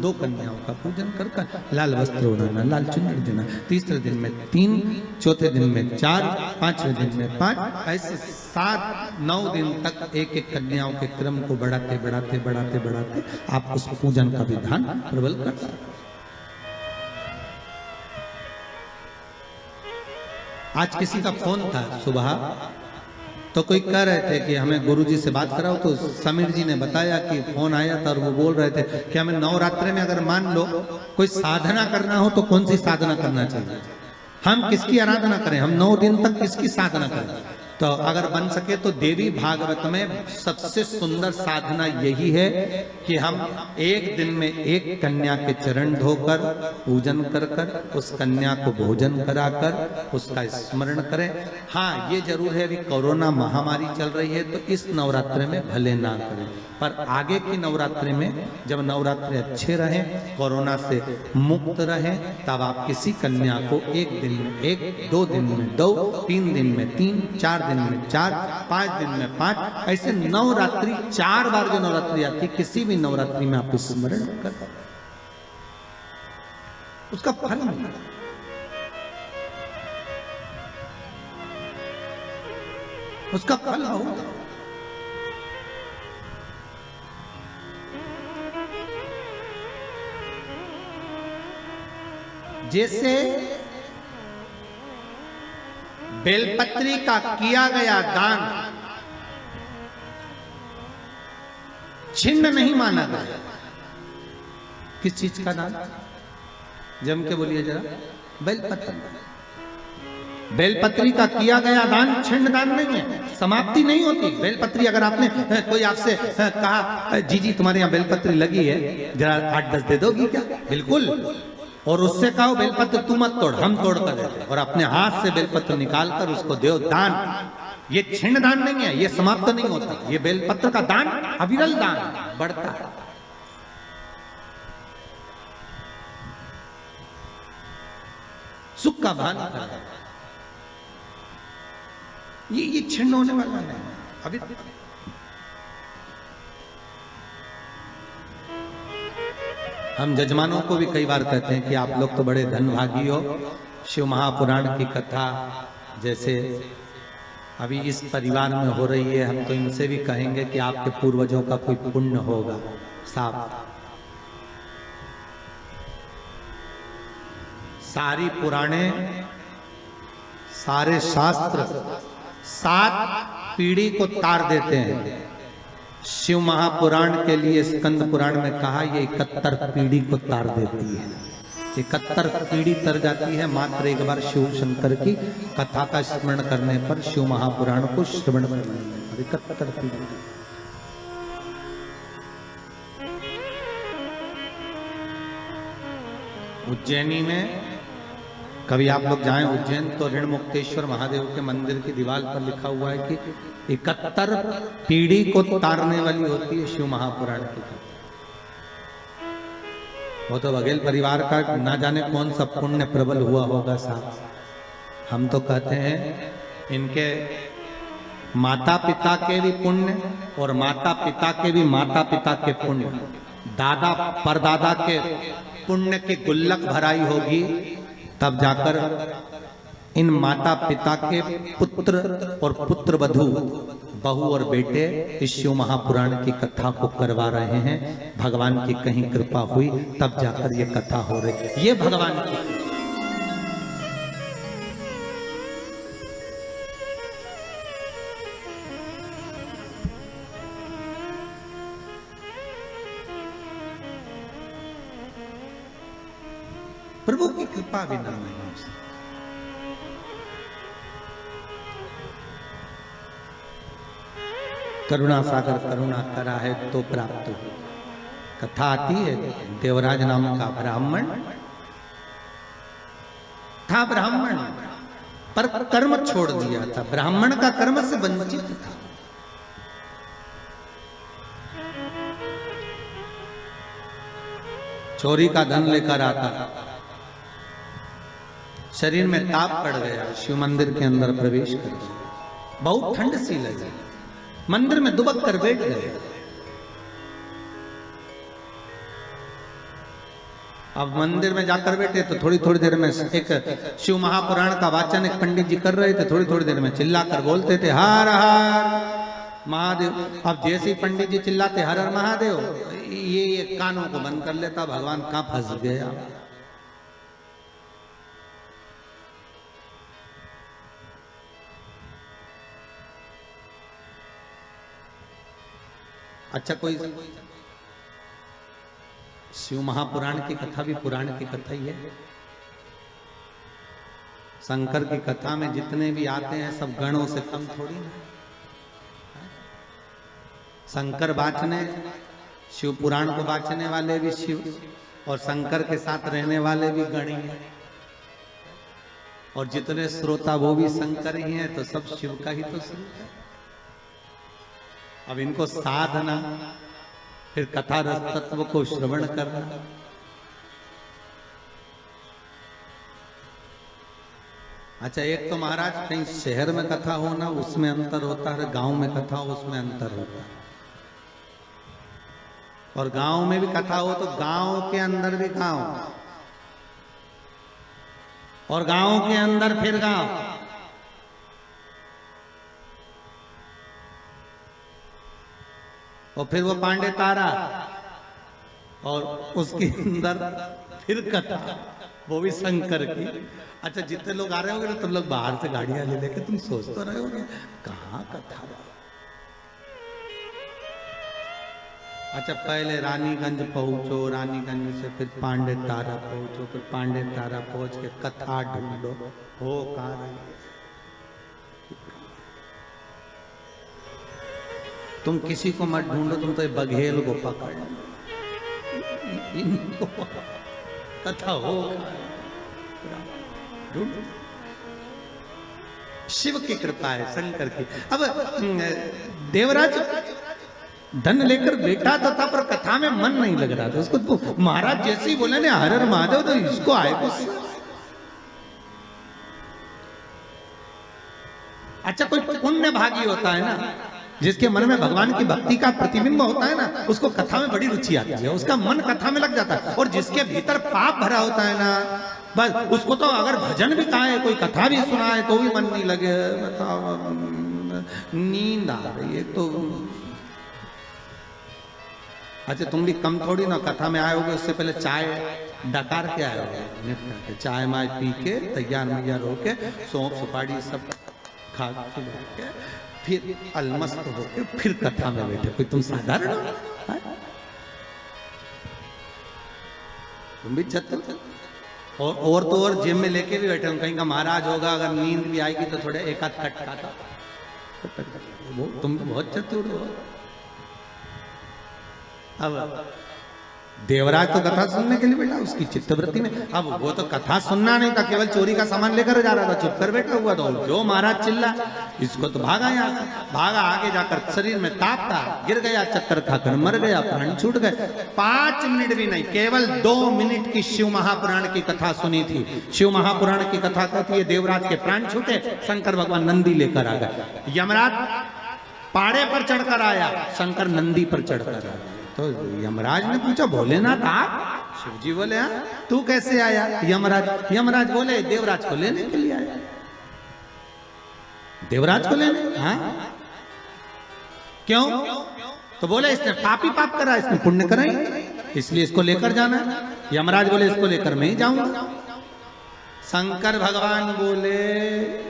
2 कन्याओं का पूजन कर लाल वस्त्र ओढ़ाना, लाल चुनरी देना, तीसरे दिन में 3, चौथे दिन में 4, 5वें दिन में 5, ऐसे 7-9 दिन तक एक कन्याओं के क्रम को बढ़ाते आप उस पूजन का विधान प्रबल कर सकते। आज किसी का फोन था सुबह, तो कोई कह रहे थे कि हमें गुरुजी से बात कराओ, तो समीर जी ने बताया कि फोन आया था और वो बोल रहे थे कि हमें नवरात्रि में अगर मान लो कोई साधना करना हो तो कौन सी साधना करना चाहिए, हम किसकी आराधना करें, हम 9 दिन तक किसकी साधना करें। तो अगर बन सके तो देवी भागवत में सबसे सुंदर साधना यही है कि हम एक दिन में 1 कन्या के चरण धोकर पूजन कर उस कन्या को भोजन कराकर उसका स्मरण करें। हाँ, ये जरूर है अभी कोरोना महामारी चल रही है तो इस नवरात्रि में भले ना करें, पर आगे की नवरात्रि में जब नवरात्रि अच्छे रहें, कोरोना से मुक्त रहें, तब आप किसी कन्या को 1 दिन में 1, 2 दिन में 2, 3 दिन में 3, 4 दिन में 4, 5 दिन में 5, ऐसे नवरात्रि 4 बार जो नवरात्रि आती, किसी भी नवरात्रि में आप स्मरण कर उसका फल मिलेगा। उसका फल होगा। जैसे बेलपत्री का किया गया दान छिन्न नहीं माना गया। किस चीज का दान? जम के बोलिए जरा। बेलपत्री। बेलपत्री का किया गया दान छिन्न दान नहीं है, समाप्ति नहीं होती। बेलपत्री अगर आपने कोई आपसे कहा जी जी तुम्हारे यहाँ बेलपत्री लगी है, जरा 8-10 दे दोगी क्या? बिल्कुल। और उससे कहो बेलपत्र तू मत तोड़, हम तोड़ कर देते, और अपने हाथ से बेलपत्र निकाल कर उसको दो दान। ये छिन्न दान नहीं है, ये समाप्त नहीं होता। ये बेलपत्र का दान अविरल दान बढ़ता है। सुख का भान करता है। ये छिन्न होने वाला नहीं अभी। हम जजमानों को भी कई बार कहते हैं कि आप लोग तो बड़े धनभागी हो। शिव महापुराण की कथा जैसे अभी इस परिवार में हो रही है, हम तो इनसे भी कहेंगे कि आपके पूर्वजों का कोई पुण्य होगा। साफ सारी पुराणे, सारे शास्त्र 7 पीढ़ी को तार देते हैं। शिव महापुराण के लिए स्कंद पुराण में कहा ये 71 पीढ़ी को तार देती है। 71 पीढ़ी तर जाती है मात्र एक बार शिव शंकर की कथा का स्मरण करने पर, शिव महापुराण को श्रवण करने पर 71 पीढ़ी। उज्जैनी में कभी आप लोग जाएं उज्जैन तो ऋण मुक्तेश्वर महादेव के मंदिर की दीवार पर लिखा हुआ है कि 71 पीढ़ी को तारने वाली होती है शिव महापुराण की कथा। वो तो बघेल परिवार का ना जाने कौन सा पुण्य प्रबल हुआ होगा साहब। हम तो कहते हैं इनके माता पिता के भी पुण्य और माता पिता के भी माता पिता के पुण्य, दादा परदादा के पुण्य की गुल्लक भराई होगी, तब जाकर इन माता पिता के पुत्र और पुत्र वधू, बहू और बेटे इस शिव महापुराण की कथा को करवा रहे हैं। भगवान की कहीं कृपा हुई तब जाकर ये कथा हो रही। ये भगवान की प्रभु की कृपा बिना नहीं हो सकती। करुणा सागर करुणा करा है तो प्राप्त हो। कथा आती है, देवराज नाम का ब्राह्मण था। ब्राह्मण पर कर्म छोड़ दिया था, ब्राह्मण का कर्म से वंचित था। चोरी का धन लेकर आता, शरीर में ताप पड़ गया, शिव मंदिर के अंदर प्रवेश कर गया। बहुत ठंड सी लगी, मंदिर में दुबक कर बैठ गए। अब मंदिर में जाकर बैठे तो थोड़ी थोड़ी देर में एक शिव महापुराण का वाचन एक पंडित जी कर रहे थे। थोड़ी थोड़ी देर में चिल्लाकर बोलते थे हर हर महादेव। अब जैसे ही पंडित जी चिल्लाते हर हर महादेव, ये कानों को बंद कर लेता। भगवान कहां फंस गया। अच्छा, कोई शिव महापुराण की कथा भी पुराण की कथा ही है। शंकर की कथा में जितने भी आते हैं सब गणों से कम थोड़ी ना। शंकर बाँचने, शिव पुराण को बाँचने वाले भी शिव, और शंकर के साथ रहने वाले भी गण ही हैं, और जितने श्रोता वो भी शंकर ही हैं, तो सब शिव का ही तो स्वरूप है। अब इनको साधना, फिर कथा रस तत्व को श्रवण करना, अच्छा एक तो महाराज कहीं शहर में कथा होना उसमें अंतर होता है, गांव में कथा हो उसमें अंतर होता है। और गांव में भी कथा हो तो गांव के अंदर भी गांव, और गांव के अंदर फिर गांव। और फिर वो पांडे तारा, और उसके अंदर फिर कथा। वो भी शंकर की। अच्छा जितने लोग आ रहे होंगे ना तुम लोग बाहर से गाड़ियां ले लेके तुम सोच तो रहे होगे कहाँ कथा रहा। अच्छा पहले रानीगंज पहुंचो, रानीगंज से फिर पांडे तारा पहुंचो, फिर पांडे तारा पहुंच के कथा ढूंढो हो कहाँ रही। तुम किसी को मत ढूंढो, तुम तो ये बघेल को पकड़ लो, इनको कथा हो ढूंढो। शिव की कृपा है, शंकर की। अब देवराज धन लेकर बैठा तो था पर कथा में मन नहीं लग रहा था उसको। तो महाराज जैसे ही बोले ने हर हर महादेव तो इसको आए गुस्सा। अच्छा कोई पुण्य भागी होता है ना, जिसके मन में भगवान की भक्ति का प्रतिबिंब होता है ना, उसको कथा में बड़ी रुचि आती है, उसका मन कथा में लग जाता है। और जिसके भीतर पाप भरा होता है ना, बस उसको तो अगर भजन भी कहा है, कोई कथा भी सुना है तो भी मन नहीं लगे। बताओ नींद आ रही है तो। अच्छा तुम भी कम थोड़ी ना कथा में आए होगे, उससे पहले चाय डकार के आए होगे, निपटा के चाय माय पी के तैयार मैयार होके सौंफ सुपारी सब खा के फिर अलमस्त होके फिर कथा में बैठे। कोई तुम साधारण हो? तुम भी चतुर। और तो और जेब में लेके भी बैठे, कहीं का महाराज होगा, अगर नींद भी आएगी तो थोड़े एक आध कट खाता। वो तुम बहुत चतुर हो। अब देवराज तो कथा सुनने के लिए बैठा, उसकी चित्तवृत्ति में। अब वो तो कथा सुनना नहीं था, केवल चोरी का सामान लेकर जा रहा था, चुप कर बैठा हुआ था। जो महाराज चिल्ला इसको तो भागा, यहाँ से भागा, आगे जाकर शरीर में ताप था, गिर गया, चक्कर खाकर मर गया, प्राण छूट गए। 5 मिनट भी नहीं, केवल 2 मिनट की शिव महापुराण की कथा सुनी थी। शिव महापुराण की कथा कहती है देवराज के प्राण छूटे, शंकर भगवान नंदी लेकर आ गए। यमराज पाड़े पर चढ़कर आया, शंकर नंदी पर चढ़कर आया। तो यमराज ने पूछा भोलेनाथ आप? शिव जी बोले हाँ। तू कैसे आया? यमराज बोले देवराज को लेने के लिए आया। देवराज को लेने? हाँ। क्यों? तो बोले इसने पापी पाप करा, इसने पुण्य करा ही, इसलिए इसको लेकर जाना। यमराज बोले इसको लेकर मैं ही जाऊंगा। शंकर भगवान बोले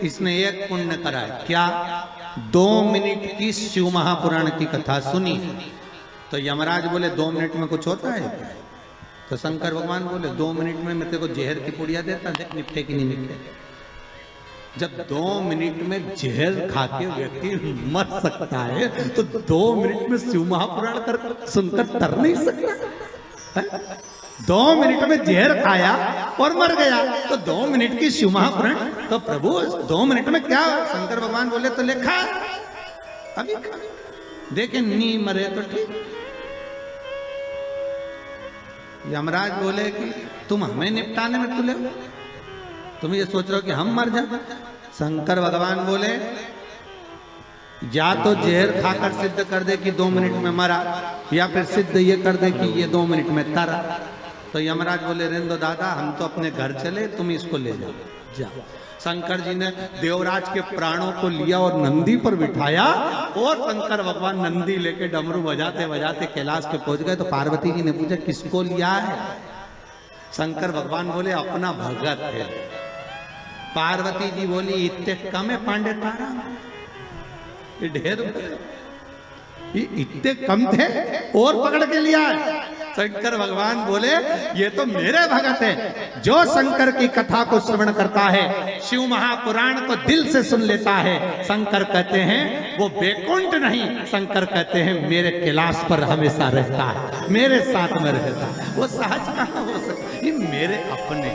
इसने एक पुण्य करा है। क्या? 2 मिनट की शिव महापुराण की कथा सुनी। तो यमराज बोले 2 मिनट में कुछ होता है? तो शंकर भगवान बोले 2 मिनट में मैं तेरे को जहर की पुड़िया देता, देख निपटे कि नहीं निपटे। जब 2 मिनट में जहर खा के व्यक्ति मर सकता है तो 2 मिनट में शिव महापुराण कर सुनकर तर नहीं सकता। 2 मिनट में जहर खाया और मर गया तो 2 मिनट की शिव महापुराण। तो प्रभु 2 मिनट में क्या? शंकर भगवान बोले तो लिखा अभी देखे नहीं मरे तो ठीक। यमराज बोले कि तुम हमें निपटाने में तुले, तुम ये सोच रहे हो कि हम मर जाए। शंकर भगवान बोले या तो जहर खाकर सिद्ध कर दे कि 2 मिनट में मरा, या फिर सिद्ध ये कर दे कि ये 2 मिनट में तरा। तो यमराज बोले रहने दो दादा, हम तो अपने घर चले, तुम इसको ले जाओ। शंकर जी ने देवराज के प्राणों को लिया और नंदी पर बिठाया, और शंकर भगवान नंदी लेके डमरू बजाते बजाते कैलाश पे पहुंच गए। तो पार्वती जी ने पूछा किसको लिया है? शंकर भगवान बोले अपना भगत है। पार्वती जी बोली इतने कम है पांडे तारा, ये ढेर इतने कम थे और पकड़ के लिया है। शंकर भगवान बोले ये तो मेरे भगत है। जो शंकर की कथा को श्रवण करता है, शिव महापुराण को दिल से सुन लेता है, शंकर कहते हैं वो बैकुंठ नहीं, शंकर कहते हैं मेरे कैलाश पर हमेशा रहता है, मेरे साथ में रहता है। वो सहज कहां हो सकता? ये मेरे अपने।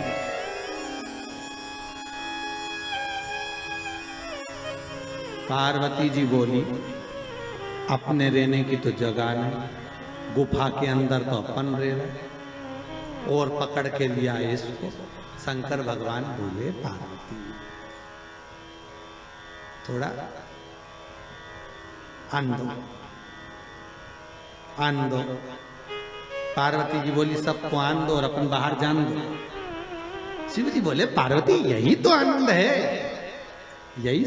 पार्वती जी बोली अपने रहने की तो जगह नहीं, गुफा के अंदर तो अपन रह रहे, और पकड़ के लिया इसको। शंकर भगवान बोले पार्वती थोड़ा आन दो। पार्वती जी बोली सबको आन दो और अपन बाहर जान दो। शिव जी बोले पार्वती यही तो आनंद है, यही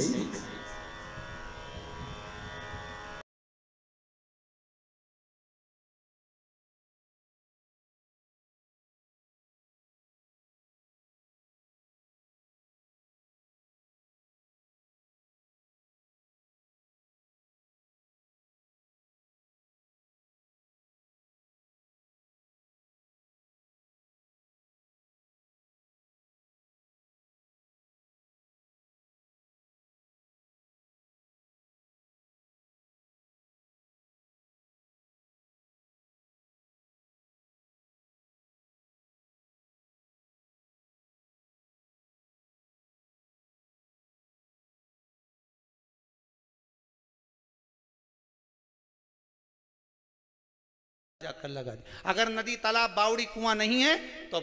जाकर लगा दी। अगर नदी तालाब बावड़ी कुआं नहीं है तो